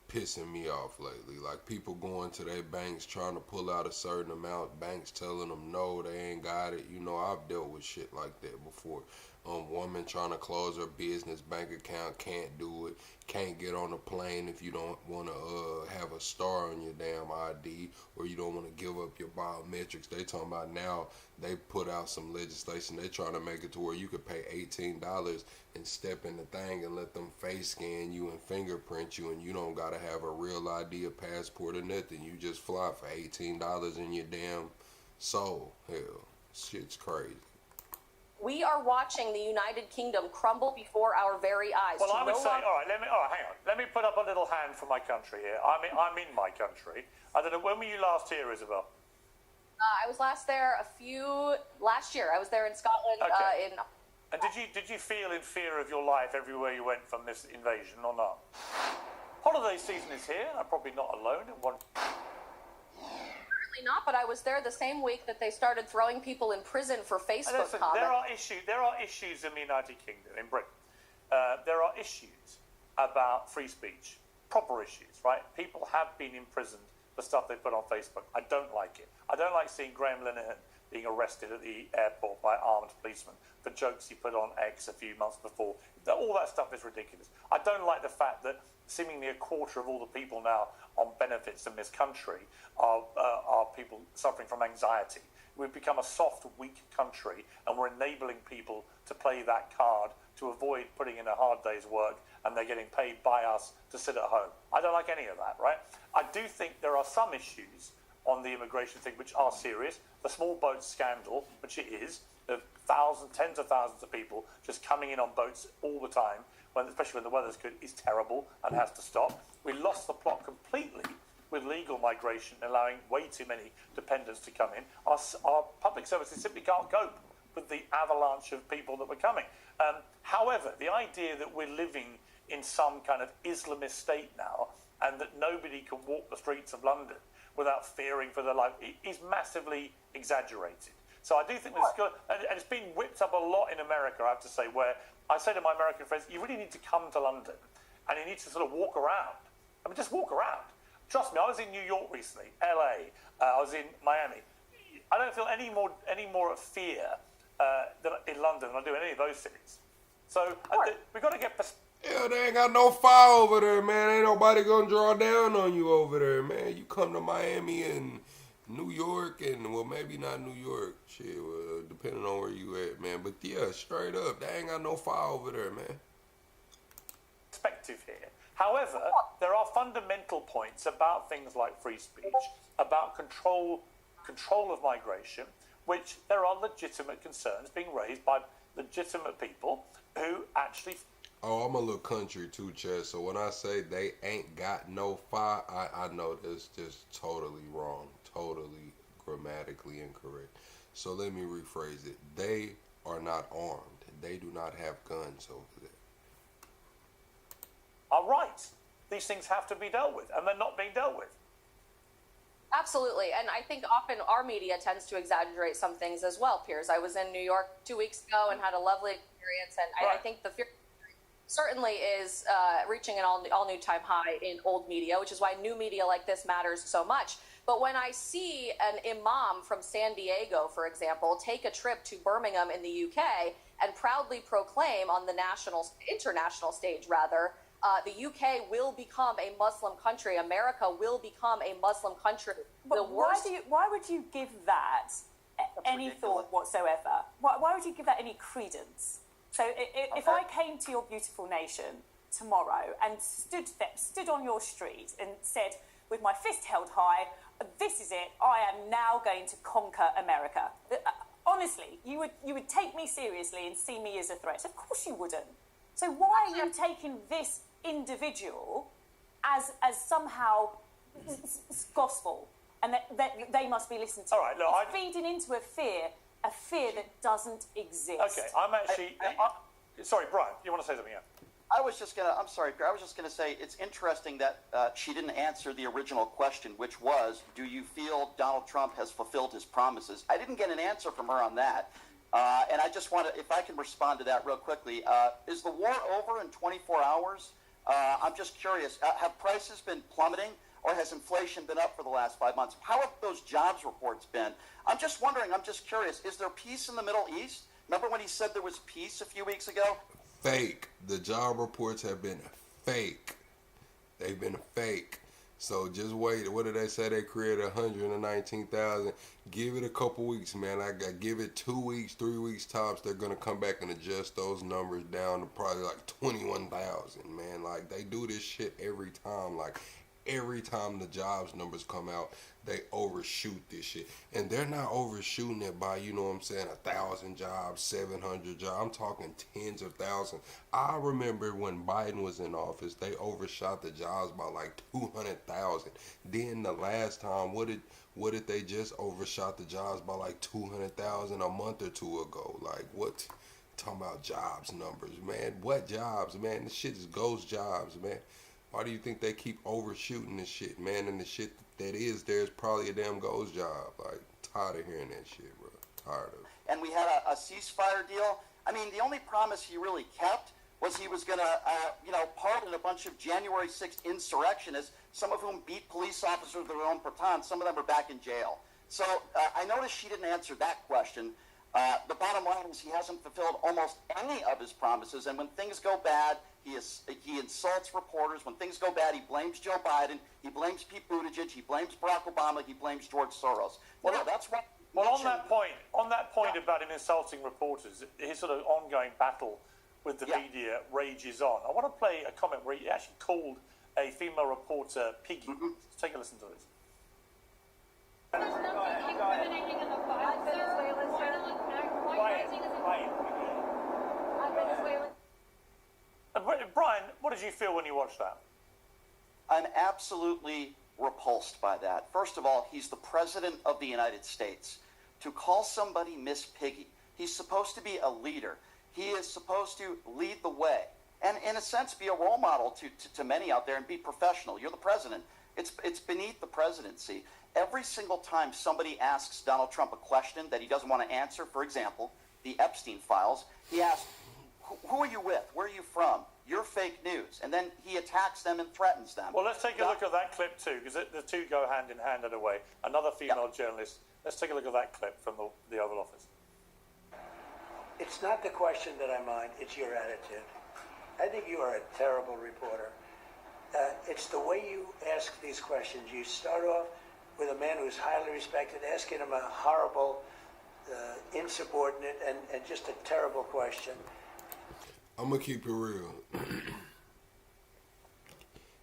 pissing me off lately. Like people going to their banks trying to pull out a certain amount, banks telling them no, they ain't got it. I've dealt with shit like that before. Woman trying to close her business bank account, can't do it, can't get on a plane if you don't want to have a star on your damn ID, or you don't want to give up your biometrics. They talking about now they put out some legislation. They trying to make it to where you could pay $18 and step in the thing and let them face scan you and fingerprint you, and you don't got to have a real ID, a passport, or nothing. You just fly for $18 in your damn soul. Hell, shit's crazy. We are watching the United Kingdom crumble before our very eyes. Well, I would say, all right, hang on. Let me put up a little hand for my country here. I'm in my country. I don't know, when were you last here, Isabel? I was last year. I was there in Scotland. Okay. And did you feel in fear of your life everywhere you went from this invasion or not? Holiday season is here. I'm probably not alone. Not, but I was there the same week that they started throwing people in prison for Facebook comments. There are issues in the United Kingdom, in Britain. There are issues about free speech, proper issues, right? People have been imprisoned for stuff they put on Facebook. I don't like it. I don't like seeing Graham Linehan being arrested at the airport by armed policemen for jokes he put on X a few months before. All that stuff is ridiculous. I don't like the fact that seemingly a quarter of all the people now on benefits in this country are people suffering from anxiety. We've become a soft, weak country, and we're enabling people to play that card to avoid putting in a hard day's work, and they're getting paid by us to sit at home. I don't like any of that, right? I do think there are some issues on the immigration thing which are serious. The small boat scandal, which it is, of tens of thousands of people just coming in on boats all the time, especially when the weather's good, is terrible and has to stop. We lost the plot completely with legal migration, allowing way too many dependents to come in. Our public services simply can't cope with the avalanche of people that were coming. However, the idea that we're living in some kind of Islamist state now and that nobody can walk the streets of London without fearing for their life is massively exaggerated. So I do think this is good, and it's been whipped up a lot in America, I have to say, where I say to my American friends, you really need to come to London and you need to sort of walk around. I mean, just walk around. Trust me, I was in New York recently, LA, I was in Miami. I don't feel any more fear than in London than I do in any of those cities. So we've got to get Hell, they ain't got no fire over there, man. Ain't nobody gonna draw down on you over there, man. You come to Miami and New York, and well, maybe not New York, shit, well, depending on where you at, man. But yeah, straight up, they ain't got no fire over there, man. Perspective here. However, there are fundamental points about things like free speech, about control of migration, which there are legitimate concerns being raised by legitimate people who actually. Oh, I'm a little country too, Chess. So when I say they ain't got no fire, I know that's just totally wrong, totally grammatically incorrect. So let me rephrase it. They are not armed. They do not have guns over there. Are right. These things have to be dealt with, and they're not being dealt with. Absolutely, and I think often our media tends to exaggerate some things as well, Piers. I was in New York 2 weeks ago and had a lovely experience, and I think the fear certainly is reaching an all-new time high in old media, which is why new media like this matters so much. But when I see an imam from San Diego, for example, take a trip to Birmingham in the UK and proudly proclaim on the international stage, the UK will become a Muslim country. America will become a Muslim country. But why would you give that any thought whatsoever? Why would you give that any credence? So if I came to your beautiful nation tomorrow and stood on your street and said, with my fist held high, this is it, I am now going to conquer America. Honestly, you would take me seriously and see me as a threat. Of course you wouldn't. So why are you taking this individual as somehow gospel and that they must be listened to? All right, look, it's feeding into a fear that doesn't exist. Okay, I'm actually. Sorry, Brian, you want to say something? Yeah. I'm sorry, Pierre. I was just going to say it's interesting that she didn't answer the original question, which was, do you feel Donald Trump has fulfilled his promises? I didn't get an answer from her on that. And I just want to, if I can respond to that real quickly, is the war over in 24 hours? I'm just curious, have prices been plummeting, or has inflation been up for the last 5 months? How have those jobs reports been? I'm just wondering, I'm just curious, is there peace in the Middle East? Remember when he said there was peace a few weeks ago? Fake. The job reports have been fake. They've been fake. So just wait. What did they say? They created 119,000. Give it a couple weeks, man. I got give it 2 weeks, 3 weeks tops. They're gonna come back and adjust those numbers down to probably like 21,000, man. Like they do this shit every time. Like every time the jobs numbers come out, they overshoot this shit. And they're not overshooting it by, you know what I'm saying, 1,000 jobs, 700 jobs. I'm talking tens of thousands. I remember when Biden was in office, they overshot the jobs by like 200,000. Then the last time, what did they just overshot the jobs by like 200,000 a month or two ago? Like what? Talking about jobs numbers, man. What jobs, man? This shit is ghost jobs, man. Why do you think they keep overshooting this shit, man? And the shit that is there is probably a damn ghost job. Like, tired of hearing that shit, bro. Tired of it. And we had a ceasefire deal. I mean, the only promise he really kept was he was going to, pardon a bunch of January 6th insurrectionists, some of whom beat police officers with their own batons. Some of them are back in jail. So I noticed she didn't answer that question. The bottom line is he hasn't fulfilled almost any of his promises, and when things go bad, he insults reporters. When things go bad, he blames Joe Biden, he blames Pete Buttigieg, he blames Barack Obama, he blames George Soros. Well, that's what. Well, on that point about him insulting reporters, his sort of ongoing battle with the media rages on. I want to play a comment where he actually called a female reporter piggy. Let's take a listen to this. Brian, what did you feel when you watched that? I'm absolutely repulsed by that. First of all, he's the president of the United States. To call somebody Miss Piggy, he's supposed to be a leader. He is supposed to lead the way and, in a sense, be a role model to many out there and be professional. You're the president. It's beneath the presidency. Every single time somebody asks Donald Trump a question that he doesn't want to answer, for example, the Epstein files, he asks, who are you with? Where are you from? You're fake news. And then he attacks them and threatens them. Well, let's take a look at that clip too, because the two go hand in hand in a way. Another female journalist. Let's take a look at that clip from the Oval Office. It's not the question that I mind, it's your attitude. I think you are a terrible reporter. It's the way you ask these questions. You start off with a man who's highly respected, asking him a horrible, insubordinate, and just a terrible question. I'm gonna keep it real.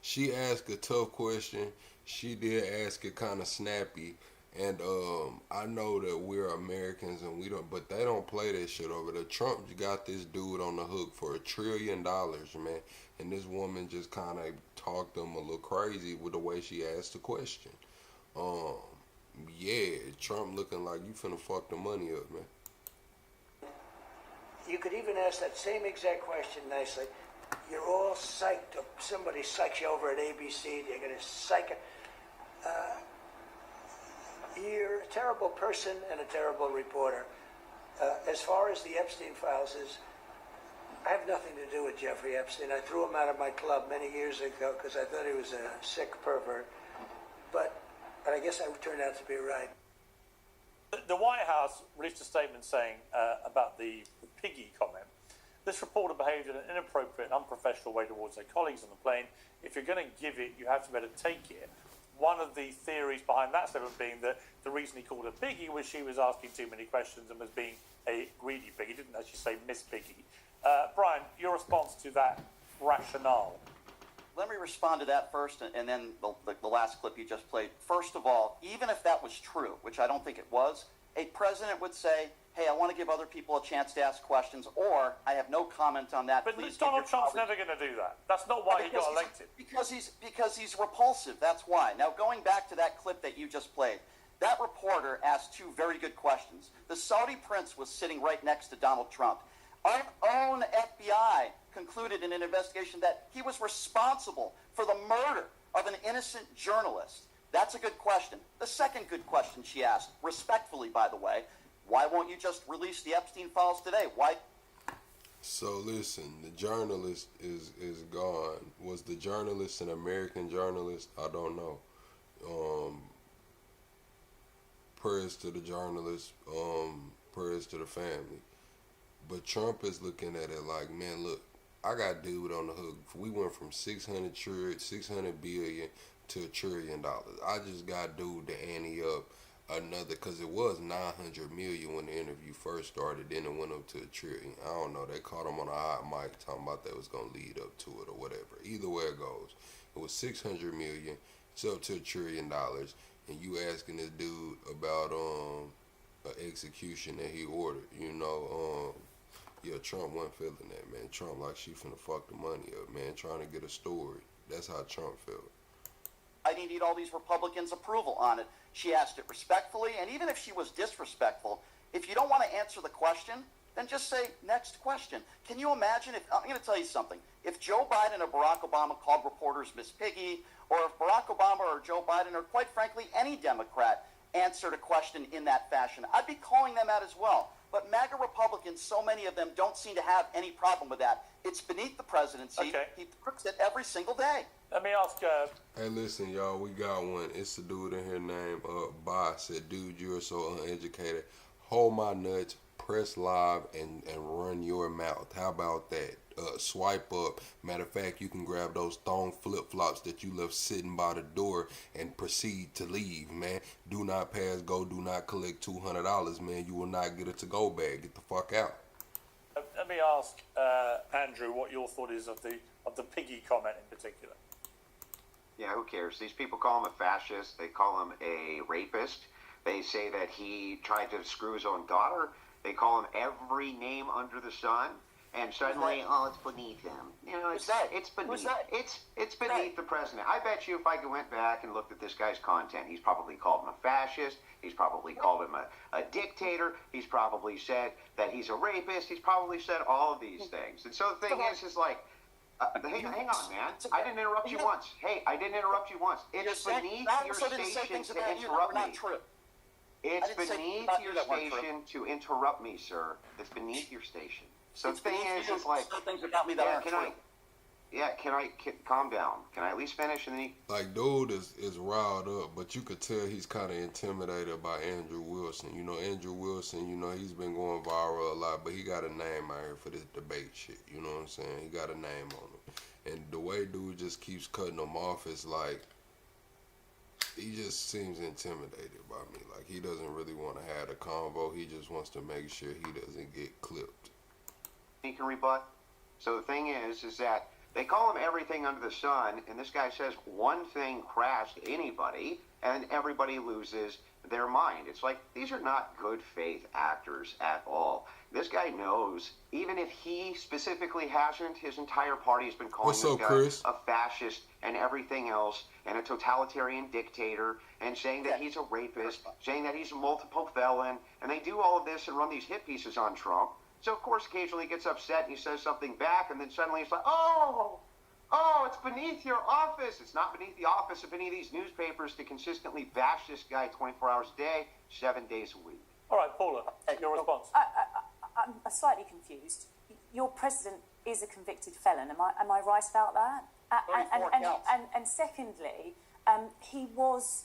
She asked a tough question. She did ask it kind of snappy. And I know that we're Americans and we don't, but they don't play that shit over there. Trump got this dude on the hook for $1 trillion, man. And this woman just kind of talked him a little crazy with the way she asked the question. Yeah, Trump looking like you finna fuck the money up, man. You could even ask that same exact question nicely. You're all psyched up. Somebody psychs you over at ABC. You're gonna psych it. You're a terrible person and a terrible reporter. As far as the Epstein files is, I have nothing to do with Jeffrey Epstein. I threw him out of my club many years ago because I thought he was a sick pervert. But I guess I turned out to be right. The White House released a statement saying about the piggy comment. This reporter behaved in an inappropriate and unprofessional way towards their colleagues on the plane. If you're going to give it, you have to be able to take it. One of the theories behind that statement being that the reason he called her Piggy was she was asking too many questions and was being a greedy pig. He didn't actually say Miss Piggy. Brian, your response to that rationale? Let me respond to that first, and then the last clip you just played. First of all, even if that was true, which I don't think it was, a president would say, hey, I want to give other people a chance to ask questions, or I have no comment on that. But Donald Trump's never going to do that. That's not why he got elected. Because he's repulsive, that's why. Now, going back to that clip that you just played, that reporter asked two very good questions. The Saudi prince was sitting right next to Donald Trump. Our own FBI concluded in an investigation that he was responsible for the murder of an innocent journalist. That's a good question. The second good question she asked, respectfully, by the way, why won't you just release the Epstein files today? Why? So listen, the journalist is gone. Was the journalist an American journalist? I don't know. Prayers to the journalist, prayers to the family. But Trump is looking at it like, man, look, I got dude on the hook. We went from 600 billion to $1 trillion. I just got dude to ante up another, because it was 900 million when the interview first started, then it went up to $1 trillion. I don't know, they caught him on a hot mic talking about that was going to lead up to it or whatever. Either way it goes, it was 600 million, it's up to $1 trillion, and you asking this dude about an execution that he ordered, you know. Yeah, Trump wasn't feeling that, man. Trump like she finna fuck the money up, man, trying to get a story. That's how Trump felt. I need all these Republicans' approval on it. She asked it respectfully, and even if she was disrespectful, if you don't want to answer the question, then just say, next question. Can you imagine if, I'm going to tell you something, if Joe Biden or Barack Obama called reporters Miss Piggy, or if Barack Obama or Joe Biden, or quite frankly, any Democrat answered a question in that fashion, I'd be calling them out as well. But MAGA Republicans, so many of them don't seem to have any problem with that. It's beneath the presidency. Okay. He crooks it every single day. Let me ask Hey, listen, y'all, we got one. It's a dude in here named Boss. Said, dude, you're so uneducated. Hold my nuts, press live, and run your mouth. How about that? Swipe up. Matter of fact, you can grab those thong flip-flops that you left sitting by the door and proceed to leave, man. Do not pass go. Do not collect $200, man. You will not get a to-go bag. Get the fuck out. Let me ask Andrew what your thought is of the piggy comment in particular. Yeah, who cares? These people call him a fascist. They call him a rapist. They say that he tried to screw his own daughter. They call him every name under the sun. And suddenly, oh, it's beneath him. You know, it's beneath. It's beneath the president. I bet you if I went back and looked at this guy's content, he's probably called him a fascist. He's probably called him a dictator. He's probably said that he's a rapist. He's probably said all of these things. And so the thing is like, hang on, man. I didn't interrupt you once. Hey, I didn't interrupt you once. It's beneath your station to interrupt me. It's beneath your station to interrupt me, sir. It's beneath your station. So the thing is like, things about me that aren't true. Yeah, calm down? Can I at least finish? And then Like, dude is riled up, but you could tell he's kind of intimidated by Andrew Wilson. You know, Andrew Wilson, you know, he's been going viral a lot, but he got a name out here for this debate shit. You know what I'm saying? He got a name on him. And the way dude just keeps cutting him off is like, he just seems intimidated by me. Like, he doesn't really want to have the convo. He just wants to make sure he doesn't get clipped. he can rebut. So the thing is that they call him everything under the sun, and this guy says one thing crash to anybody, and everybody loses their mind. It's like, these are not good faith actors at all. This guy knows, even if he specifically hasn't, his entire party has been calling What's this up, guy Chris? a fascist and everything else, and a totalitarian dictator, and saying that he's a rapist, saying that he's a multiple felon, and they do all of this and run these hit pieces on Trump. So, of course, occasionally he gets upset and he says something back, and then suddenly it's like, oh, it's beneath your office. It's not beneath the office of any of these newspapers to consistently bash this guy 24 hours a day, 7 days a week. All right, Paula, your response. I'm slightly confused. Your president is a convicted felon. Am I right about that? And secondly, he was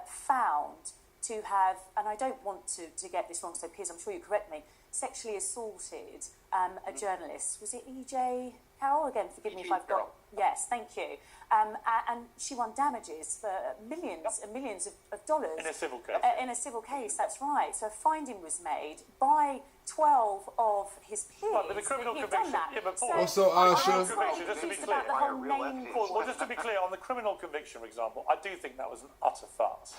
found to have, and I don't want to get this wrong, so Piers, I'm sure you correct me, sexually assaulted a journalist. Was it E.J. Carroll? Again, forgive me if I've got... Yes, thank you. And she won damages for millions and millions of dollars. In a civil case. In a civil case, that's right. So a finding was made by 12 of his peers. Right, but the criminal conviction... Yeah, but Paul, What's up, Asha? Just to be clear, Paul, just to be clear, on the criminal conviction, for example, I do think that was an utter farce.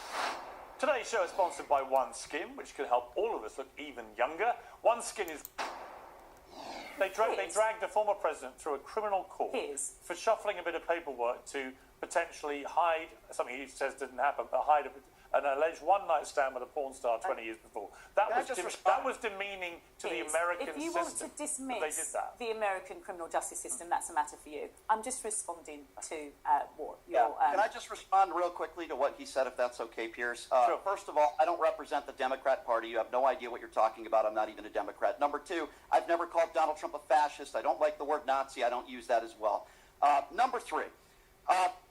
Today's show is sponsored by One Skin, which can help all of us look even younger. One Skin is... They dragged a former president through a criminal court for shuffling a bit of paperwork to potentially hide something he says didn't happen, but hide an alleged one-night stand with a porn star 20 years before. That was demeaning to the American system. If you want to dismiss the American criminal justice system, that's a matter for you. I'm just responding to what your... Can I just respond real quickly to what he said, if that's okay, Piers? Sure. First of all, I don't represent the Democrat Party. You have no idea what you're talking about. I'm not even a Democrat. Number two, I've never called Donald Trump a fascist. I don't like the word Nazi. I don't use that as well. Number three,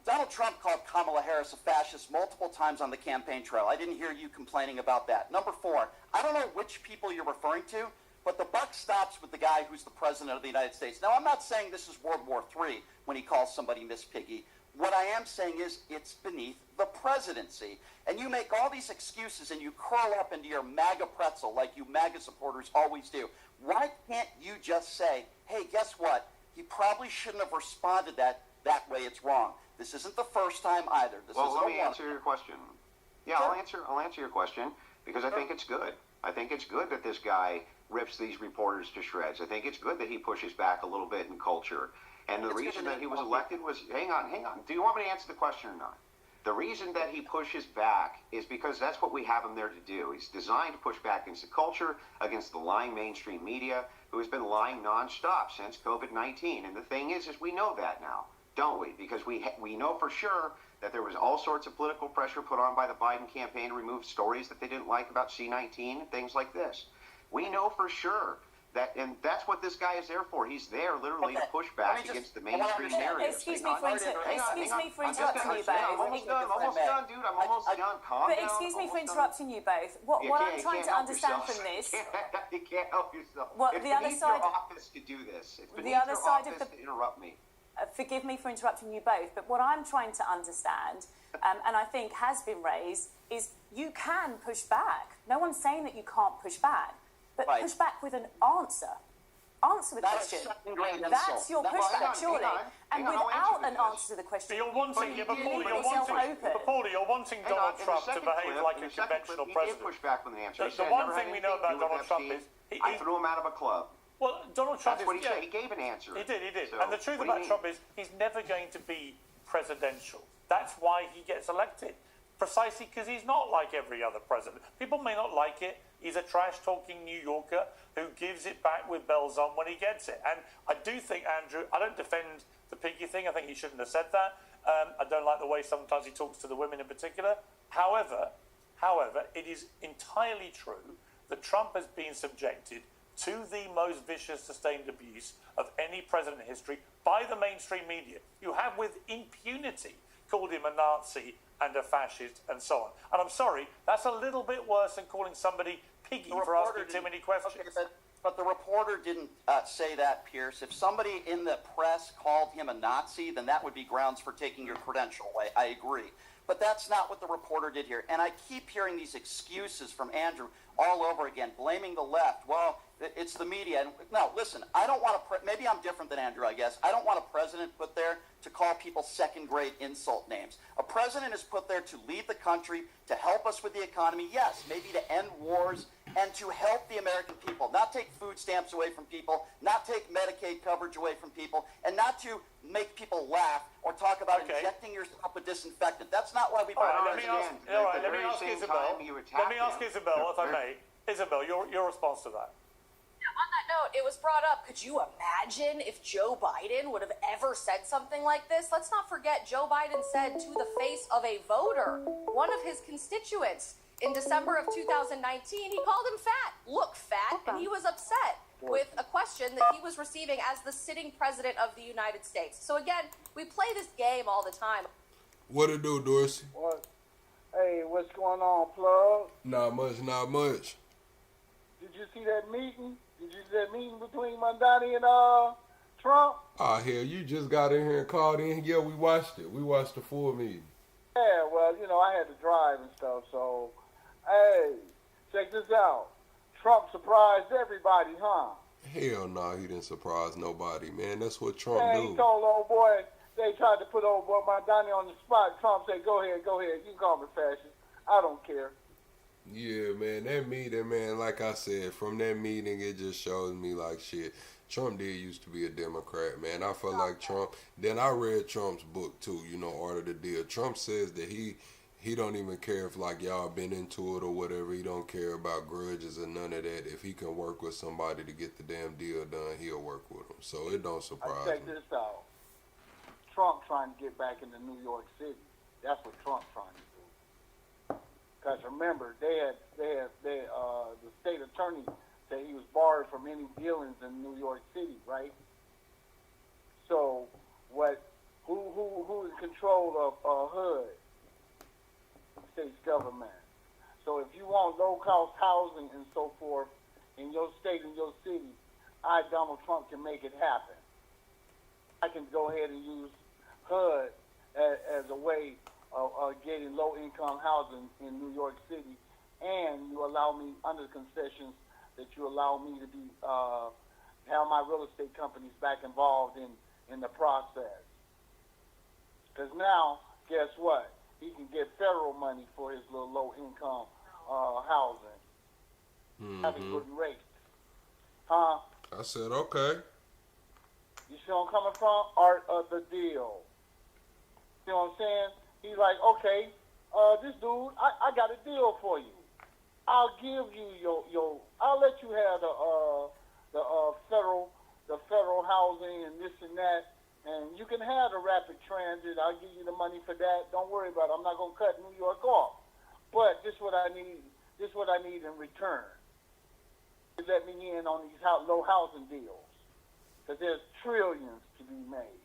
Donald Trump called Kamala Harris a fascist multiple times on the campaign trail. I didn't hear you complaining about that. Number four, I don't know which people you're referring to, but the buck stops with the guy who's the president of the United States. Now, I'm not saying this is World War III when he calls somebody Miss Piggy. What I am saying is it's beneath the presidency. And you make all these excuses and you curl up into your MAGA pretzel like you MAGA supporters always do. Why can't you just say, hey, guess what? He probably shouldn't have responded that way. It's wrong. This isn't the first time either. Let me answer your question. Yeah, sure. I'll answer your question because I think it's good. I think it's good that this guy rips these reporters to shreds. I think it's good that he pushes back a little bit in culture. And the reason that he was elected was, hang on. Do you want me to answer the question or not? The reason that he pushes back is because that's what we have him there to do. He's designed to push back against the culture, against the lying mainstream media, who has been lying nonstop since COVID-19. And the thing is we know that now, don't we? Because we know for sure that there was all sorts of political pressure put on by the Biden campaign to remove stories that they didn't like about C-19 and things like this. We know for sure that, and that's what this guy is there for. He's there literally to push back against the mainstream narrative. Excuse me for interrupting you both. I'm almost done, dude. I'm almost done. Calm down. But excuse me for interrupting you both. What I'm trying to understand from this... You can't help yourself. It's beneath your office to do this. It's beneath your office to interrupt me. Forgive me for interrupting you both, but what I'm trying to understand, and I think has been raised, is you can push back. No one's saying that you can't push back, but push back with an answer. Answer the question. That's your pushback, surely. And without an answer to the question, you're wanting Donald Trump to behave like a conventional president. He did push back with an answer. The one thing we know about Donald Trump is... I threw him out of a club. Well, Donald Trump... That's what he said. He gave an answer. He did. So, and the truth about Trump is he's never going to be presidential. That's why he gets elected. Precisely because he's not like every other president. People may not like it. He's a trash-talking New Yorker who gives it back with bells on when he gets it. And I do think, Andrew, I don't defend the piggy thing. I think he shouldn't have said that. I don't like the way sometimes he talks to the women in particular. However, it is entirely true that Trump has been subjected to the most vicious sustained abuse of any president in history by the mainstream media. You have with impunity called him a Nazi and a fascist and so on. And I'm sorry, that's a little bit worse than calling somebody piggy for asking too many questions. Okay, but the reporter didn't say that, Pierce. If somebody in the press called him a Nazi, then that would be grounds for taking your credential away. I agree. But that's not what the reporter did here. And I keep hearing these excuses from Andrew all over again, blaming the left. Well, it's the media. And no, listen, I don't want to, maybe I'm different than Andrew, I guess. I don't want a president put there to call people second-grade insult names. A president is put there to lead the country, to help us with the economy, yes, maybe to end wars, and to help the American people, not take food stamps away from people, not take Medicaid coverage away from people, and not to make people laugh or talk about injecting yourself with disinfectant. That's not why we brought let me ask Isabel, if I may. Isabel, your response to that. On that note, it was brought up, could you imagine if Joe Biden would have ever said something like this? Let's not forget, Joe Biden said to the face of a voter, one of his constituents, in December of 2019, he called him fat. Look, fat. And he was upset with a question that he was receiving as the sitting president of the United States. So again, we play this game all the time. What it do, Dorsey? What? Hey, what's going on, plug? Not much, not much. Did you see that meeting? Did you see that meeting between Mamdani and Trump? Ah, hell, you just got in here and called in. Yeah, we watched it. We watched the full meeting. Yeah, well, you know, I had to drive and stuff, so, hey, check this out. Trump surprised everybody, huh? Hell no, he didn't surprise nobody, man. That's what Trump Man, do. he told old boy, they tried to put old boy Mamdani on the spot. Trump said, go ahead, you can call me fascist. I don't care. Yeah, man, that meeting, man, like I said, from that meeting, it just shows me like shit. Trump did used to be a Democrat, man. I feel like Trump. Then I read Trump's book too, you know, Art of the Deal. Trump says that he don't even care if like y'all been into it or whatever. He don't care about grudges or none of that. If he can work with somebody to get the damn deal done, he'll work with them. So it don't surprise Check me. this out. Trump trying to get back into New York City. That's what Trump's trying to do. Because remember, the state attorney said he was barred from any dealings in New York City, right? So, who is in control of HUD? State's government. So if you want low-cost housing and so forth in your state and your city, Donald Trump, can make it happen. I can go ahead and use HUD as a way of getting low-income housing in New York City, and you allow me, under the concessions, that you allow me to be have my real estate companies back involved in the process. Because now, guess what? He can get federal money for his little low-income housing. Having good rates. Huh? I said, okay. You see where I'm coming from? Art of the deal. You know what I'm saying? He's like, okay, this dude, I got a deal for you. I'll give you I'll let you have the federal housing and this and that, and you can have the rapid transit. I'll give you the money for that. Don't worry about it. I'm not gonna cut New York off. But this is what I need. This is what I need in return. Let me in on these low housing deals, because there's trillions to be made.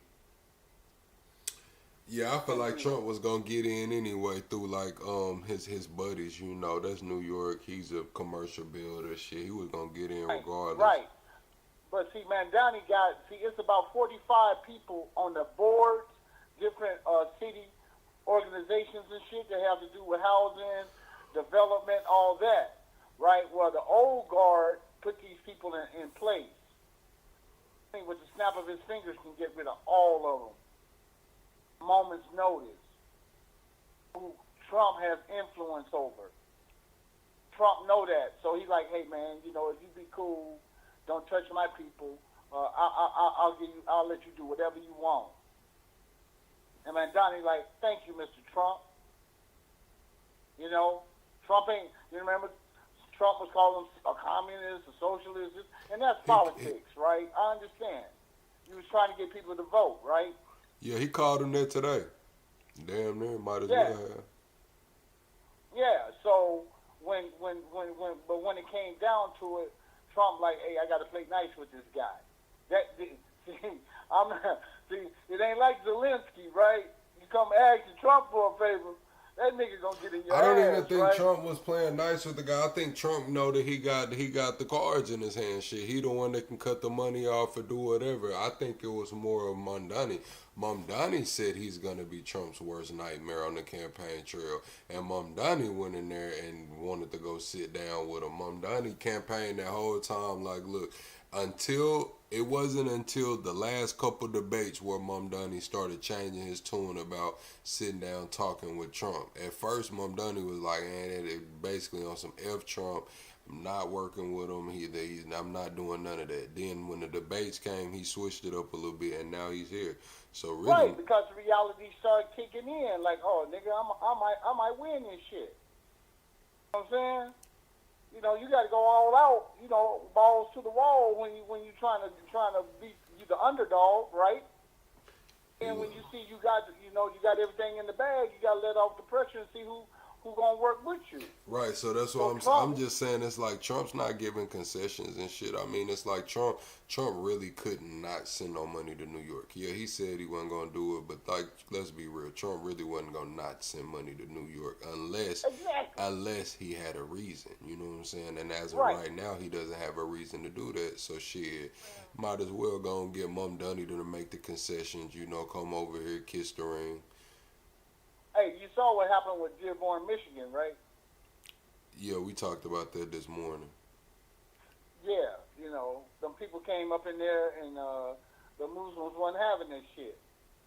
Yeah, I feel like Trump was gonna get in anyway through like his buddies, you know. That's New York. He's a commercial builder. Shit, he was gonna get in regardless. Right. But see, Mamdani it's about 45 people on the boards, different city organizations and shit that have to do with housing, development, all that. Right? Well, the old guard put these people in place. With the snap of his fingers can get rid of all of them. Moment's notice. Who Trump has influence over. Trump know that. So he's like, hey man, you know, if you be cool, don't touch my people. I'll let you do whatever you want. And Mamdani like, thank you, Mr. Trump. You know, Trump ain't. You remember, Trump was calling him a communist, a socialist, and that's politics, right? I understand. He was trying to get people to vote, right? Yeah, he called him that today. Damn near, might as well have. Yeah. So when it came down to it, Trump like, hey, I got to play nice with this guy. See, it ain't like Zelensky, right? You come asking Trump for a favor, that nigga gonna get in your ass, I don't even think right? Trump was playing nice with the guy. I think Trump know that he got the cards in his hand. Shit, he the one that can cut the money off or do whatever. I think it was more of Mamdani. Mamdani said he's gonna be Trump's worst nightmare on the campaign trail, and Mamdani went in there and wanted to go sit down with him. Mamdani campaigned that whole time like, look, it wasn't until the last couple debates where Mamdani started changing his tune about sitting down talking with Trump. At first, Mamdani was like, it basically on some F Trump. I'm not working with him. I'm not doing none of that. Then when the debates came, he switched it up a little bit, and now he's here. So really, right, because reality started kicking in. Like, oh, nigga, I might win this shit. You know what I'm saying? You know, you got to go all out. You know, balls to the wall when you trying to beat you the underdog, right? And when you see you got everything in the bag, you got to let off the pressure and see who gonna work with you. Right, so that's what I'm just saying. It's like Trump's not giving concessions and shit. I mean, it's like Trump really couldn't not send no money to New York. Yeah, he said he wasn't gonna do it, but like, let's be real, Trump really wasn't gonna not send money to New York unless he had a reason. You know what I'm saying? And as of right now, he doesn't have a reason to do that. So shit, might as well go and get Mamdani to make the concessions. You know, come over here, kiss the ring. Hey, you saw what happened with Dearborn, Michigan, right? Yeah, we talked about that this morning. Yeah, you know, them people came up in there and the Muslims wasn't having this shit.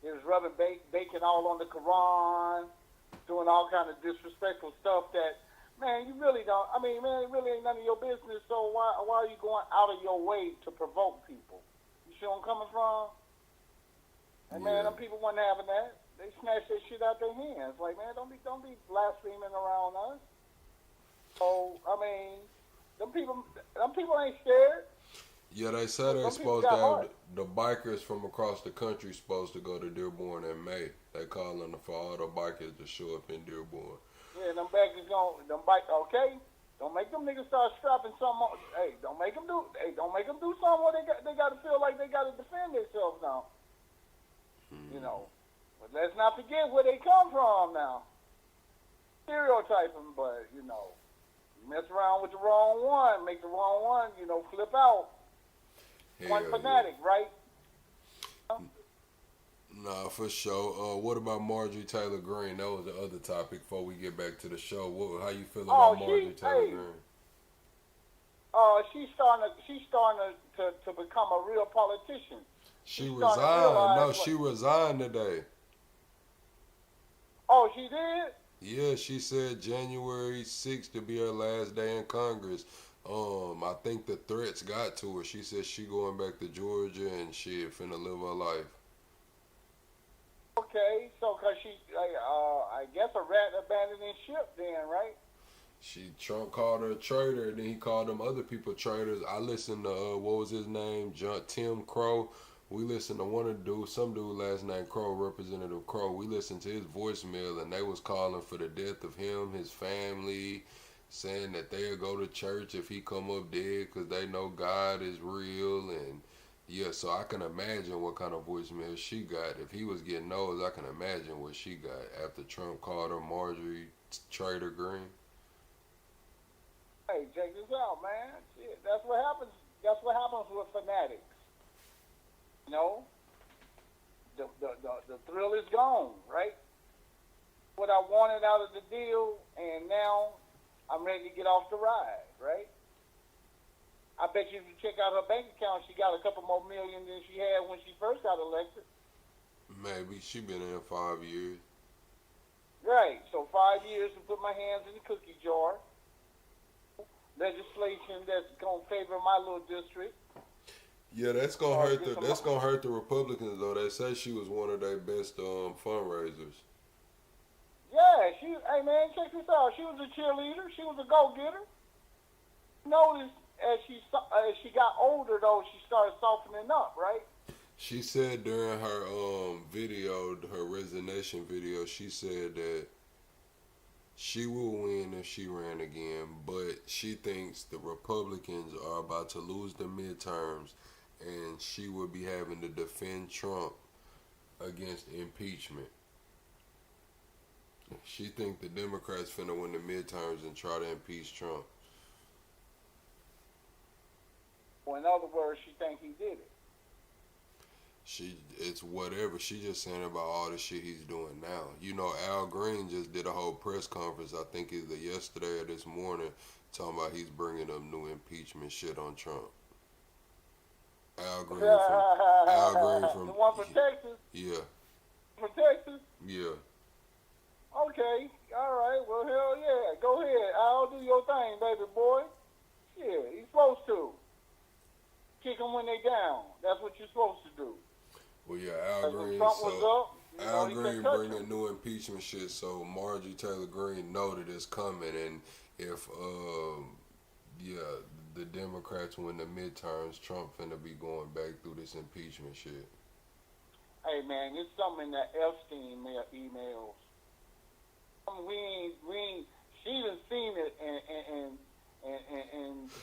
They was rubbing bacon all on the Quran, doing all kind of disrespectful stuff that, man, you really don't, I mean, man, it really ain't none of your business, so why are you going out of your way to provoke people? You see where I'm coming from? And man, them people wasn't having that. They snatched that shit out their hands. Like, man, don't be blaspheming around us. So, I mean, them people ain't scared. Yeah, they said they're supposed to have the bikers from across the country supposed to go to Dearborn in May. They calling for all the bikers to show up in Dearborn. Yeah, okay? Don't make them niggas start strapping something. Hey, don't make them do something where they got to feel like they got to defend themselves now. You know. But let's not forget where they come from now. Stereotype them, but, you know, you mess around with the wrong one, make the wrong one, you know, flip out. One fanatic, right? Nah, for sure. What about Marjorie Taylor Greene? That was the other topic before we get back to the show. How you feel about Marjorie Taylor Greene? She's starting to become a real politician. She resigned. No, she resigned today. Oh, she did? Yeah, she said January 6th to be her last day in Congress. I think the threats got to her. She said she going back to Georgia and she finna live her life. Okay, so cause she, I guess a rat abandoning ship then, right? Trump called her a traitor, and then he called them other people traitors. I listened to what was his name, Tim Crow. We listened to some dude last name Crow, Representative Crow. We listened to his voicemail, and they was calling for the death of him, his family, saying that they'll go to church if he come up dead because they know God is real. And yeah, so I can imagine what kind of voicemail she got. If he was getting those, I can imagine what she got after Trump called her Marjorie Taylor Greene. Hey, check this out, man. Shit, that's what happens. That's what happens with fanatics. You know, the thrill is gone, right? What I wanted out of the deal, and now I'm ready to get off the ride, right? I bet you if you check out her bank account, she got a couple more million than she had when she first got elected. Maybe. She been in 5 years. Right. So 5 years to put my hands in the cookie jar. Legislation that's gonna favor my little district. Yeah, that's gonna hurt that's gonna hurt the Republicans though. They say she was one of their best fundraisers. Yeah, hey man, check this out. She was a cheerleader. She was a go-getter. Notice as she got older though, she started softening up, right? She said during her video, her resignation video, she said that She will win if she ran again, but she thinks the Republicans are about to lose the midterms, and she will be having to defend Trump against impeachment. She think the Democrats finna win the midterms and try to impeach Trump. Well, in other words, she think he did it. It's whatever. She just saying about all the shit he's doing now. You know, Al Green just did a whole press conference, I think either yesterday or this morning, talking about he's bringing up new impeachment shit on Trump. Al Green from the one for Texas? Yeah. For Texas? Yeah. Okay, all right. Well, hell yeah. Go ahead. Al, do your thing, baby boy. Yeah, he's supposed to. Kick them when they down. That's what you're supposed to do. Well, yeah, Al Green. Trump was up, Al Green bringing new impeachment shit, so Marjorie Taylor Greene know that it's coming, and if the Democrats win the midterms, Trump finna be going back through this impeachment shit. Hey man, it's something in that Epstein emails. We ain't. She done seen it, and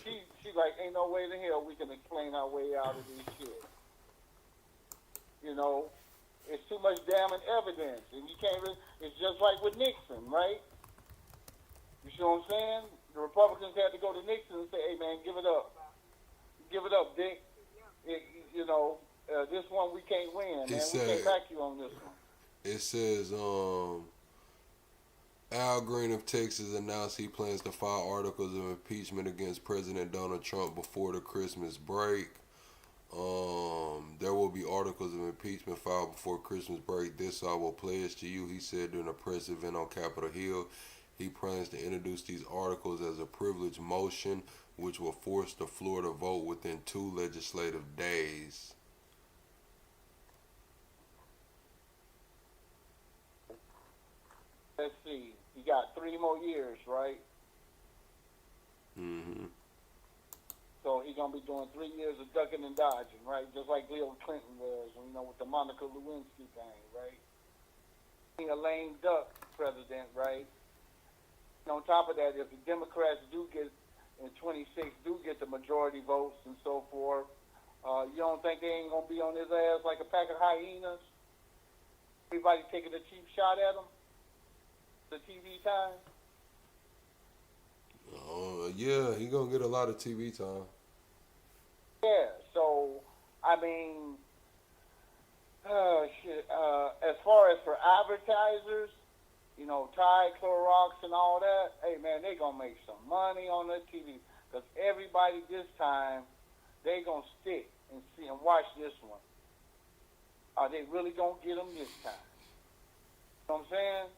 she like, ain't no way in hell we can explain our way out of this shit. You know, it's too much damning evidence, and you can't really. It's just like with Nixon, right? You see what I'm saying? The Republicans had to go to Nixon and say, "Hey man, give it up, Dick." This one we can't win, man. We can't back you on this one. It says, Al Green of Texas announced he plans to file articles of impeachment against President Donald Trump before the Christmas break. There will be articles of impeachment filed before Christmas break. This I will pledge to you, he said during a press event on Capitol Hill. He plans to introduce these articles as a privilege motion, which will force the floor to vote within 2 legislative days. Let's see. You got 3 more years, right? Mm-hmm. So he's gonna be doing 3 years of ducking and dodging, right? Just like Bill Clinton was, with the Monica Lewinsky thing, right? Being a lame duck president, right? And on top of that, if the Democrats do get in 26 do get the majority votes and so forth, you don't think they ain't gonna be on his ass like a pack of hyenas? Everybody taking a cheap shot at him? The TV time? Yeah, he gonna get a lot of TV time. Yeah, so I mean, as far as for advertisers, Tide, Clorox, and all that, hey man, they gonna make some money on the TV because everybody this time they gonna stick and see and watch this one. Are they really gonna get them this time? You know what I'm saying?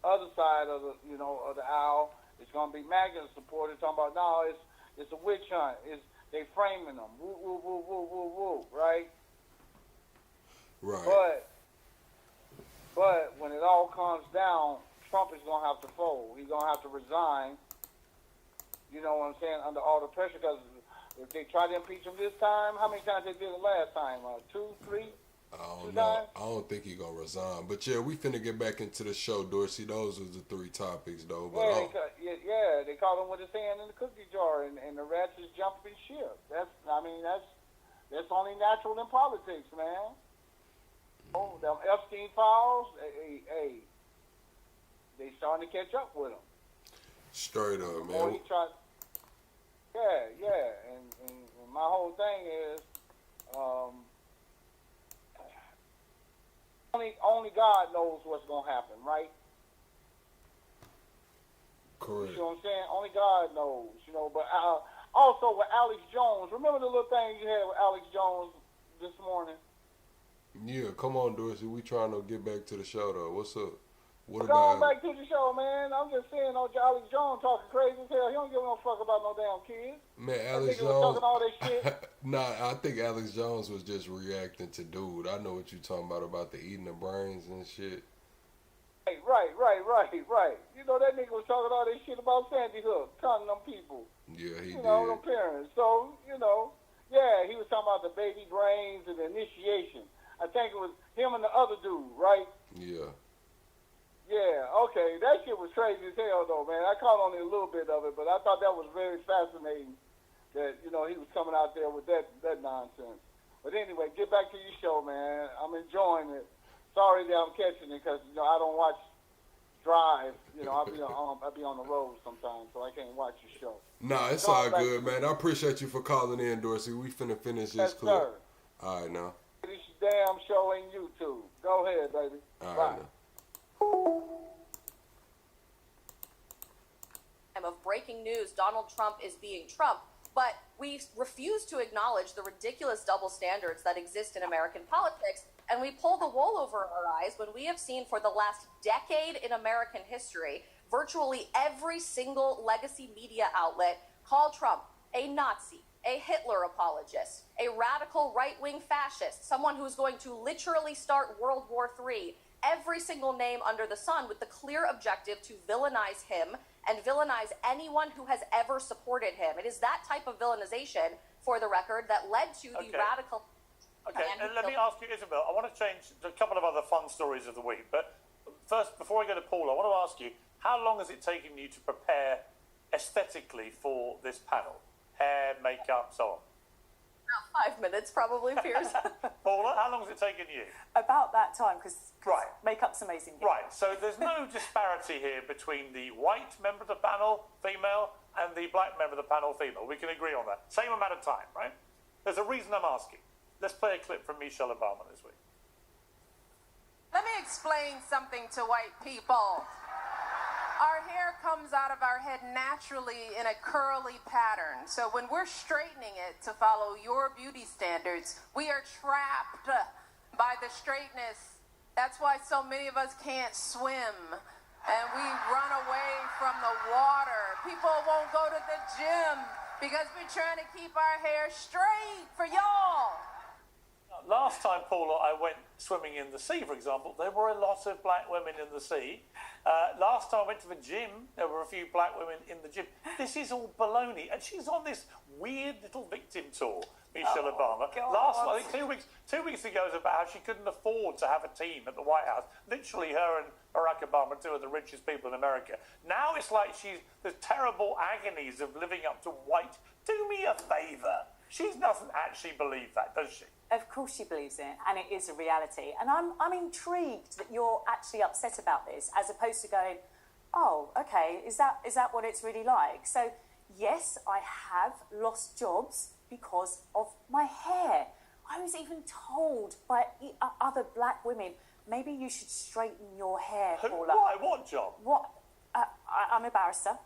Other side of the aisle, it's gonna be MAGA supporters talking about no, it's a witch hunt. They framing them. Woo woo woo woo woo woo. Right. Right. But when it all comes down, Trump is gonna have to fold. He's gonna have to resign. You know what I'm saying? Under all the pressure, because if they try to impeach him this time, how many times they did it last time? 2, 3. I don't know. I don't think he's gonna resign. But yeah, we finna get back into the show, Dorsey. Those was the 3 topics, though. But they caught him with his hand in the cookie jar, and the rats is jumping ship. That's only natural in politics, man. Oh, them Epstein files, hey, they starting to catch up with him. Straight up, man. And my whole thing is, only God knows what's gonna happen, right? Correct. You know what I'm saying? Only God knows, But also with Alex Jones, remember the little thing you had with Alex Jones this morning? Yeah, come on, Dorsey. We trying to get back to the show, though. What's up? What about back to the show, man. I'm just saying, Alex Jones talking crazy as hell. He don't give no fuck about no damn kids. Man, Alex Jones. Was talking all that shit. Nah, I think Alex Jones was just reacting to dude. I know what you talking about the eating the brains and shit. Hey, right. That nigga was talking all that shit about Sandy Hook, telling them people. Yeah, he did. Them parents. So, he was talking about the baby brains and the initiation. I think it was him and the other dude, right? Yeah. Yeah, okay. That shit was crazy as hell, though, man. I caught only a little bit of it, but I thought that was very fascinating that, you know, he was coming out there with that nonsense. But anyway, get back to your show, man. I'm enjoying it. Sorry that I'm catching it because, you know, I don't watch Drive. You know, I'll be on the road sometimes, so I can't watch your show. Nah, it's all good, man. I appreciate you for calling in, Dorsey. We finna finish this clip. Sir. All right, now. This damn show ain't YouTube. Go ahead, baby. All Bye. right, now. Of breaking news, Donald Trump is being Trump, but we refuse to acknowledge the ridiculous double standards that exist in American politics, and we pull the wool over our eyes when we have seen for the last decade in American history, virtually every single legacy media outlet call Trump a Nazi, a Hitler apologist, a radical right-wing fascist, someone who's going to literally start World War III, every single name under the sun with the clear objective to villainize him and villainize anyone who has ever supported him. It is that type of villainization, for the record, that led to the radical... Okay, and let me ask you, Isabel, I want to change a couple of other fun stories of the week, but first, before I go to Paul, I want to ask you, how long has it taken you to prepare aesthetically for this panel? Hair, makeup, so on? About 5 minutes, probably, Piers. Paula, how long has it taken you? About that time, because makeup's amazing. Here. Right, so there's no disparity here between the white member of the panel, female, and the black member of the panel, female. We can agree on that. Same amount of time, right? There's a reason I'm asking. Let's play a clip from Michelle Obama this week. Let me explain something to white people. Our hair comes out of our head naturally in a curly pattern. So when we're straightening it to follow your beauty standards, we are trapped by the straightness. That's why so many of us can't swim and we run away from the water. People won't go to the gym because we're trying to keep our hair straight for y'all. Last time, Paula, I went swimming in the sea, for example, there were a lot of black women in the sea. Last time I went to the gym, there were a few black women in the gym. This is all baloney. And she's on this weird little victim tour, Michelle Obama. God. Last, I think 2 weeks ago, was about how she couldn't afford to have a team at the White House. Literally, her and Barack Obama, two of the richest people in America. Now it's like the terrible agonies of living up to white. Do me a favour. She doesn't actually believe that, does she? Of course she believes it, and it is a reality. And I'm intrigued that you're actually upset about this, as opposed to going, oh, okay, is that what it's really like? So, yes, I have lost jobs because of my hair. I was even told by other black women, maybe you should straighten your hair, Paula. Why? What job? I'm a barrister.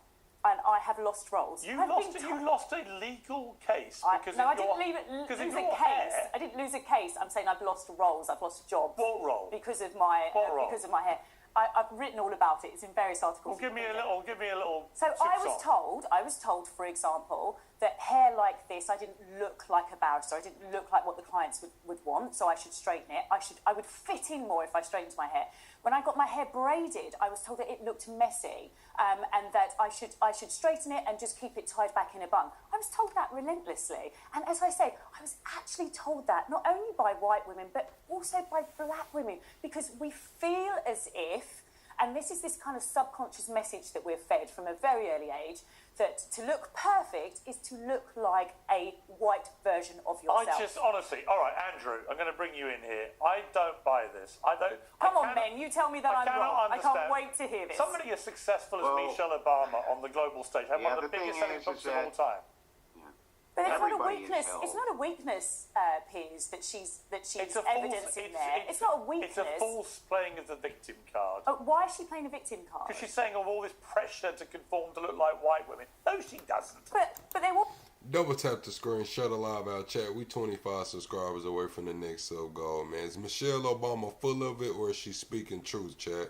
And I have lost roles. You lost a legal case because I didn't lose a case. Hair. I didn't lose a case. I'm saying I've lost roles. I've lost jobs. What role? Because of my hair. I've written all about it. It's in various articles. Well, give me a little. So I was told, for example, that hair like this, I didn't look like a barrister. I didn't look like what the clients would want. So I should straighten it. I would fit in more if I straightened my hair. When I got my hair braided, I was told that it looked messy, and that I should straighten it and just keep it tied back in a bun. I was told that relentlessly. And as I say, I was actually told that not only by white women, but also by black women, because we feel as if, and this is this kind of subconscious message that we're fed from a very early age, that to look perfect is to look like a white version of yourself. Honestly, all right, Andrew, I'm going to bring you in here. I don't buy this. Come on, Ben, you tell me that I'm wrong. I can't wait to hear this. Somebody as successful as Michelle Obama on the global stage had one of the biggest selling books of all time. But it's not a weakness. It's not a weakness, Piers, that she's evidencing there. It's not a weakness. It's a false playing of the victim card. Why is she playing a victim card? Because she's saying all this pressure to conform to look like white women. No, she doesn't. But they will. Double tap the screen, shut the live out chat. We 25 subscribers away from the next sub goal, man. Is Michelle Obama full of it, or is she speaking truth, chat?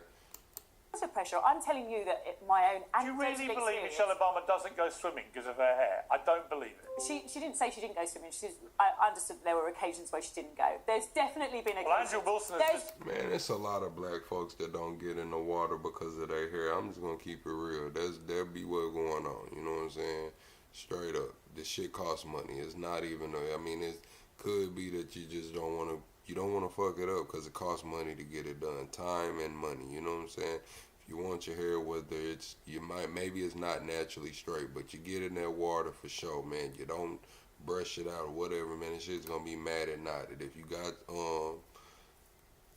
Of pressure. I'm telling you that my own. Do you really believe Michelle Obama doesn't go swimming because of her hair? I don't believe it. She didn't say she didn't go swimming. I understood there were occasions where she didn't go. There's definitely been occasions. Andrew Wilson Man, it's a lot of black folks that don't get in the water because of their hair. I'm just gonna keep it real. That be what's going on. You know what I'm saying? Straight up, this shit costs money. It's not even. I mean, it could be that you just don't want to you don't want to fuck it up because it costs money to get it done, time and money. You know what I'm saying? If you want your hair, whether it's maybe it's not naturally straight, but you get in that water for sure, man. You don't brush it out or whatever, man. This shit's gonna be mad at knotted. If you got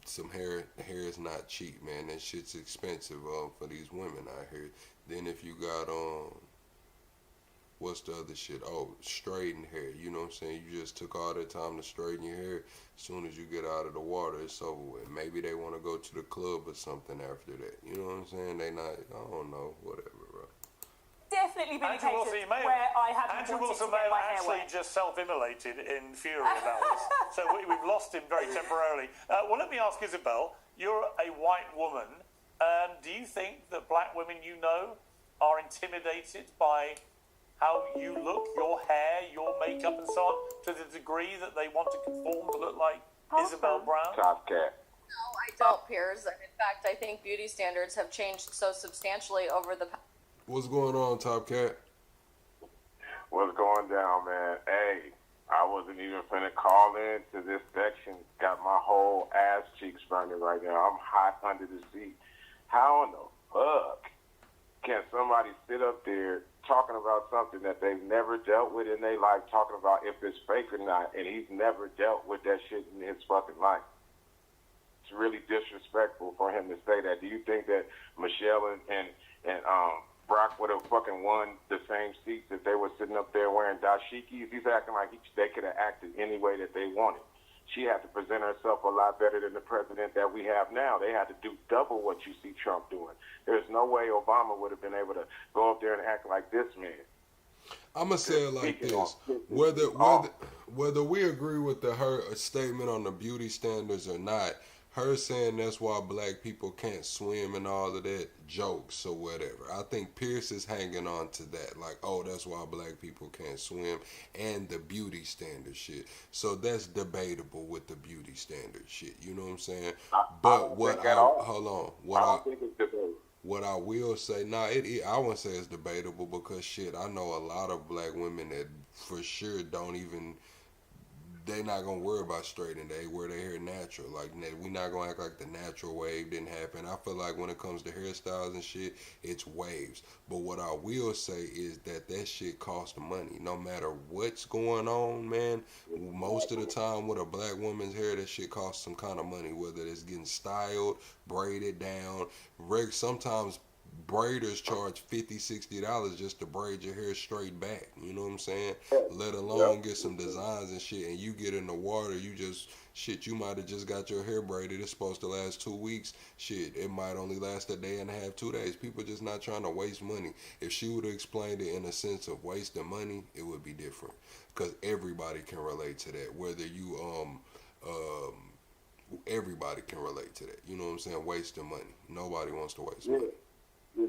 some hair is not cheap, man. That shit's expensive for these women out here. Then if you got what's the other shit? Oh, straighten hair. You know what I'm saying? You just took all that time to straighten your hair. As soon as you get out of the water, it's over with. Maybe they want to go to the club or something after that. You know what I'm saying? They not, I don't know, whatever, bro. Definitely been Andrew Wilson, occasions where I haven't Andrew wanted Wilson to may get have my hair actually wet. just self-immolated in fury about this. So we've lost him very temporarily. Well, let me ask Isabel, you're a white woman. Do you think that black women you know are intimidated by how you look, your hair, your makeup and so on, to the degree that they want to conform to look like Isabel Brown? Top cat. No, I don't, Piers. In fact, I think beauty standards have changed so substantially over the past. What's going on, Top Cat? What's going down, man? Hey, I wasn't even finna call in to this section. Got my whole ass cheeks burning right now. I'm hot under the seat. How in the fuck can somebody sit up there talking about something that they've never dealt with in their life, talking about if it's fake or not, and he's never dealt with that shit in his fucking life? It's really disrespectful for him to say that. Do you think that Michelle and Brock would have fucking won the same seats if they were sitting up there wearing dashikis? He's acting like they could have acted any way that they wanted. She had to present herself a lot better than the president that we have now. They had to do double what you see Trump doing. There's no way Obama would have been able to go up there and act like this man. I'm gonna say it like this: whether we agree with her statement on the beauty standards or not, her saying that's why black people can't swim and all of that jokes or whatever. I think Pierce is hanging on to that, like, oh, that's why black people can't swim, and the beauty standard shit. So that's debatable with the beauty standard shit. You know what I'm saying? But what I will say, I wouldn't say it's debatable because shit, I know a lot of black women that for sure don't even. They not gonna worry about straightening. They wear their hair natural. Like, we not gonna act like the natural wave didn't happen. I feel like when it comes to hairstyles and shit, it's waves. But what I will say is that shit costs money. No matter what's going on, man. Most of the time with a black woman's hair, that shit costs some kind of money. Whether it's getting styled, braided down. Sometimes braiders charge $50-$60 just to braid your hair straight back. You know what I'm saying? Let alone get some designs and shit. And you get in the water, you might have just got your hair braided. It's supposed to last 2 weeks. Shit, it might only last a day and a half, 2 days. People just not trying to waste money. If she would have explained it in a sense of wasting money, it would be different. Because everybody can relate to that. Whether you everybody can relate to that. You know what I'm saying? Wasting money. Nobody wants to waste money.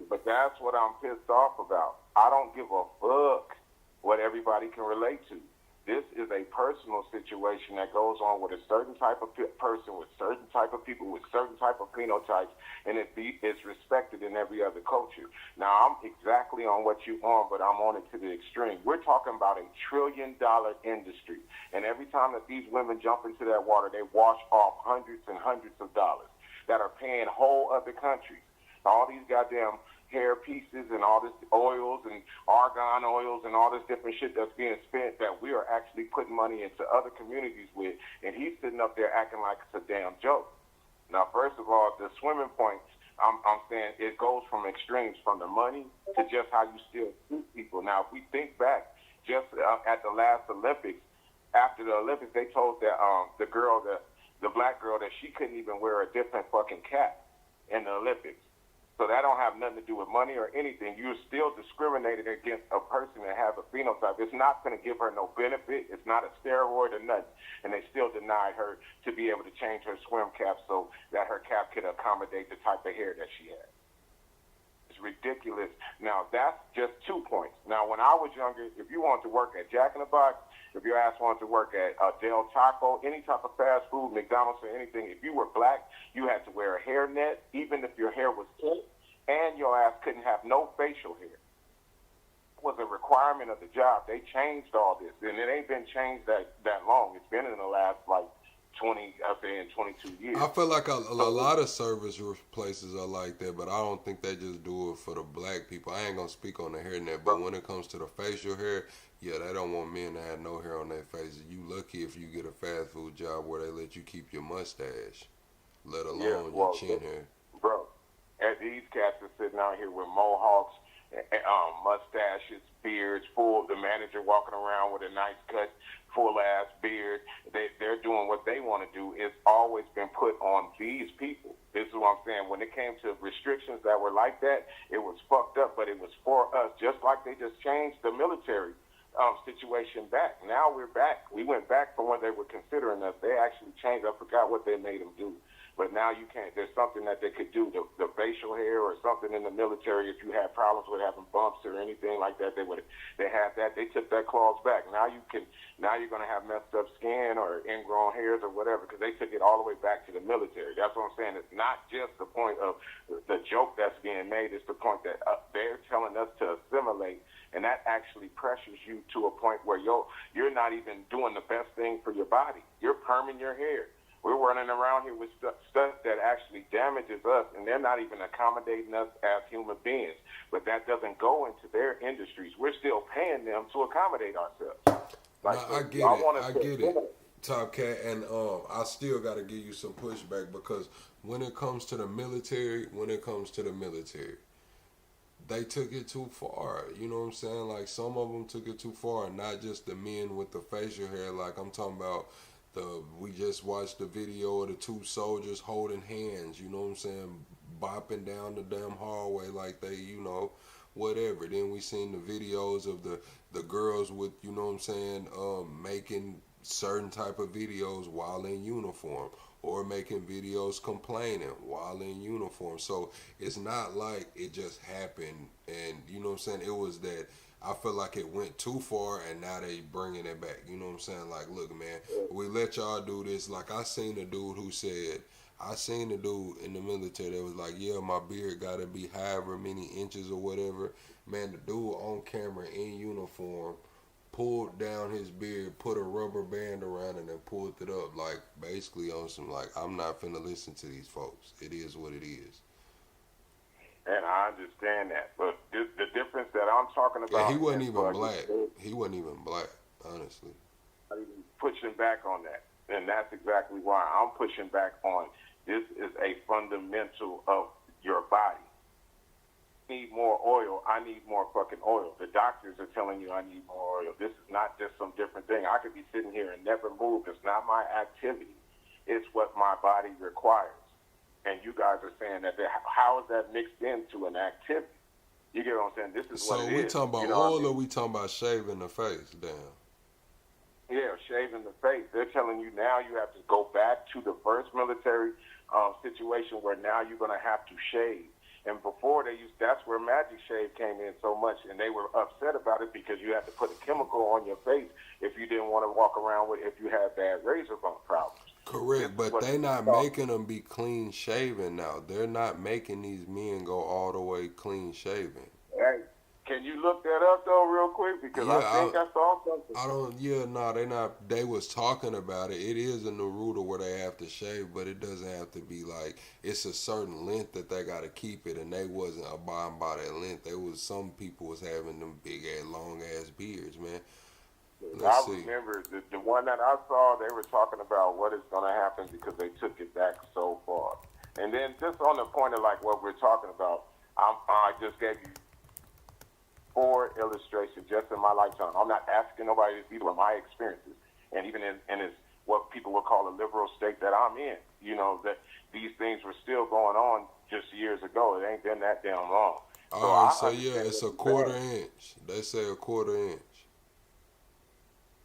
But that's what I'm pissed off about. I don't give a fuck what everybody can relate to. This is a personal situation that goes on with a certain type of person, with certain type of people, with certain type of phenotypes, and it's respected in every other culture. Now, I'm exactly on what you on, but I'm on it to the extreme. We're talking about a $1 trillion industry, and every time that these women jump into that water, they wash off hundreds and hundreds of dollars that are paying whole other countries. All these goddamn hair pieces and all this oils and argan oils and all this different shit that's being spent that we are actually putting money into other communities with, and he's sitting up there acting like it's a damn joke. Now, first of all, the swimming points, I'm saying it goes from extremes, from the money to just how you still treat people. Now, if we think back, just at the last Olympics, after the Olympics, they told that the black girl, that she couldn't even wear a different fucking cap in the Olympics. So that don't have nothing to do with money or anything. You're still discriminating against a person that has a phenotype. It's not going to give her no benefit. It's not a steroid or nothing. And they still denied her to be able to change her swim cap so that her cap could accommodate the type of hair that she had. It's ridiculous. Now, that's just 2 points. Now, when I was younger, if you wanted to work at Jack in the Box, if your ass wanted to work at Del Taco, any type of fast food, McDonald's or anything, if you were black, you had to wear a hairnet, even if your hair was cut, and your ass couldn't have no facial hair. It was a requirement of the job. They changed all this, and it ain't been changed that long. It's been in the last, 2 in 22 years. I feel like a lot of service places are like that, but I don't think they just do it for the black people. I ain't gonna speak on the hairnet, but when it comes to the facial hair, yeah, they don't want men to have no hair on their faces. You lucky if you get a fast food job where they let you keep your mustache, let alone your chin hair. Bro, and these cats are sitting out here with mohawks, mustaches, beards, full. The manager walking around with a nice cut, full ass beard. They're doing what they want to do. It's always been put on these people. This is what I'm saying. When it came to restrictions that were like that, it was fucked up, but it was for us. Just like they just changed the military situation back. Now we're back. We went back from what they were considering us. They actually changed. I forgot what they made them do. But now you can't. There's something that they could do. The facial hair or something in the military. If you had problems with having bumps or anything like that, they had that. They took that clause back. Now you can. Now you're going to have messed up skin or ingrown hairs or whatever because they took it all the way back to the military. That's what I'm saying. It's not just the point of the joke that's being made. It's the point that they're telling us to assimilate, and that actually pressures you to a point where you're not even doing the best thing for your body. You're perming your hair. We're running around here with stuff that actually damages us, and they're not even accommodating us as human beings. But that doesn't go into their industries. We're still paying them to accommodate ourselves. I get it, Top Cat, and I still got to give you some pushback because when it comes to the military, they took it too far. You know what I'm saying? Like some of them took it too far, not just the men with the facial hair. Like I'm talking about. We just watched the video of the two soldiers holding hands, you know what I'm saying, bopping down the damn hallway like they, whatever. Then we seen the videos of the girls with, you know what I'm saying, making certain type of videos while in uniform or making videos complaining while in uniform. So it's not like it just happened and, you know what I'm saying, it was that I feel like it went too far and now they bringing it back. You know what I'm saying? Like, look, man, we let y'all do this. Like, I seen a dude in the military that was like, yeah, my beard got to be however many inches or whatever. Man, the dude on camera in uniform pulled down his beard, put a rubber band around it and pulled it up. Like, basically on some, like, I'm not finna listen to these folks. It is what it is. And I understand that, but the difference that I'm talking about... Yeah, he wasn't even black. He wasn't even black, honestly. I'm pushing back on that, and that's exactly why I'm pushing back on this is a fundamental of your body. I need more oil. I need more fucking oil. The doctors are telling you I need more oil. This is not just some different thing. I could be sitting here and never move. It's not my activity. It's what my body requires. And you guys are saying that how is that mixed into an activity? You get what I'm saying? This is what it is. So we talking about oil or we talking about shaving the face down? Yeah, shaving the face. They're telling you now you have to go back to the first military situation where now you're going to have to shave. And before that's where Magic Shave came in so much, and they were upset about it because you had to put a chemical on your face if you didn't want to walk around with if you had bad razor bump problems. Correct, but they not making them be clean shaven now. They're not making these men go all the way clean shaven. Hey, can you look that up though, real quick? Because I think I saw something. They not. They was talking about it. It is a Naruto where they have to shave, but it doesn't have to be like it's a certain length that they got to keep it, and they wasn't abiding by that length. There was some people was having them big ass, long ass beards, man. I remember the one that I saw, they were talking about what is going to happen because they took it back so far. And then just on the point of like what we're talking about, I just gave you 4 illustrations just in my lifetime. I'm not asking nobody. These were my experiences. And even in this, what people would call a liberal state that I'm in, that these things were still going on just years ago. It ain't been that damn long. So yeah, it's a quarter inch. They say a quarter inch.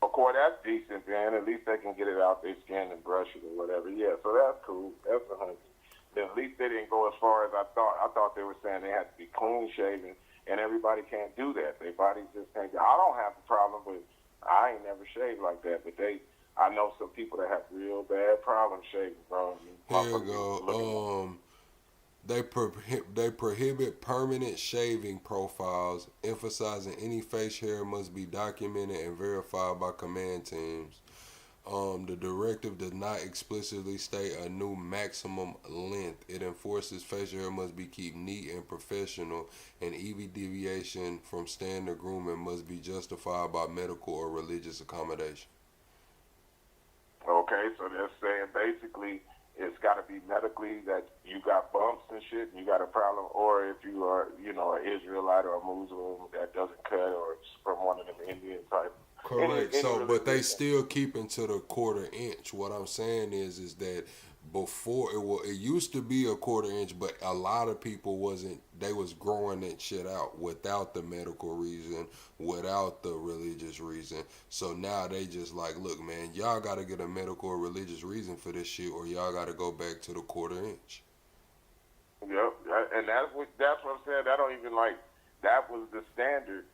Of course, that's decent, man. At least they can get it out their skin and brush it or whatever. Yeah, so that's cool. That's 100. Then at least they didn't go as far as I thought. I thought they were saying they had to be clean shaven, and everybody can't do that. Their bodies just can't. I don't have the problem, but I ain't never shaved like that. But I know some people that have real bad problems shaving, bro. Here you go. They prohibit permanent shaving profiles, emphasizing any face hair must be documented and verified by command teams. The directive does not explicitly state a new maximum length. It enforces facial hair must be kept neat and professional, and any deviation from standard grooming must be justified by medical or religious accommodation. Okay, so they're saying basically it's got to be medically that you got bumps and shit and you got a problem, or if you are, an Israelite or a Muslim that doesn't cut, or it's from one of them Indian type. Correct. But they still keeping to the 1/4 inch. What I'm saying is that before it used to be a 1/4 inch, but a lot of people they was growing that shit out without the medical reason, without the religious reason. So now they just like, look, man, y'all got to get a medical or religious reason for this shit, or y'all got to go back to the 1/4 inch. Yep, and that's what I'm saying. I don't even that was the standard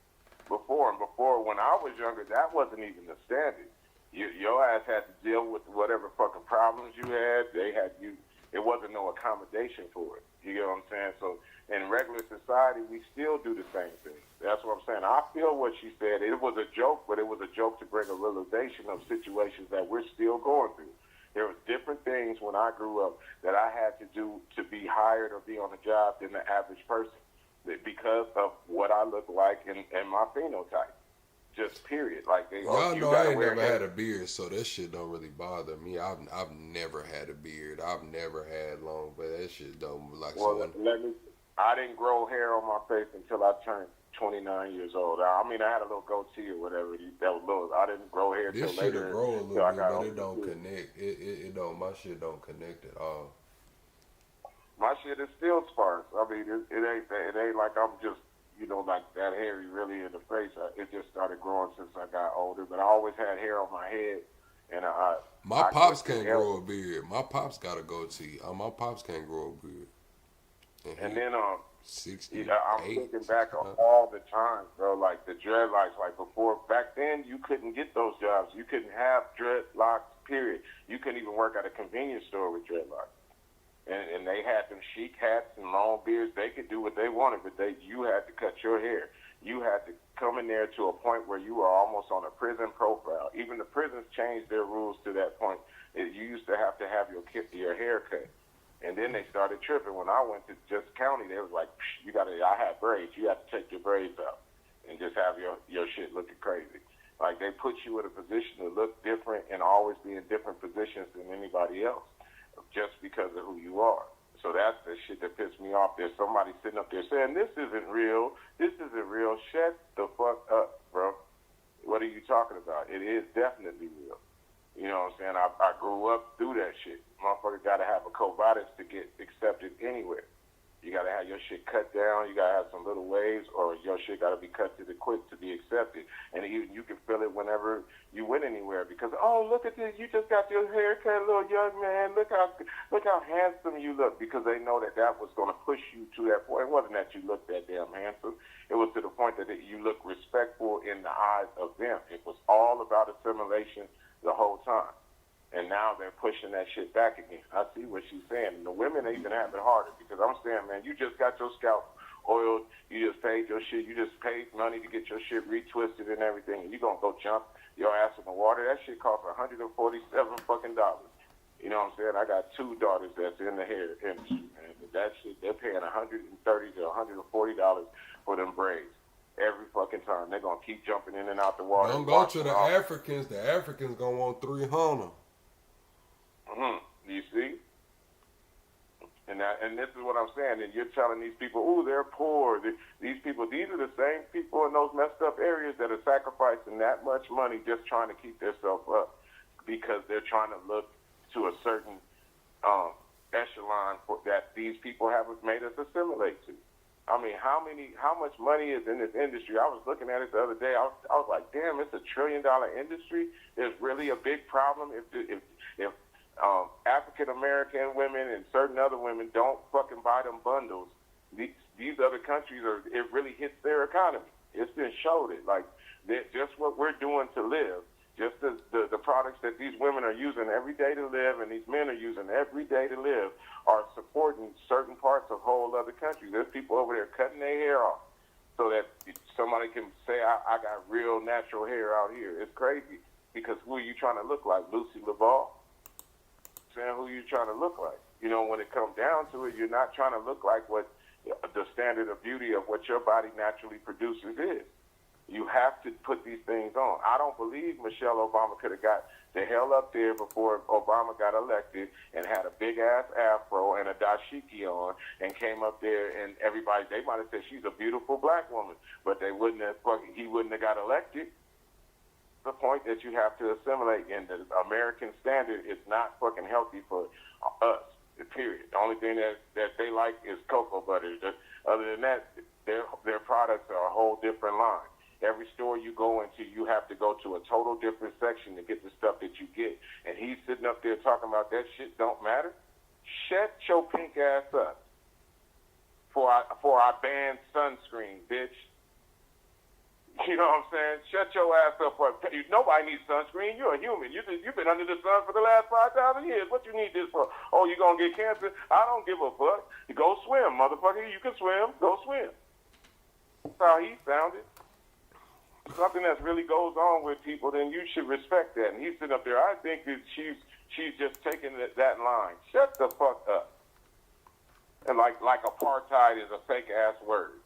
before. And before, when I was younger, that wasn't even the standard. Your ass had to deal with whatever fucking problems you had. They had you. It wasn't no accommodation for it. You get what I'm saying? So in regular society, we still do the same thing. That's what I'm saying. I feel what she said. It was a joke, but it was a joke to bring a realization of situations that we're still going through. There was different things when I grew up that I had to do to be hired or be on a job than the average person, because of what I look like and my phenotype. Just period. Like y'all know I ain't never had a beard, so that shit don't really bother me. I've never had a beard. I've never had long, but that shit don't like. Well, I didn't grow hair on my face until I turned 29 years old. I mean, I had a little goatee or whatever. That was little. I didn't grow hair this till later. This shit grow a little bit, but it don't connect. It don't. My shit don't connect at all. My shit is still sparse. I mean, it ain't like I'm just, like that hairy really in the face. It just started growing since I got older. But I always had hair on my head, and my pops can't grow a beard. My pops got a goatee. My pops can't grow a beard. And then 60. I'm thinking back on all the times, bro. Like the dreadlocks. Like before, back then, you couldn't get those jobs. You couldn't have dreadlocks. Period. You couldn't even work at a convenience store with dreadlocks. And they had them chic hats and long beards. They could do what they wanted, but you had to cut your hair. You had to come in there to a point where you were almost on a prison profile. Even the prisons changed their rules to that point. You used to have your hair cut. And then they started tripping. When I went to Just County, they was like, I had braids. You had to take your braids out and just have your shit looking crazy. Like they put you in a position to look different and always be in different positions than anybody else, just because of who you are. So that's the shit that pissed me off. There's somebody sitting up there saying, this isn't real. This isn't real. Shut the fuck up, bro. What are you talking about? It is definitely real. You know what I'm saying? I grew up through that shit. Motherfucker got to have a covatus to get accepted anywhere. You got to have your shit cut down. You got to have some little waves, or your shit got to be cut to the quick to be accepted. And even you can feel it whenever you went anywhere because, oh, look at this. You just got your hair cut, little young man. Look how handsome you look, because they know that was going to push you to that point. It wasn't that you looked that damn handsome. It was to the point that you look respectful in the eyes of them. It was all about assimilation the whole time. And now they're pushing that shit back again. I see what she's saying. And the women even have it harder, because I'm saying, man, you just got your scalp oiled. You just paid your shit. You just paid money to get your shit retwisted and everything. And you're going to go jump your ass in the water. That shit costs $147 fucking dollars. You know what I'm saying? I got 2 daughters that's in the hair industry, man. But that shit, they're paying $130 to $140 for them braids. Every fucking time. They're going to keep jumping in and out the water. Don't go to the Africans. The Africans going to want $300. You see? And this is what I'm saying. And you're telling these people, oh, they're poor. These are the same people in those messed up areas that are sacrificing that much money just trying to keep themselves up, because they're trying to look to a certain echelon that these people have made us assimilate to. I mean, how much money is in this industry? I was looking at it the other day. I was like, damn, it's $1 trillion industry. There's really a big problem if African American women and certain other women don't fucking buy them bundles. These other countries it really hits their economy. It's been showed it. Like just what we're doing to live, just the products that these women are using every day to live and these men are using every day to live are supporting certain parts of whole other countries. There's people over there cutting their hair off so that somebody can say, I got real natural hair out here. It's crazy. Because who are you trying to look like? Lucy LaBelle? Saying who you trying to look like? You know, when it comes down to it, you're not trying to look like what the standard of beauty of what your body naturally produces is. You have to put these things on. I don't believe Michelle Obama could have got the hell up there before Obama got elected and had a big ass afro and a dashiki on and came up there and everybody, they might have said she's a beautiful black woman, but he wouldn't have got elected. The point that you have to assimilate, and the American standard is not fucking healthy for us, period. The only thing that they like is cocoa butter. Other than that, their products are a whole different line. Every store you go into, you have to go to a total different section to get the stuff that you get. And he's sitting up there talking about that shit don't matter. Shut your pink ass up. For I banned sunscreen, bitch. You know what I'm saying? Shut your ass up. Nobody needs sunscreen. You're a human. You've been under the sun for the last 5,000 years. What you need this for? Oh, you going to get cancer? I don't give a fuck. Go swim, motherfucker. You can swim. Go swim. That's how he sounded. Something that really goes on with people, then you should respect that. And he's sitting up there. I think that she's just taking that line. Shut the fuck up. And like apartheid is a fake-ass word.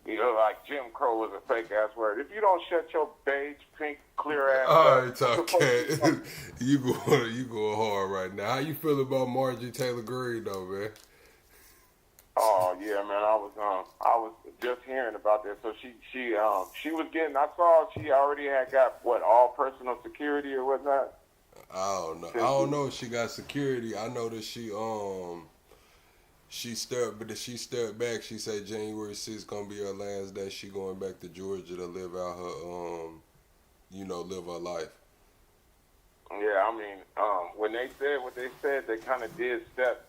You know, like Jim Crow is a fake-ass word. If you don't shut your beige, pink, clear ass all up. right, Top Cat. you going hard right now. How you feel about Marjorie Taylor Greene, though, man? Oh yeah, man. I was just hearing about that. So she was getting. I saw she already had got all personal security or whatnot. I don't know. I don't know if she got security. I know that she stepped back. She said January 6th gonna be her last day. She going back to Georgia to live out her live her life. Yeah, I mean, when they said what they said, they kind of did step.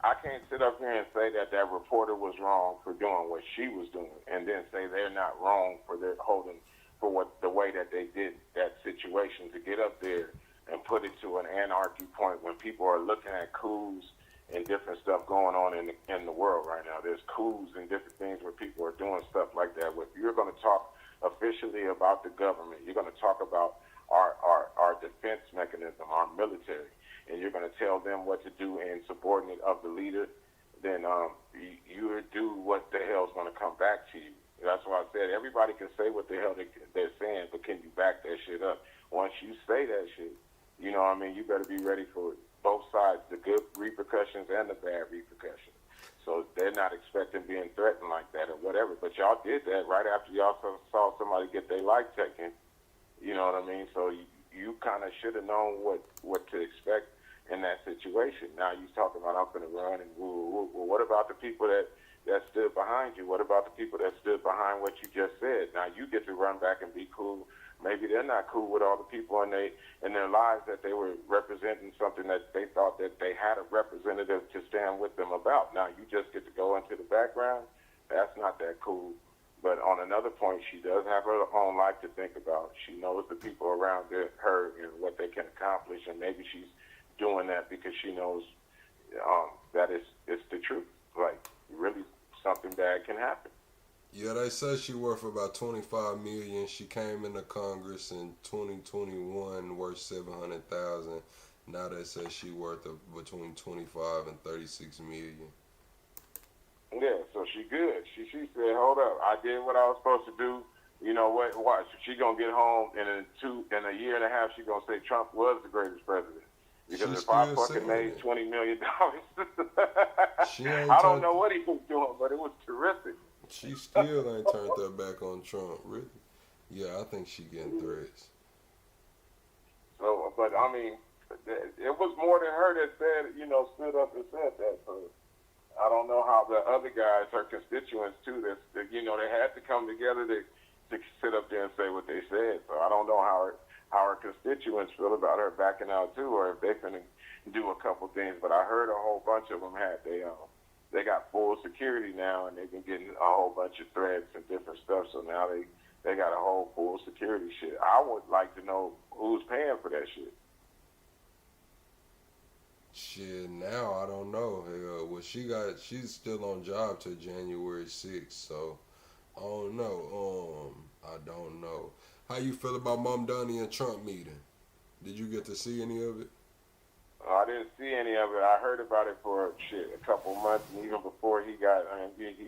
I can't sit up here and say that reporter was wrong for doing what she was doing, and then say they're not wrong for their holding for the way that they did that situation to get up there and put it to an anarchy point when people are looking at coups and different stuff going on in the world right now. There's coups and different things where people are doing stuff like that. If you're going to talk officially about the government, you're going to talk about our defense mechanism, our military, and you're going to tell them what to do and subordinate of the leader, then you do what the hell's going to come back to you. That's why I said everybody can say what the hell they're saying, but can you back that shit up? Once you say that shit, you know what I mean, you better be ready for both sides, the good repercussions and the bad repercussions. So they're not expecting being threatened like that or whatever. But y'all did that right after y'all saw somebody get their life taken. You know what I mean? So you kind of should have known what to expect in that situation. Now you talking about I'm going to run and woo. Well, what about the people that stood behind you? What about the people that stood behind what you just said? Now you get to run back and be cool. Maybe they're not cool with all the people in their lives that they were representing something that they thought that they had a representative to stand with them about. Now you just get to go into the background. That's not that cool. But on another point, she does have her own life to think about. She knows the people around her and what they can accomplish, and maybe she's doing that because she knows that it's the truth. Like, really, something bad can happen. Yeah, they said she worth about $25 million. She came into Congress in 2021, worth $700,000. Now they say she worth between 25 and 36 million. Yeah, so she good. She said, hold up, I did what I was supposed to do. You know what? Watch, she gonna get home in a year and a half. She gonna say Trump was the greatest president. Because if I fucking made $20 million, I don't know what he was doing, but it was terrific. She still ain't turned her back on Trump, really. Yeah, I think she getting threats. So, but I mean, it was more than her that said, stood up and said that. So I don't know how the other guys, her constituents too, that they had to come together to sit up there and say what they said. So I don't know how her constituents feel about her backing out too, or if they finna do a couple things. But I heard a whole bunch of them they got full security now, and they've been getting a whole bunch of threats and different stuff. So now they got a whole full security shit. I would like to know who's paying for that shit. Shit, now I don't know. Well, she's still on job till January 6th, so I don't know. How you feel about Mamdani and Trump meeting? Did you get to see any of it? I didn't see any of it. I heard about it for a couple months, and even before he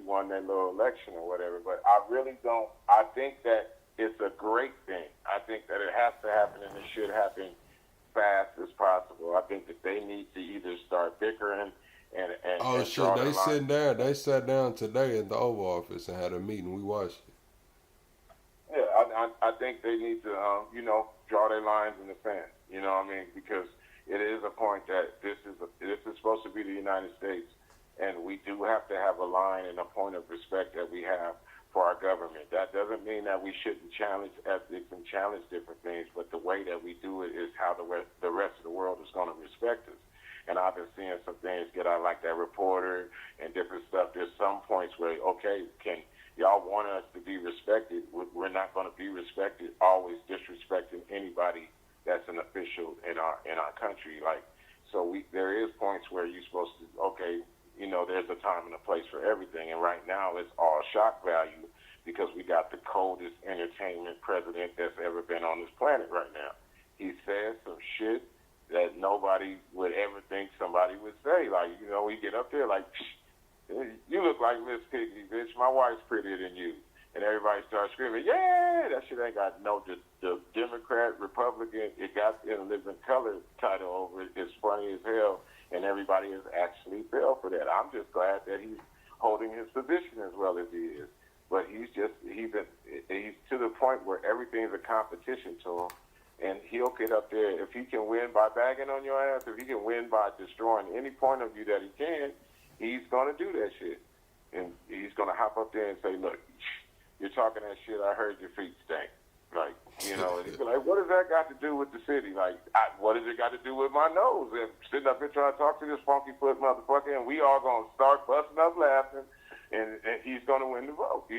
won that little election or whatever. But I really don't. I think that it's a great thing. I think that it has to happen, and it should happen fast as possible. I think that they need to either start bickering and Oh shit! They sitting down. They sat down today at the Oval Office and had a meeting. We watched it. Yeah, I think they need to, draw their lines in the sand. You know what I mean? Because it is a point that this is supposed to be the United States, and we do have to have a line and a point of respect that we have for our government. That doesn't mean that we shouldn't challenge ethics and challenge different things, but the way that we do it is how the rest of the world is going to respect us. And I've been seeing some things get out, like that reporter and different stuff. There's some points where, okay, y'all want us to be respected. We're not going to be respected, always disrespecting anybody that's an official in our country. Like, so there is points where you're supposed to, okay, there's a time and a place for everything. And right now it's all shock value because we got the coldest entertainment president that's ever been on this planet right now. He says some shit that nobody would ever think somebody would say. Like, we get up there like, you look like Miss Piggy, bitch. My wife's prettier than you. And everybody starts screaming, yeah, that shit ain't got the Democrat, Republican, it got in a living color title over it. It's funny as hell, and everybody has actually fell for that. I'm just glad that he's holding his position as well as he is. But he's to the point where everything's a competition to him, and he'll get up there. If he can win by bagging on your ass, if he can win by destroying any point of view that he can, he's going to do that shit. And he's going to hop up there and say, look, you're talking that shit, I heard your feet stink. Like, and he'd be like, what does that got to do with the city? Like, what has it got to do with my nose? And sitting up here trying to talk to this funky foot motherfucker, and we all going to start busting up laughing, and he's going to win the vote.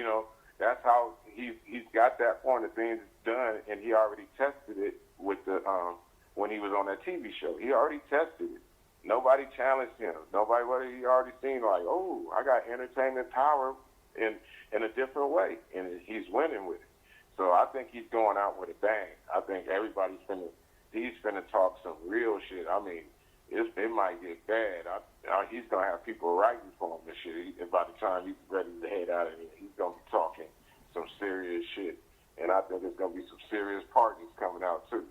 That's how he's got that point of things done, and he already tested it with the when he was on that TV show. He already tested it. Nobody challenged him. He already seen like, oh, I got entertainment power in a different way, and he's winning with it. So I think he's going out with a bang. I think he's finna talk some real shit. I mean, it might get bad. He's gonna have people writing for him and shit. And by the time he's ready to head out of here, he's gonna be talking some serious shit. And I think there's gonna be some serious pardons coming out too.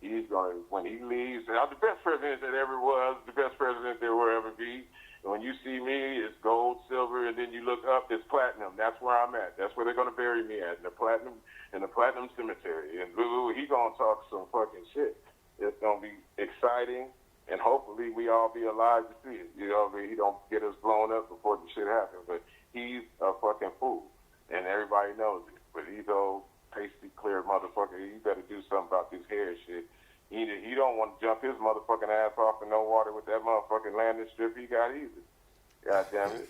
He's gonna, when he leaves, the best president that ever was, the best president there will ever be. And when you see me, it's gold, silver, and then you look up, it's platinum. That's where I'm at. That's where they're gonna bury me at, in the platinum cemetery. And he gonna talk some fucking shit. It's gonna be exciting, and hopefully we all be alive to see it. He don't get us blown up before the shit happens. But he's a fucking fool, and everybody knows it. But he's old, pasty clear motherfucker. He better do something about this hair shit. He don't want to jump his motherfucking ass off in no water with that motherfucking landing strip he got either. God damn it.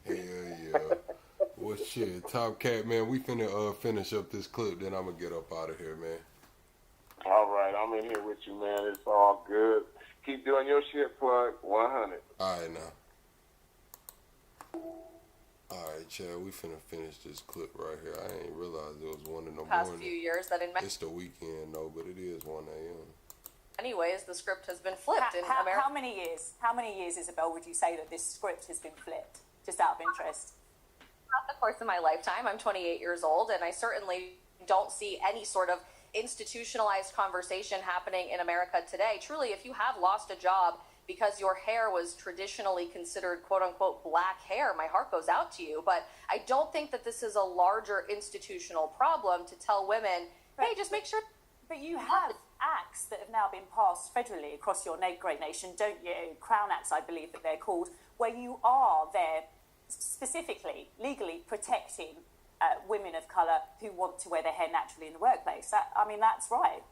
Hell yeah. Well, shit, Top Cat, man, we finna finish up this clip, then I'm gonna get up out of here, man. All right, I'm in here with you, man. It's all good. Keep doing your shit, plug. 100. All right, now. All right, Chad, we finna finish this clip right here. I ain't realized it was 1 in the Past morning. few years that in It's the weekend, though, but it is 1 a.m. many ways the script has been flipped in America. How many years? How many years, Isabel, would you say that this script has been flipped? Just out of interest. Throughout the course of my lifetime, I'm 28 years old, and I certainly don't see any sort of institutionalized conversation happening in America today. Truly, if you have lost a job because your hair was traditionally considered quote-unquote black hair, my heart goes out to you. But I don't think that this is a larger institutional problem to tell women, hey, just make sure. But you have acts that have now been passed federally across your great nation, don't you? Crown Acts, I believe that they're called, where you are there specifically, legally protecting women of colour who want to wear their hair naturally in the workplace. That's right.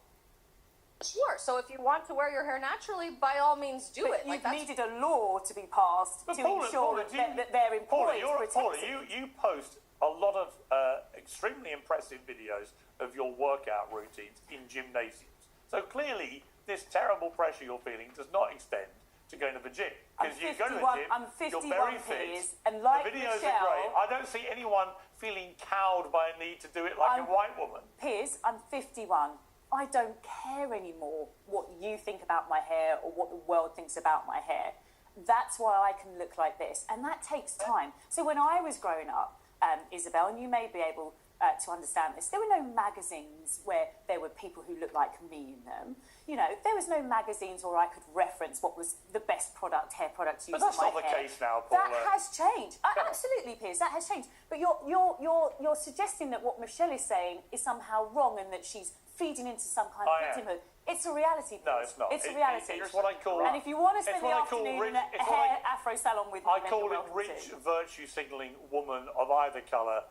Sure. So if you want to wear your hair naturally, by all means do it. You've needed a law to be passed to ensure that their employees protect. You post a lot of extremely impressive videos of your workout routines in gymnasiums. So clearly, this terrible pressure you're feeling does not extend to going to the gym. Because you go to the gym, I'm 51 you're very fit. Piers, and like the videos Michelle, are great. I don't see anyone feeling cowed by a need to do it like a white woman. Piers, I'm 51. I don't care anymore what you think about my hair or what the world thinks about my hair. That's why I can look like this, and that takes time. So when I was growing up, Isabel, and you may be able to understand this, there were no magazines where there were people who looked like me in them. You know, there was no magazines where I could reference what was the best hair product to use. But that's in my not the hair. case now, Paula. That has changed. Absolutely, Piers, that has changed. But you're suggesting that what Michelle is saying is somehow wrong and that she's feeding into some kind of victimhood. It's a reality. Piers. No, it's not. It's a reality. It's what I call. And if you want to spend the afternoon in a hair afro salon with me, I then call you're it welcome rich to. virtue signalling woman of either colour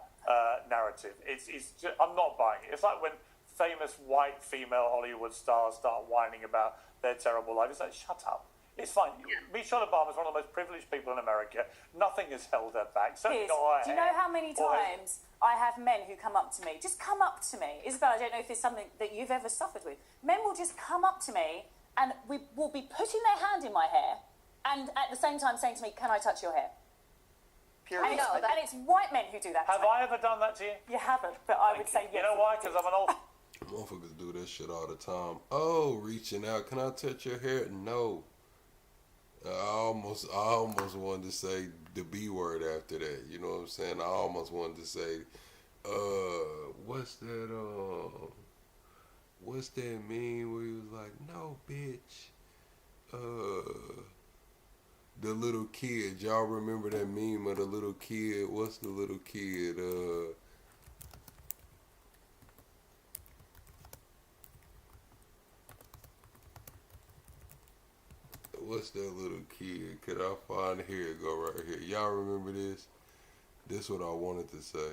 narrative. It's just, I'm not buying it. It's like when famous white female Hollywood stars start whining about their terrible life. It's like, shut up. It's fine. Michelle Obama is one of the most privileged people in America. Nothing has held her back. Certainly Piers, not her do you hair know how many or her- times I have men who come up to me, just come up to me. Isabel, I don't know if it's something that you've ever suffered with. Men will just come up to me and we will be putting their hand in my hair and at the same time saying to me, can I touch your hair? And it's white men who do that. Have I ever done that to you? You haven't, but I would say yes. You know why? Because I'm an old... Motherfuckers do this shit all the time. Oh, reaching out. Can I touch your hair? No. I almost wanted to say the B word after that. You know what I'm saying? I almost wanted to say, what's that meme where he was like, no, bitch. The little kid. Y'all remember that meme of the little kid? What's the little kid? What's that little kid? Could I find here? Go right here. Y'all remember this? This is what I wanted to say.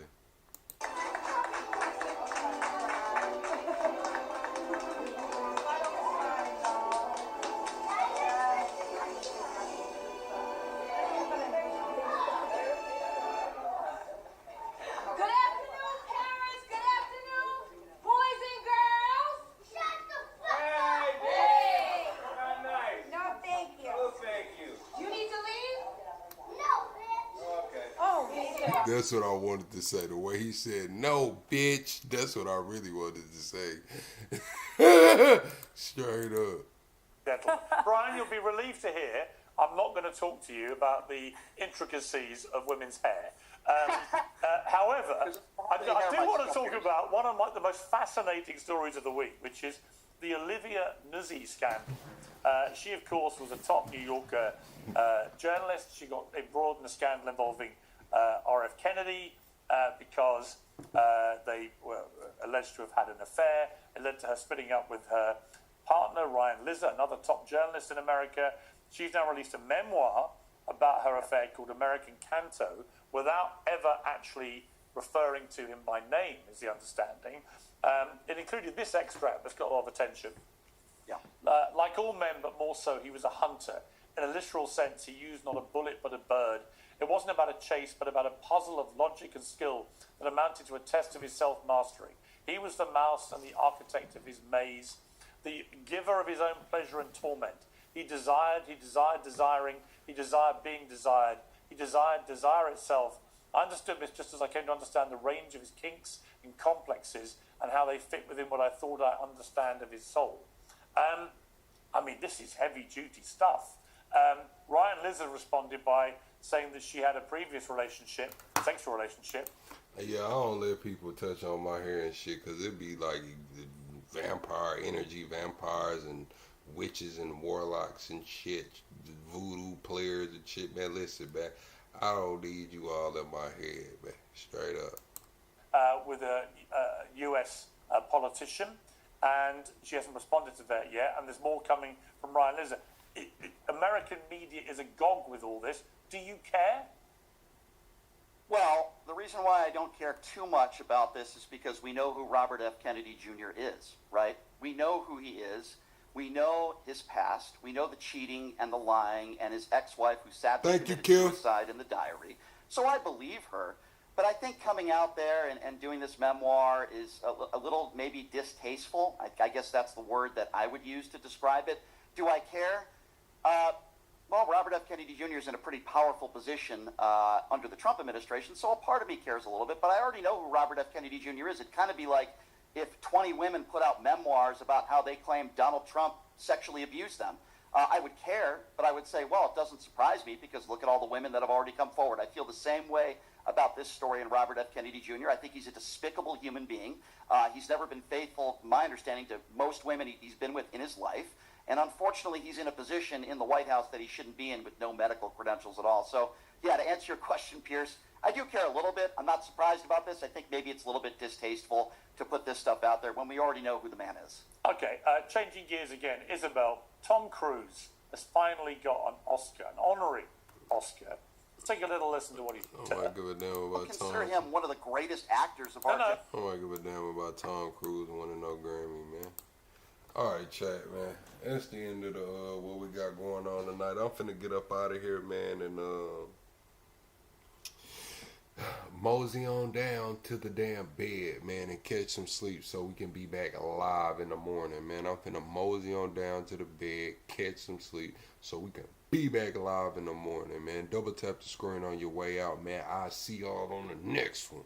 That's what I wanted to say. The way he said, no, bitch. That's what I really wanted to say. Straight up. Brian, you'll be relieved to hear I'm not going to talk to you about the intricacies of women's hair. However, I do want to talk about one of the most fascinating stories of the week, which is the Olivia Nuzzi scandal. She, of course, was a top New Yorker journalist. She got embroiled in a scandal involving R.F. Kennedy because they were alleged to have had an affair. It led to her splitting up with her partner, Ryan Lizzer, another top journalist in America. She's now released a memoir about her affair called American Canto without ever actually referring to him by name, is the understanding. It included this extract that's got a lot of attention. Like all men, but more so, he was a hunter. In a literal sense, he used not a bullet but a bird. It wasn't about a chase, but about a puzzle of logic and skill that amounted to a test of his self-mastery. He was the mouse and the architect of his maze, the giver of his own pleasure and torment. He desired desiring, he desired being desired, he desired desire itself. I understood this just as I came to understand the range of his kinks and complexes and how they fit within what I thought I understand of his soul. I mean, this is heavy-duty stuff. Ryan Lizzer responded by saying that she had a previous relationship, sexual relationship. Yeah, I don't let people touch on my hair and shit because it'd be like vampire energy, vampires and witches and warlocks and shit, voodoo players and shit. Man, listen, man, I don't need you all in my head, man, straight up. With a US politician, and she hasn't responded to that yet, and there's more coming from Ryan Lizzer. American media is agog with all this. Do you care? Well, the reason why I don't care too much about this is because we know who Robert F. Kennedy Jr. is, right? We know who he is. We know his past. We know the cheating and the lying and his ex-wife who sadly committed suicide in the diary. So I believe her. But I think coming out there and doing this memoir is a little maybe distasteful. I guess that's the word that I would use to describe it. Do I care? Well, Robert F. Kennedy Jr. is in a pretty powerful position under the Trump administration, so a part of me cares a little bit, but I already know who Robert F. Kennedy Jr. is. It'd kind of be like if 20 women put out memoirs about how they claim Donald Trump sexually abused them. I would care, but I would say, well, it doesn't surprise me because look at all the women that have already come forward. I feel the same way about this story and Robert F. Kennedy Jr. I think he's a despicable human being. He's never been faithful, my understanding, to most women he's been with in his life. And unfortunately, he's in a position in the White House that he shouldn't be in with no medical credentials at all. So, yeah, to answer your question, Pierce, I do care a little bit. I'm not surprised about this. I think maybe it's a little bit distasteful to put this stuff out there when we already know who the man is. Okay, changing gears again. Isabel, Tom Cruise has finally got an Oscar, an honorary Oscar. Take a little listen to what he's I might give a damn about Tom. Consider him one of the greatest actors of our generation. I might give a damn about Tom Cruise winning no Grammy, man. All right, chat, man. That's the end of the what we got going on tonight. I'm finna get up out of here, man, and mosey on down to the damn bed, man, and catch some sleep so we can be back alive in the morning, man. I'm finna mosey on down to the bed, catch some sleep so we can be back alive in the morning, man. Double tap the screen on your way out, man. I'll see y'all on the next one.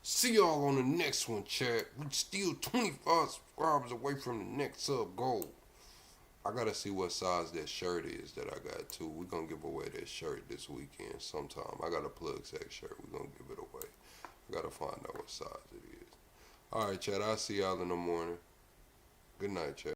See y'all on the next one, chat. We still 25 subscribers away from the next sub goal. I gotta see what size that shirt is that I got too. We're gonna give away that shirt this weekend sometime. I got a plug sack shirt. We're gonna give it away. I gotta find out what size it is. Alright, chat. I'll see y'all in the morning. Good night, chat.